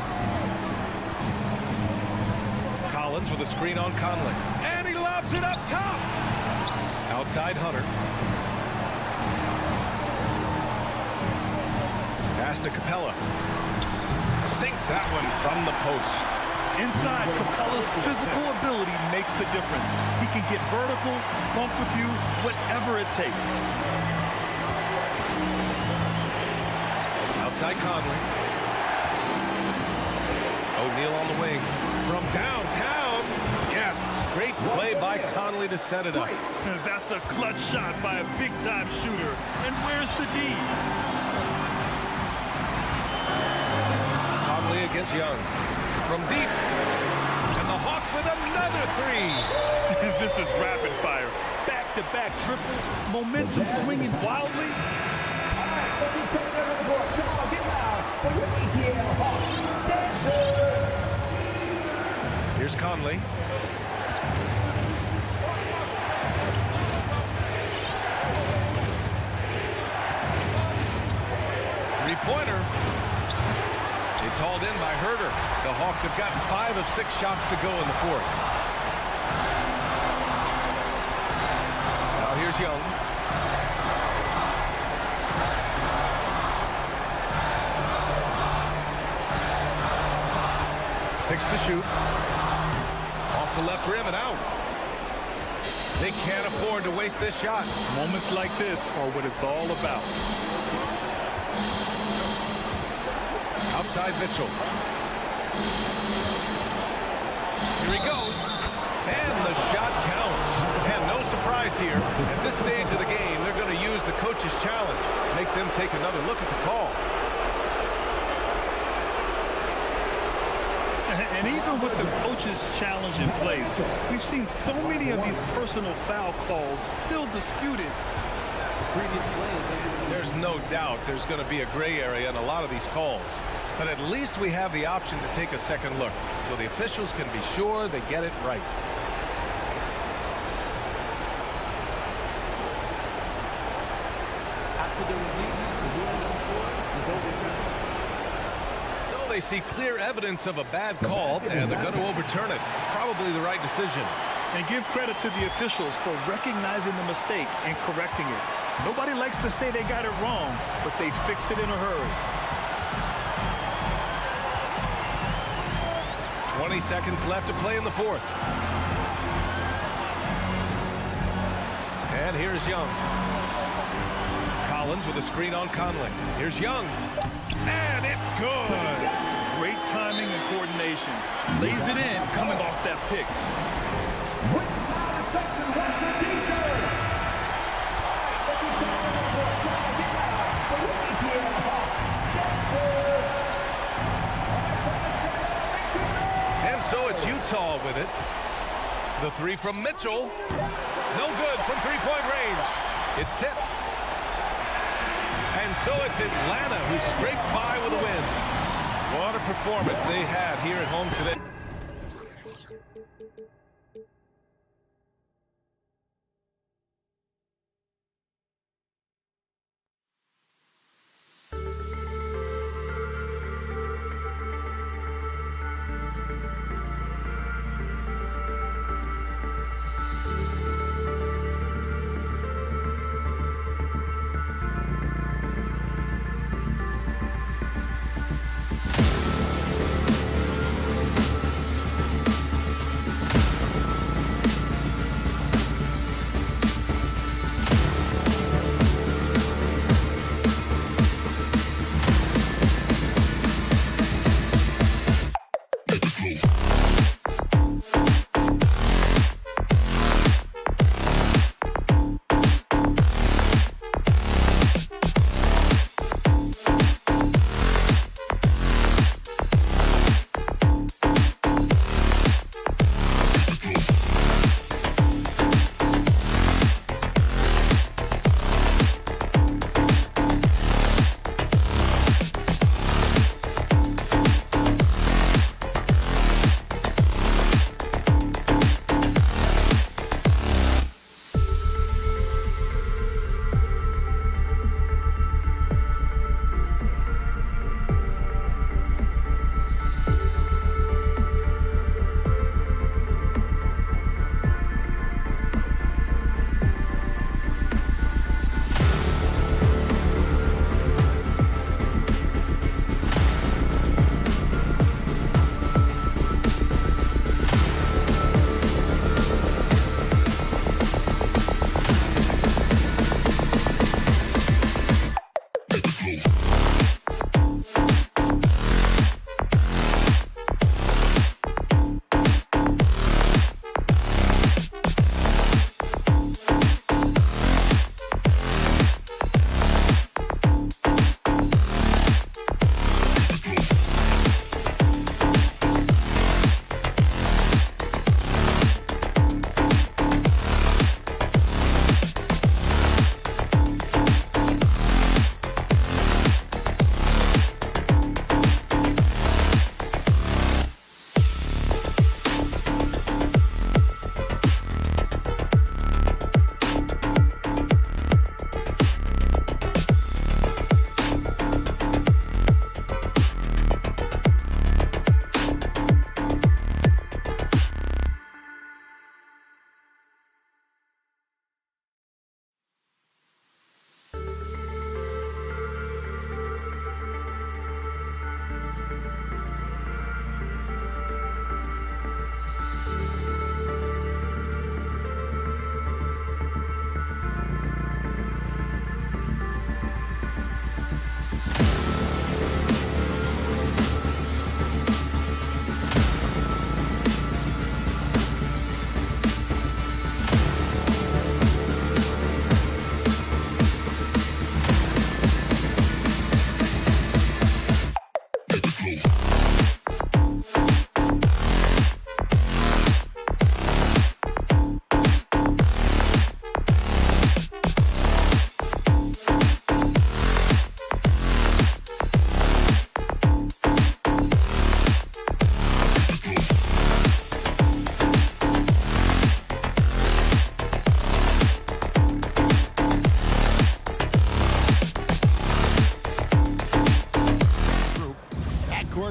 Collins with a screen on Conley. And he lobs it up top. Outside Hunter. Pass to Capella. Sinks that one from the post. Inside, Capella's physical ability makes the difference. He can get vertical, bump with you, whatever it takes. Outside Conley. O'Neal on the wing. From downtown. Yes, great play by Conley to set it up. That's a clutch shot by a big-time shooter. And where's the D? Conley against Young. From deep. And the Hawks with another 3. This is rapid fire. Back-to-back triples. Momentum swinging wildly. Here's Conley. Three-pointer. It's hauled in by Herder. The Hawks have got 5 of 6 shots to go in the fourth. Now here's Young. Six to shoot. Off the left rim and out. They can't afford to waste this shot. Moments like this are what it's all about. Outside Mitchell. Here he goes. And the shot counts. And no surprise here. At this stage of the game, they're going to use the coach's challenge. Make them take another look at the call. And even with the coach's challenge in place, we've seen so many of these personal foul calls still disputed. Their there's no doubt there's going to be a gray area in a lot of these calls. But at least we have the option to take a second look, so the officials can be sure they get it right. After the review, the ruling on the floor is overturned. So they see clear evidence of a bad call, and they're going to overturn it. Probably the right decision. And give credit to the officials for recognizing the mistake and correcting it. Nobody likes to say they got it wrong, but they fixed it in a hurry. 20 seconds left to play in the fourth. And here's Young. Collins with a screen on Conley. Here's Young. And it's good. Great timing and coordination. Lays it in coming off that pick. And so it's Utah with it. The three from Mitchell. No good from three-point range. It's tipped. And so it's Atlanta who scraped by with a win. What a performance they had here at home today.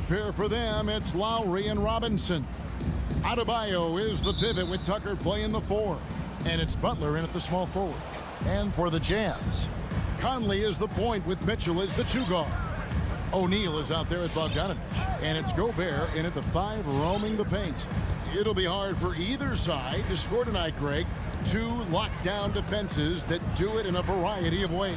start pair for them. It's Lowry and Robinson. Adebayo is the pivot with Tucker playing the 4. And it's Butler in at the small forward. And for the Jazz, Conley is the point with Mitchell as the 2 guard. O'Neal is out there at Bogdanovich. And it's Gobert in at the 5 roaming the paint. It'll be hard for either side to score tonight, Greg. 2 lockdown defenses that do it in a variety of ways.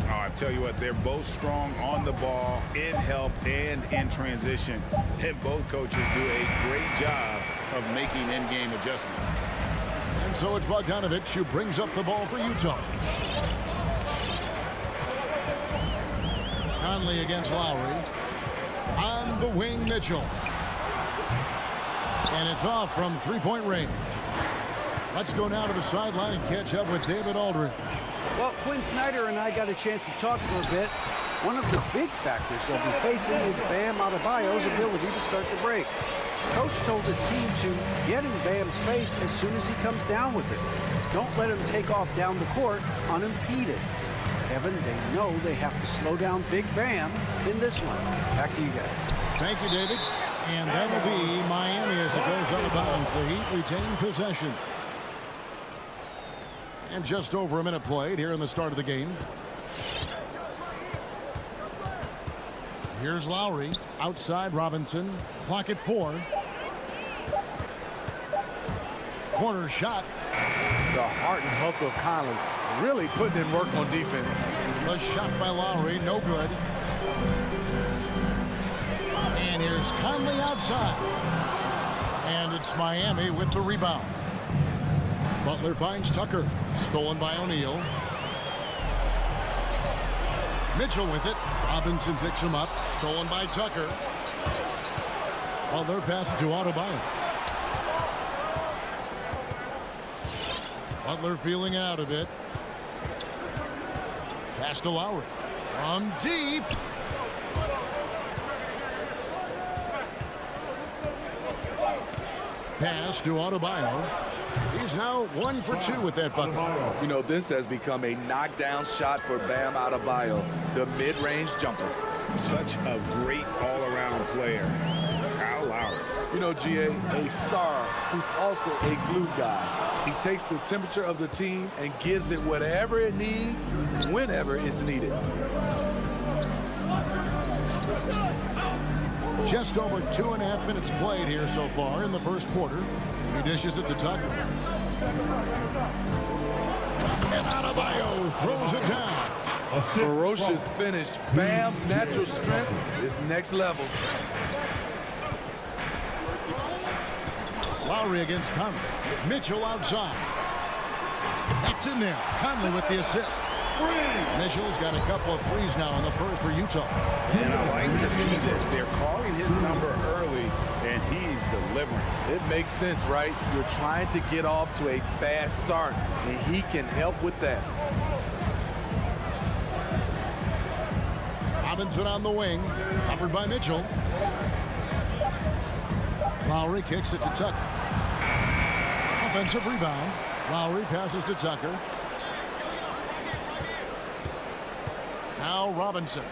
Oh, I tell you what, they're both strong on the ball, in help, and in transition. And both coaches do a great job of making in-game adjustments. And so it's Bogdanovich who brings up the ball for Utah. Conley against Lowry. On the wing, Mitchell. And it's off from 3-point range. Let's go now to the sideline and catch up with David Aldridge. Well, Quinn Snyder and I got a chance to talk for a bit. One of the big factors they'll be facing is Bam Adebayo's ability to start the break. Coach told his team to get in Bam's face as soon as he comes down with it. Don't let him take off down the court unimpeded. Kevin, they know they have to slow down Big Bam in this one. Back to you guys. Thank you, David. And that'll be Miami as it goes out of bounds. The Heat retain possession. And just over a minute played here in the start of the game. Here's Lowry. Outside Robinson. Clock at 4. Corner shot. The heart and hustle of Conley really putting in work on defense. The shot by Lowry, no good. And here's Conley outside. And it's Miami with the rebound. Butler finds Tucker. Stolen by O'Neal. Mitchell with it. Robinson picks him up. Stolen by Tucker. Butler passes to Adebayo. Butler feeling out of it. Pass to Lowry. From deep. Pass to Adebayo. He's now 1 for 2 with that bucket. You know, this has become a knockdown shot for Bam Adebayo, the mid-range jumper. Such a great all-around player. Kyle Lowry. You know, GA, a star who's also a glue guy. He takes the temperature of the team and gives it whatever it needs, whenever it's needed. Just over 2.5 minutes played here so far in the first quarter. He dishes it to Tucker. And Adebayo throws it down. A ferocious finish. Bam's natural strength is next level. Lowry against Conley. Mitchell outside. That's in there. Conley with the assist. Mitchell's got a couple of threes now in the first for Utah. And I like to see this. They're calling his number early, and he's delivering. It makes sense, right? You're trying to get off to a fast start, and he can help with that. Robinson on the wing, covered by Mitchell. Lowry kicks it to Tucker. Offensive rebound. Lowry passes to Tucker. Now Robinson.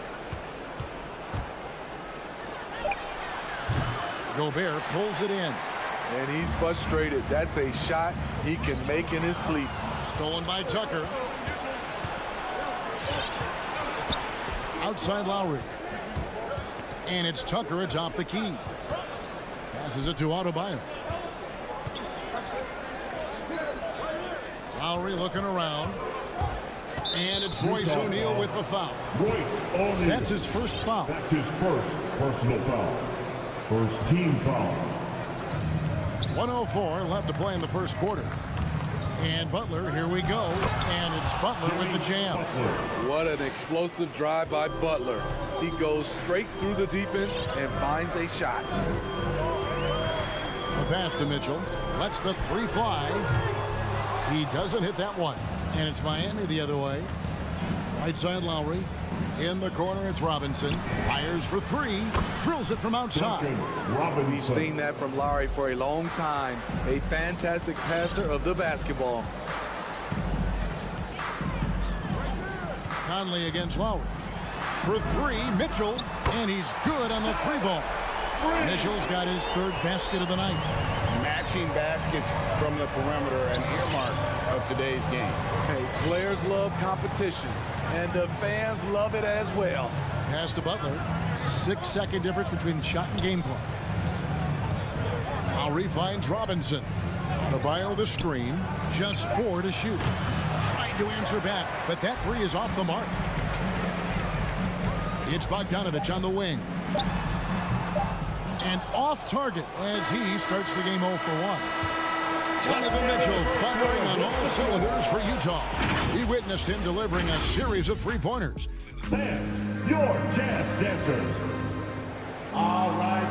Gobert pulls it in. And he's frustrated. That's a shot he can make in his sleep. Stolen by Tucker. Outside Lowry. And it's Tucker atop the key. Passes it to Adebayo. Lowry looking around. And it's Royce O'Neal with the foul. That's his first foul. That's his first personal foul. First team foul. 1:04 left to play in the first quarter. And Butler, here we go. And it's Butler with the jam. What an explosive drive by Butler. He goes straight through the defense and finds a shot. The pass to Mitchell. Lets the 3 fly. He doesn't hit that one. And it's Miami the other way. Right side Lowry. In the corner, it's Robinson. Fires for 3. Drills it from outside. We've seen that from Lowry for a long time. A fantastic passer of the basketball. Conley against Lowry. For 3, Mitchell. And he's good on the 3 ball. Mitchell's got his third basket of the night. Matching baskets from the perimeter, an earmark of today's game. Hey, players love competition, and the fans love it as well. Pass to Butler. 6-second difference between the shot and game clock. Lowry finds Robinson. Adebayo the screen. Just 4 to shoot. Trying to answer back, but that three is off the mark. It's Bogdanovich on the wing. And off target as he starts the game 0 for 1. Donovan Mitchell firing on all cylinders for Utah. He witnessed him delivering a series of three-pointers. Stand your Jazz dancers. All right.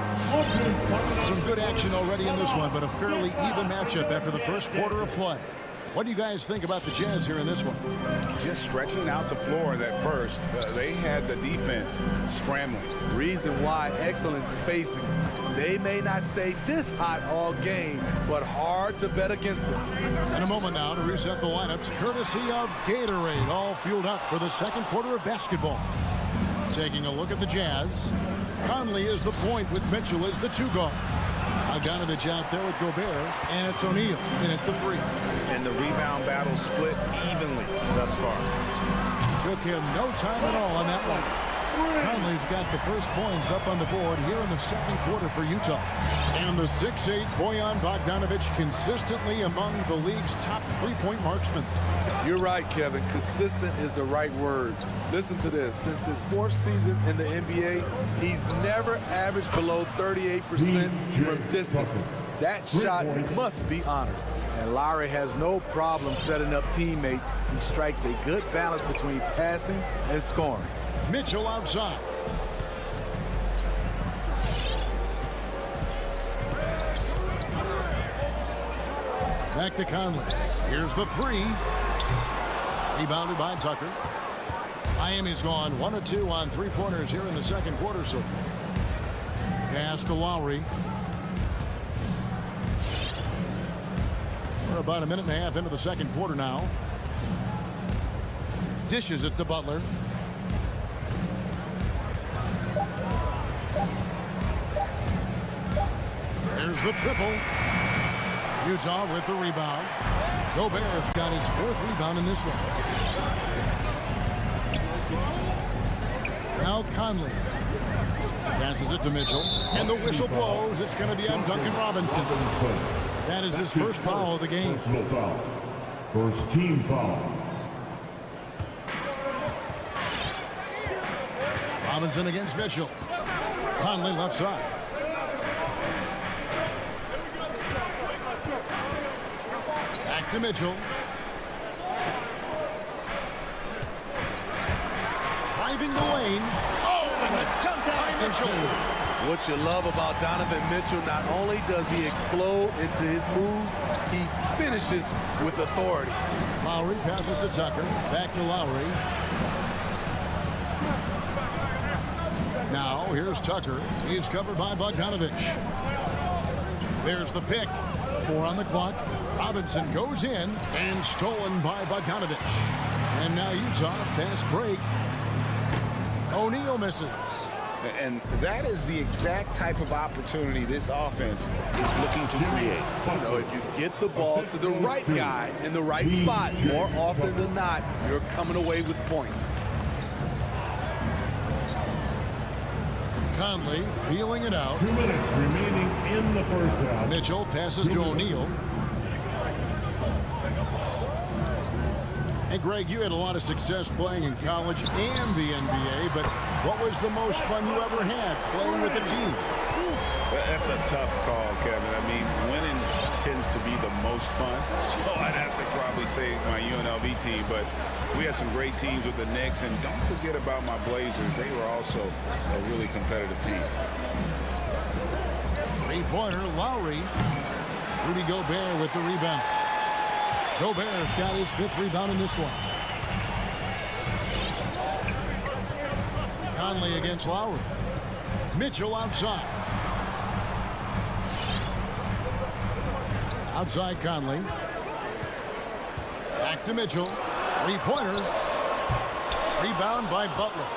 Some good action already in this one, but a fairly even matchup after the first quarter of play. What do you guys think about the Jazz here in this one? Just stretching out the floor that first. They had the defense scrambling. Reason why, excellent spacing. They may not stay this hot all game, but hard to bet against them. In a moment now to reset the lineups, courtesy of Gatorade, all fueled up for the second quarter of basketball. Taking a look at the Jazz. Conley is the point with Mitchell as the 2 guard. Bogdanovich out there with Gobert, and it's O'Neal in at the 3. And the rebound battle split evenly thus far. Took him no time at all on that one. Conley's got the first points up on the board here in the second quarter for Utah. And the 6'8" Bojan Bogdanovich consistently among the league's top three-point marksmen. You're right, Kevin. Consistent is the right word. Listen to this. Since his 4th season in the NBA, he's never averaged below 38% from distance. That shot must be honored. And Lowry has no problem setting up teammates. He strikes a good balance between passing and scoring. Mitchell outside. Back to Conley. Here's the 3. Rebounded by Tucker. Miami's gone 1 of 2 on three-pointers here in the second quarter so far. Pass to Lowry. We're about a minute and a half into the second quarter now. Dishes it to Butler. There's the triple. Utah with the rebound. Gobert's got his 4th rebound in this one. Now Conley passes it to Mitchell, and the whistle blows. It's going to be on Duncan Robinson. That is his first foul of the game. Personal foul. First team foul. Robinson against Mitchell. Conley left side. Back to Mitchell. Driving the lane. Oh, and the dunk by Mitchell. What you love about Donovan Mitchell, not only does he explode into his moves, he finishes with authority. Lowry passes to Tucker. Back to Lowry. Now, here's Tucker. He's covered by Bogdanovich. There's the pick. 4 on the clock. Robinson goes in and stolen by Bogdanovich. And now Utah, fast break. O'Neal misses. And that is the exact type of opportunity this offense is looking to create. You know, if you get the ball to the right guy in the right spot, more often than not, you're coming away with points. Conley feeling it out. 2 minutes remaining in the first half. Mitchell passes to O'Neal. And Greg, you had a lot of success playing in college and the NBA, but what was the most fun you ever had playing with the team? That's a tough call, Kevin. I mean, winning tends to be the most fun, so I'd have to probably say my UNLV team, but we had some great teams with the Knicks, and don't forget about my Blazers. They were also a really competitive team. Three-pointer, Lowry. Rudy Gobert with the rebound. Gobert's got his 5th rebound in this one. Conley against Lowry. Mitchell outside. Outside Conley. Back to Mitchell. Three-pointer. Rebound by Butler.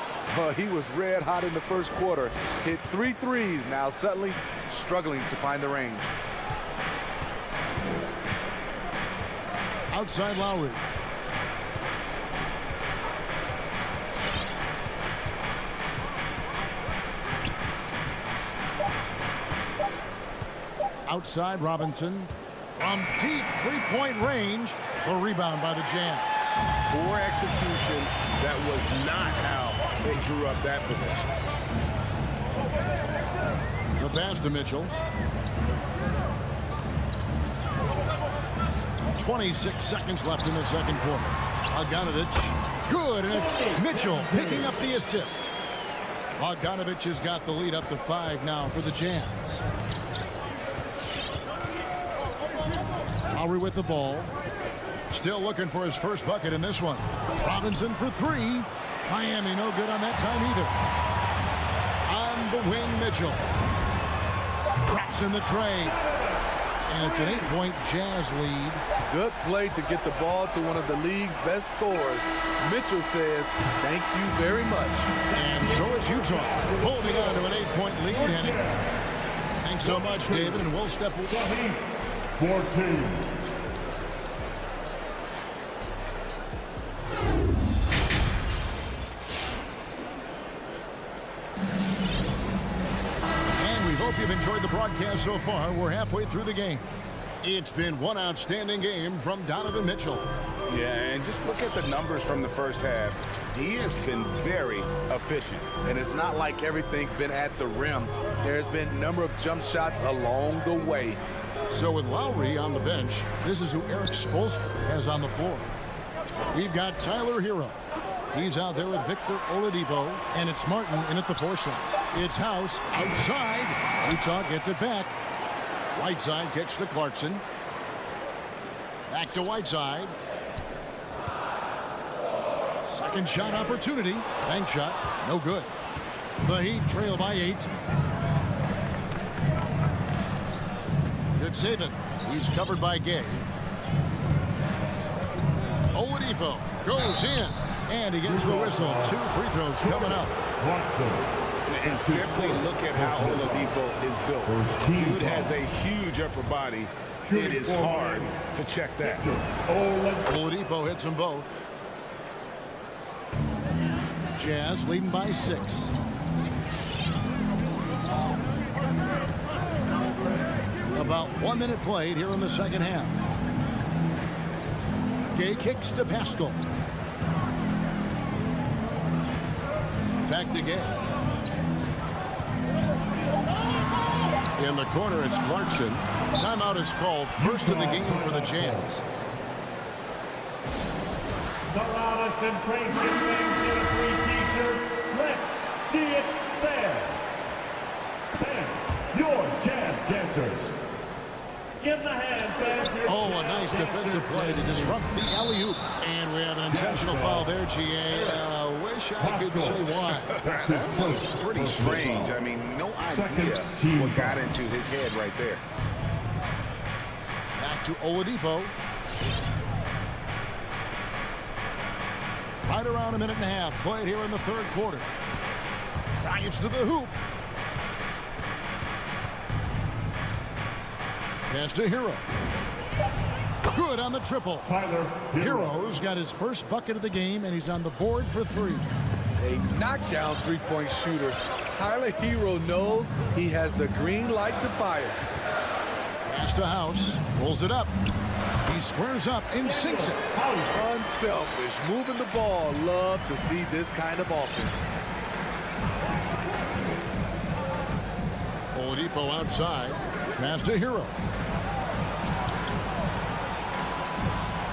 He was red hot in the first quarter. Hit 3 threes. Now suddenly struggling to find the range. Outside Lowry. Outside Robinson. From deep three-point range. The rebound by the Jazz. Poor execution. That was not how they drew up that possession. The pass to Mitchell. 26 seconds left in the second quarter. Bogdanovich. Good, and it's Mitchell picking up the assist. Bogdanovich has got the lead up to 5 now for the Jazz. Lowry with the ball. Still looking for his first bucket in this one. Robinson for 3. Miami no good on that time either. On the wing, Mitchell. Drops in the tray. And it's an 8-point Jazz lead. Good play to get the ball to one of the league's best scorers. Mitchell says, thank you very much. And so it's Utah holding on to an 8-point lead. And thanks so much, David, and we'll step 14. Hope you've enjoyed the broadcast so far. We're halfway through the game. It's been one outstanding game from Donovan Mitchell. Yeah, and just look at the numbers from the first half. He has been very efficient. And it's not like everything's been at the rim. There's been a number of jump shots along the way. So with Lowry on the bench, this is who Eric Spoelstra has on the floor. We've got Tyler Hero. He's out there with Victor Oladipo, and it's Martin in at the 4 slot. It's House outside. Utah gets it back. Whiteside kicks to Clarkson. Back to Whiteside. Second shot opportunity. Bank shot. No good. The Heat trail by 8. Good save it. He's covered by Gay. Oladipo goes in. And he gets the whistle. 2 free throws coming up. And simply look at how Oladipo is built. Dude has a huge upper body. It is hard to check that. Oladipo hits them both. Jazz leading by 6. About 1 minute played here in the second half. Gay kicks to Pascal. Back to Gay. In the corner, it's Clarkson. Timeout is called. First of the game for the Jazz. The loudest and praised Game 3 t-shirt. Let's see it there. Fans, your Jazz dancers. Give them a hand, fans. Oh, a nice defensive play to disrupt the alley-oop. And we have an intentional foul there, GA. Wish I could say why. That was pretty strange. I mean, no idea what got into his head right there. Back to Oladipo. Right around a minute and a half played here in the third quarter. Drives to the hoop. Pass to Hero. Good on the triple. Tyler Hero's got his first bucket of the game, and he's on the board for 3. A knockdown three-point shooter. Tyler Hero knows he has the green light to fire. Pass to House. Pulls it up. He squares up and sinks it. Unselfish. Moving the ball. Love to see this kind of offense. Oladipo outside. Pass to Hero.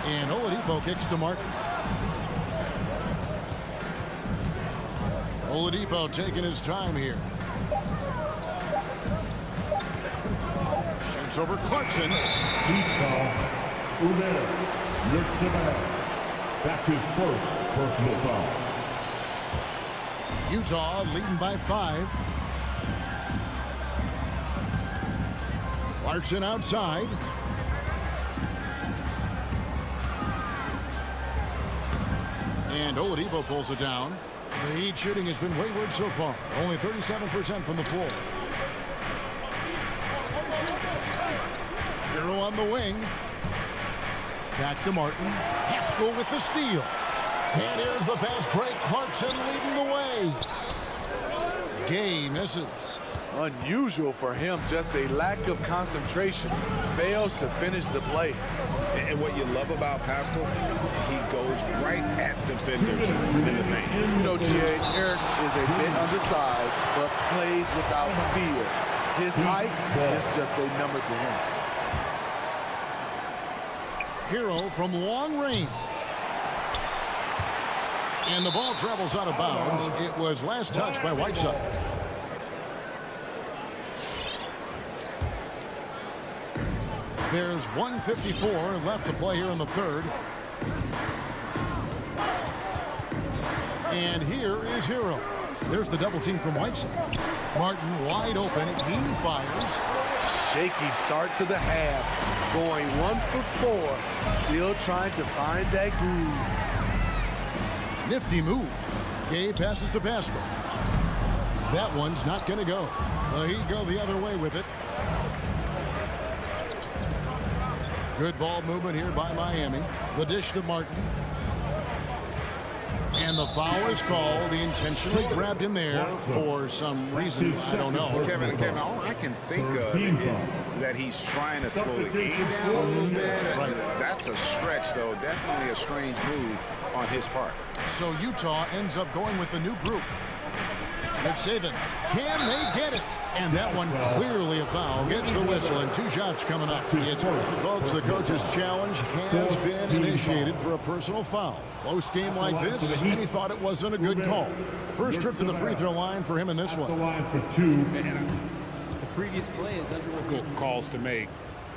And Oladipo kicks to Martin. Oladipo taking his time here. Shoots over Clarkson. That's his first personal foul. Utah leading by 5. Clarkson outside. And Oladipo pulls it down. The Heat shooting has been wayward so far. Only 37% from the floor. Hero on the wing. Back to Martin. Haskell with the steal. And here's the fast break. Clarkson leading the way. Gay misses. Unusual for him, just a lack of concentration. Fails to finish the play. And what you love about Pascal, he goes right at defenders in the paint. You know, G.A., Eric is a bit undersized, but plays without fear. His height is just a number to him. Hero from long range. And the ball travels out of bounds. It was last touched by Whiteside. There's 1:54 left to play here in the third. And here is Hero. There's the double team from Whiteside. Martin wide open. He fires. Shaky start to the half. Going 1 for 4. Still trying to find that groove. Nifty move. Gay passes to Pascal. That one's not going to go. He'd go the other way with it. Good ball movement here by Miami. The dish to Martin. And the foul is called. He intentionally grabbed him there for some reason. I don't know. Kevin, all I can think of is that he's trying to slow the game down a little bit. Right. That's a stretch, though. Definitely a strange move on his part. So Utah ends up going with the new group. McSaven, can they get it? And that one clearly a foul. Gets the whistle and 2 shots coming up. It's folks, the coach's challenge has been initiated for a personal foul. Close game like this, and he thought it wasn't a good call. First trip to the free throw line for him in this one. The previous play is under review. Calls to make.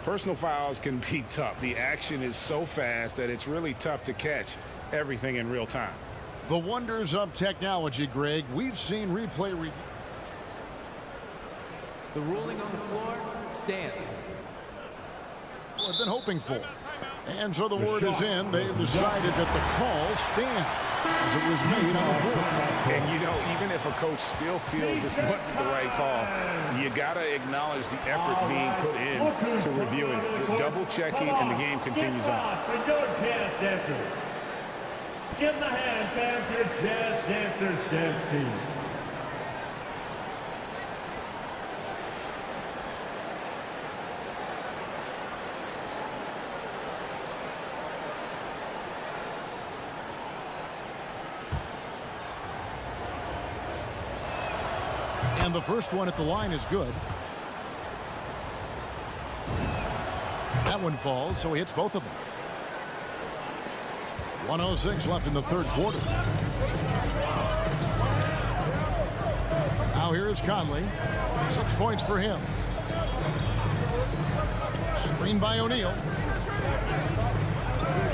Personal fouls can be tough. The action is so fast that it's really tough to catch everything in real time. The wonders of technology, Greg. We've seen replay. The ruling on the floor stands. I've been hoping for. And so the word is in. They've decided that the call stands as it was made on the floor. And, you know, even if a coach still feels this wasn't the right call, you got to acknowledge the effort being put in to reviewing it. The double checking, and the game continues on. Give the hand, fans, your jazz dancers dance team. And the first one at the line is good. That one falls, so he hits both of them. 1:06 left in the third quarter. Now here is Conley. 6 points for him. Screen by O'Neal.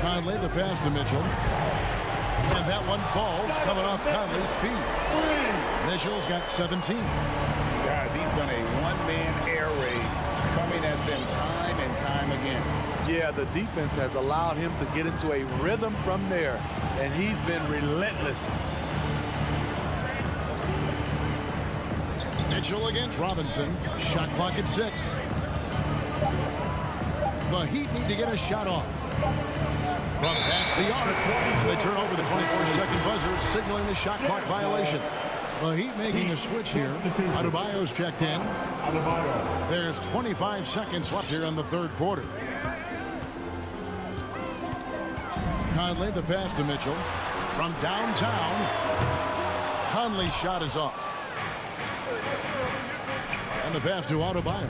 Conley, the pass to Mitchell. And that one falls, coming off Conley's feet. Mitchell's got 17. Guys, he's been a one-man air raid, coming at them time and time again. Yeah, the defense has allowed him to get into a rhythm from there, and he's been relentless. Mitchell against Robinson. Shot clock at 6. The Heat need to get a shot off. From past the arc. And they turn over the 24-second buzzer, signaling the shot clock violation. The Heat making a switch here. Adebayo's checked in. There's 25 seconds left here in the third quarter. Conley, the pass to Mitchell. From downtown, Conley's shot is off. And the pass to Adebayo.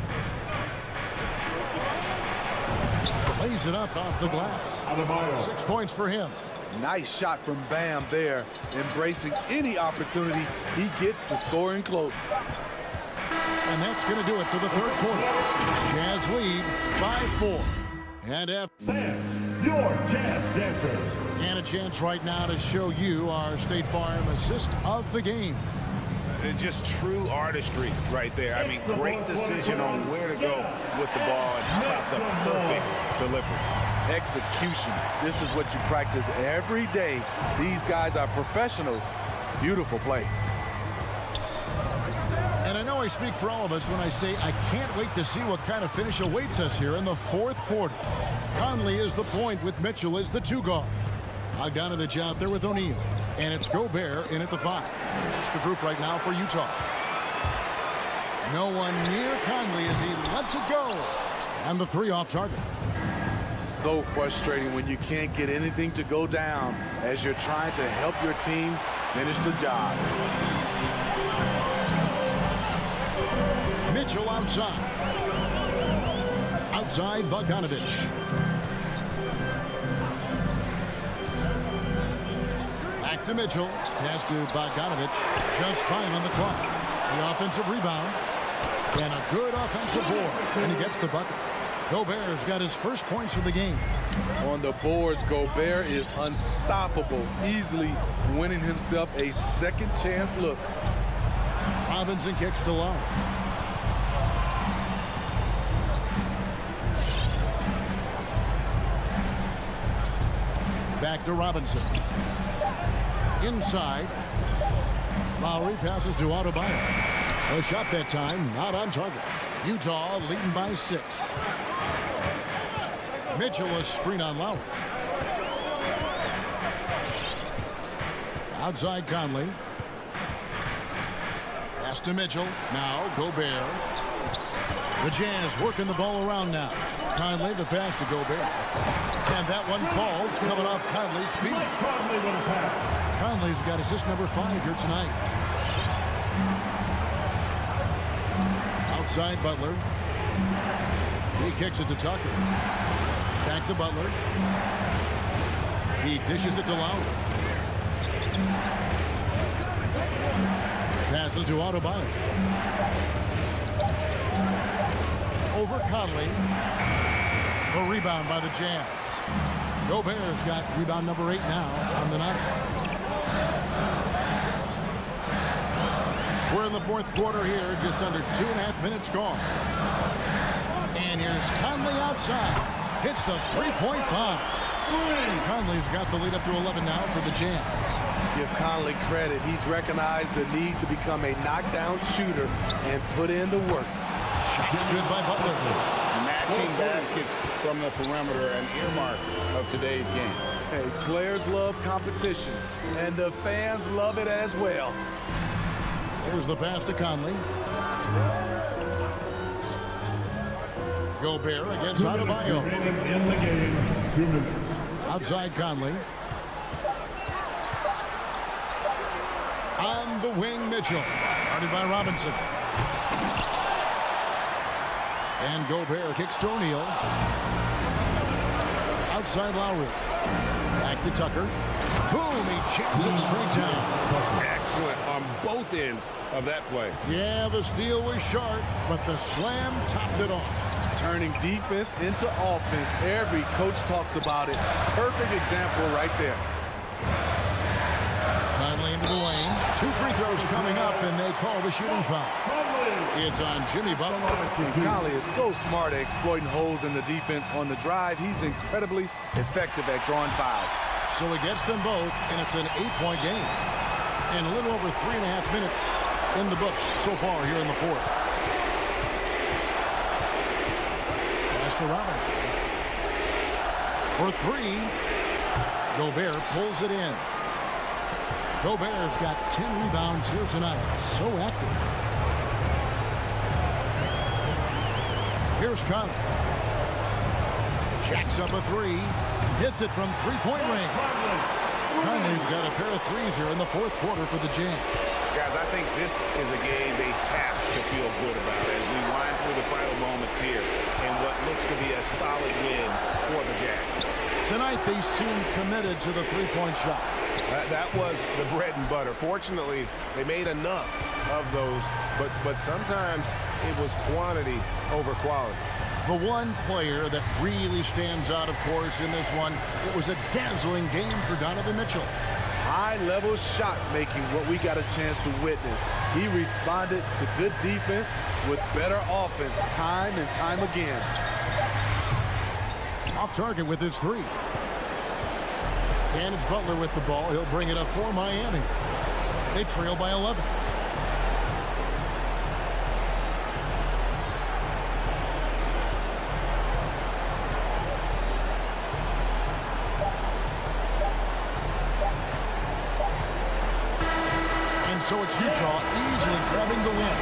Lays it up off the glass. 6 points for him. Nice shot from Bam there, embracing any opportunity he gets to scoring close. And that's going to do it for the third quarter. Jazz lead by 4. And Your Jazz Dancers. And a chance right now to show you our State Farm assist of the game. Just true artistry right there. I mean, great decision on where to go with the ball, and how about the perfect delivery. Execution. This is what you practice every day. These guys are professionals, Beautiful play. And I know I speak for all of us when I say I can't wait to see what kind of finish awaits us here in the fourth quarter. Conley is the point with Mitchell as the 2 guard. Bogdanovich out there with O'Neal. And it's Gobert in at the 5. That's the group right now for Utah. No one near Conley as he lets it go. And the 3 off target. So frustrating when you can't get anything to go down as you're trying to help your team finish the job. Mitchell outside. Outside Bogdanovich. Back to Mitchell. Pass to Bogdanovich. Just 5 on the clock. The offensive rebound. And a good offensive board. And he gets the bucket. Gobert's got his first points of the game. On the boards, Gobert is unstoppable, easily winning himself a second chance look. Robinson kicks to Lowe. Back to Robinson. Inside. Lowry passes to Adebayo. A shot that time, not on target. Utah leading by 6. Mitchell a screen on Lowry. Outside Conley. Pass to Mitchell. Now Gobert. The Jazz working the ball around now. Conley the pass to Gobert. And that one falls coming off Conley's feet. Conley's got assist number 5 here tonight. Outside Butler. He kicks it to Tucker. Back to Butler. He dishes it to Lowry. Passes to Adebayo. Over Conley. The rebound by the Jazz. Gobert's got rebound number 8 now on the night. We're in the fourth quarter here, just under 2.5 minutes gone. And here's Conley outside. Hits the 3-point bomb. Conley's got the lead up to 11 now for the Jazz. Give Conley credit. He's recognized the need to become a knockdown shooter and put in the work. Shots good by Butler. Matching baskets from the perimeter, an earmark of today's game. Hey, players love competition, and the fans love it as well. Here's the pass to Conley. Gobert against Adebayo. In the game, 2 minutes. Outside Conley. On the wing, Mitchell. Guarded by Robinson. And Gobert kicks to O'Neal. Outside Lowry. Back to Tucker. Boom, he jams it straight down. Excellent on both ends of that play. Yeah, the steal was sharp, but the slam topped it off. Turning defense into offense. Every coach talks about it. Perfect example right there. Conley into the lane. 2 free throws coming up, and they call the shooting foul. It's on Jimmy Butler. Conley is so smart at exploiting holes in the defense on the drive. He's incredibly effective at drawing fouls. So he gets them both, and it's an 8-point game. And a little over 3.5 minutes in the books so far here in the fourth. Pass to Robinson. For 3. Gobert pulls it in. Gobert's got 10 rebounds here tonight. So active. Here's Conley. Jacks up a 3. Hits it from 3-point range. Conley's got a pair of 3s here in the fourth quarter for the Jazz. Guys, I think this is a game they have to feel good about as we wind through the final moments here in what looks to be a solid win for the Jazz. Tonight they seem committed to the 3-point shot. That was the bread and butter. Fortunately, they made enough of those, but sometimes it was quantity over quality. The one player that really stands out, of course, in this one, it was a dazzling game for Donovan Mitchell. High-level shot making, what we got a chance to witness. He responded to good defense with better offense time and time again. Off target with his 3. And it's Butler with the ball. He'll bring it up for Miami. They trail by 11. And so it's Utah easily grabbing the win.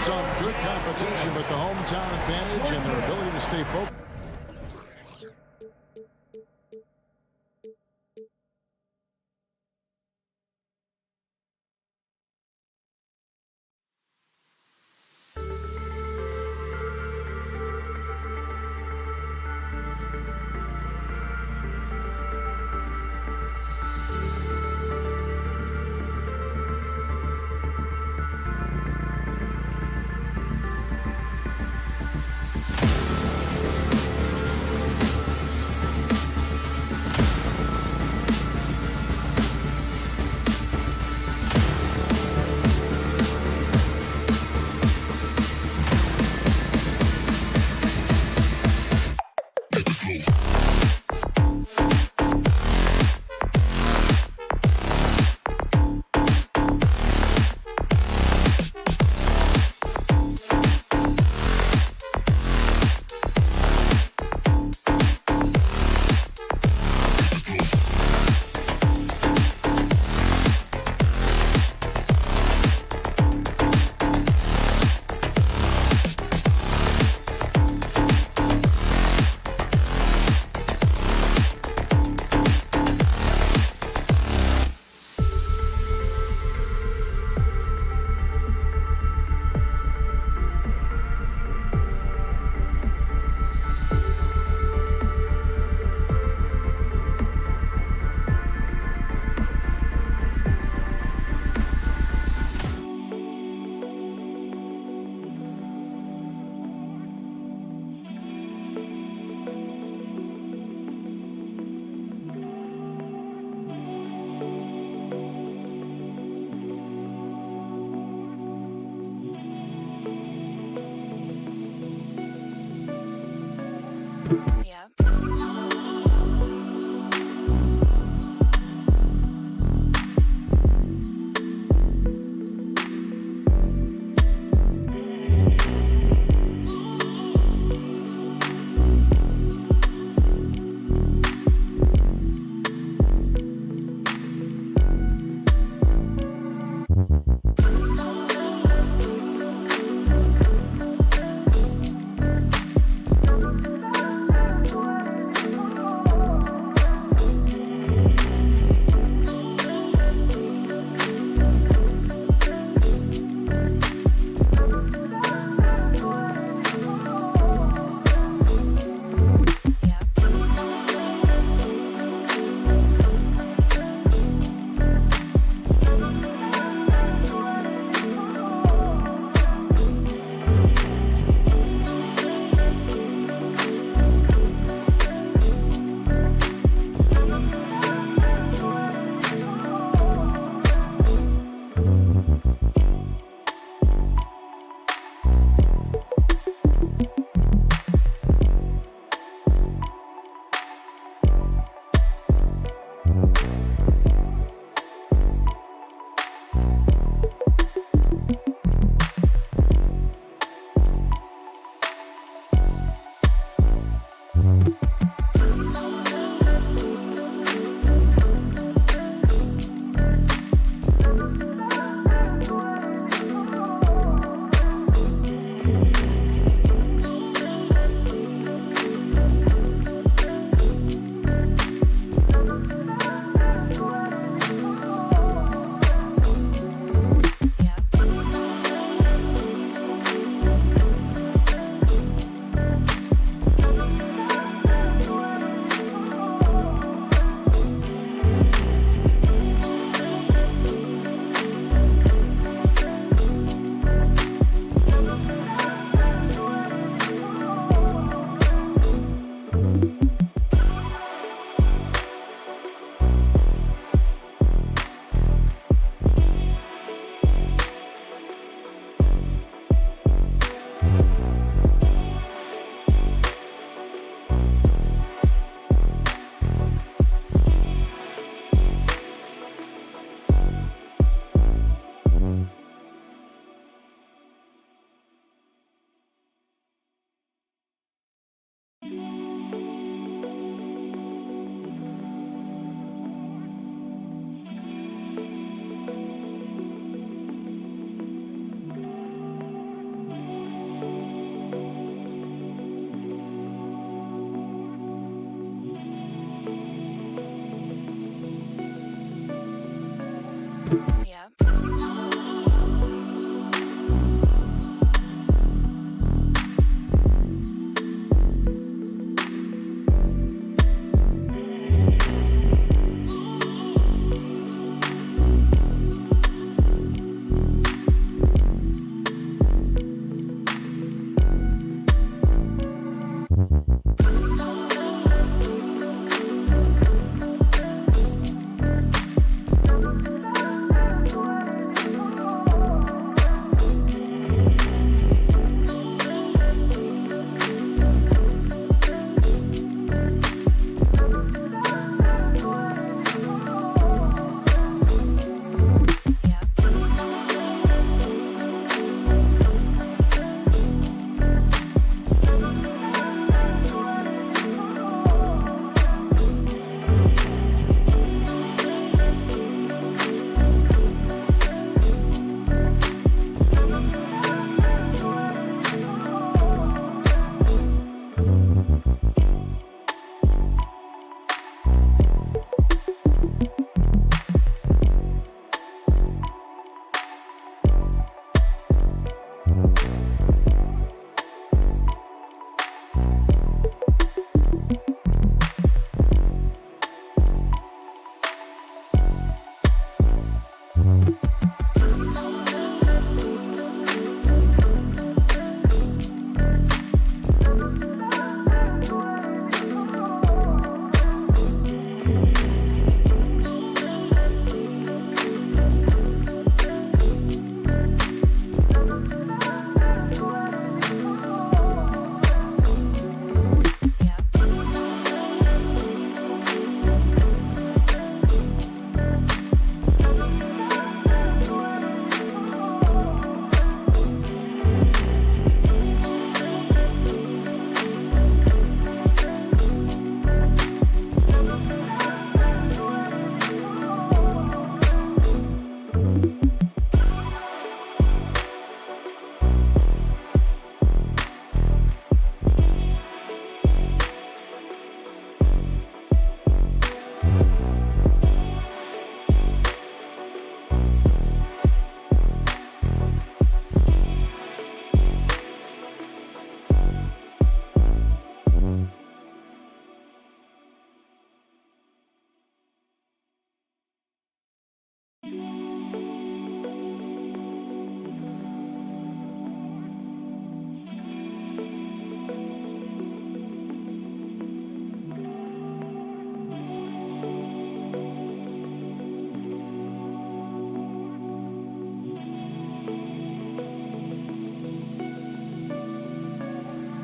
Some good competition, but the hometown advantage and their ability to stay focused.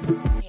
He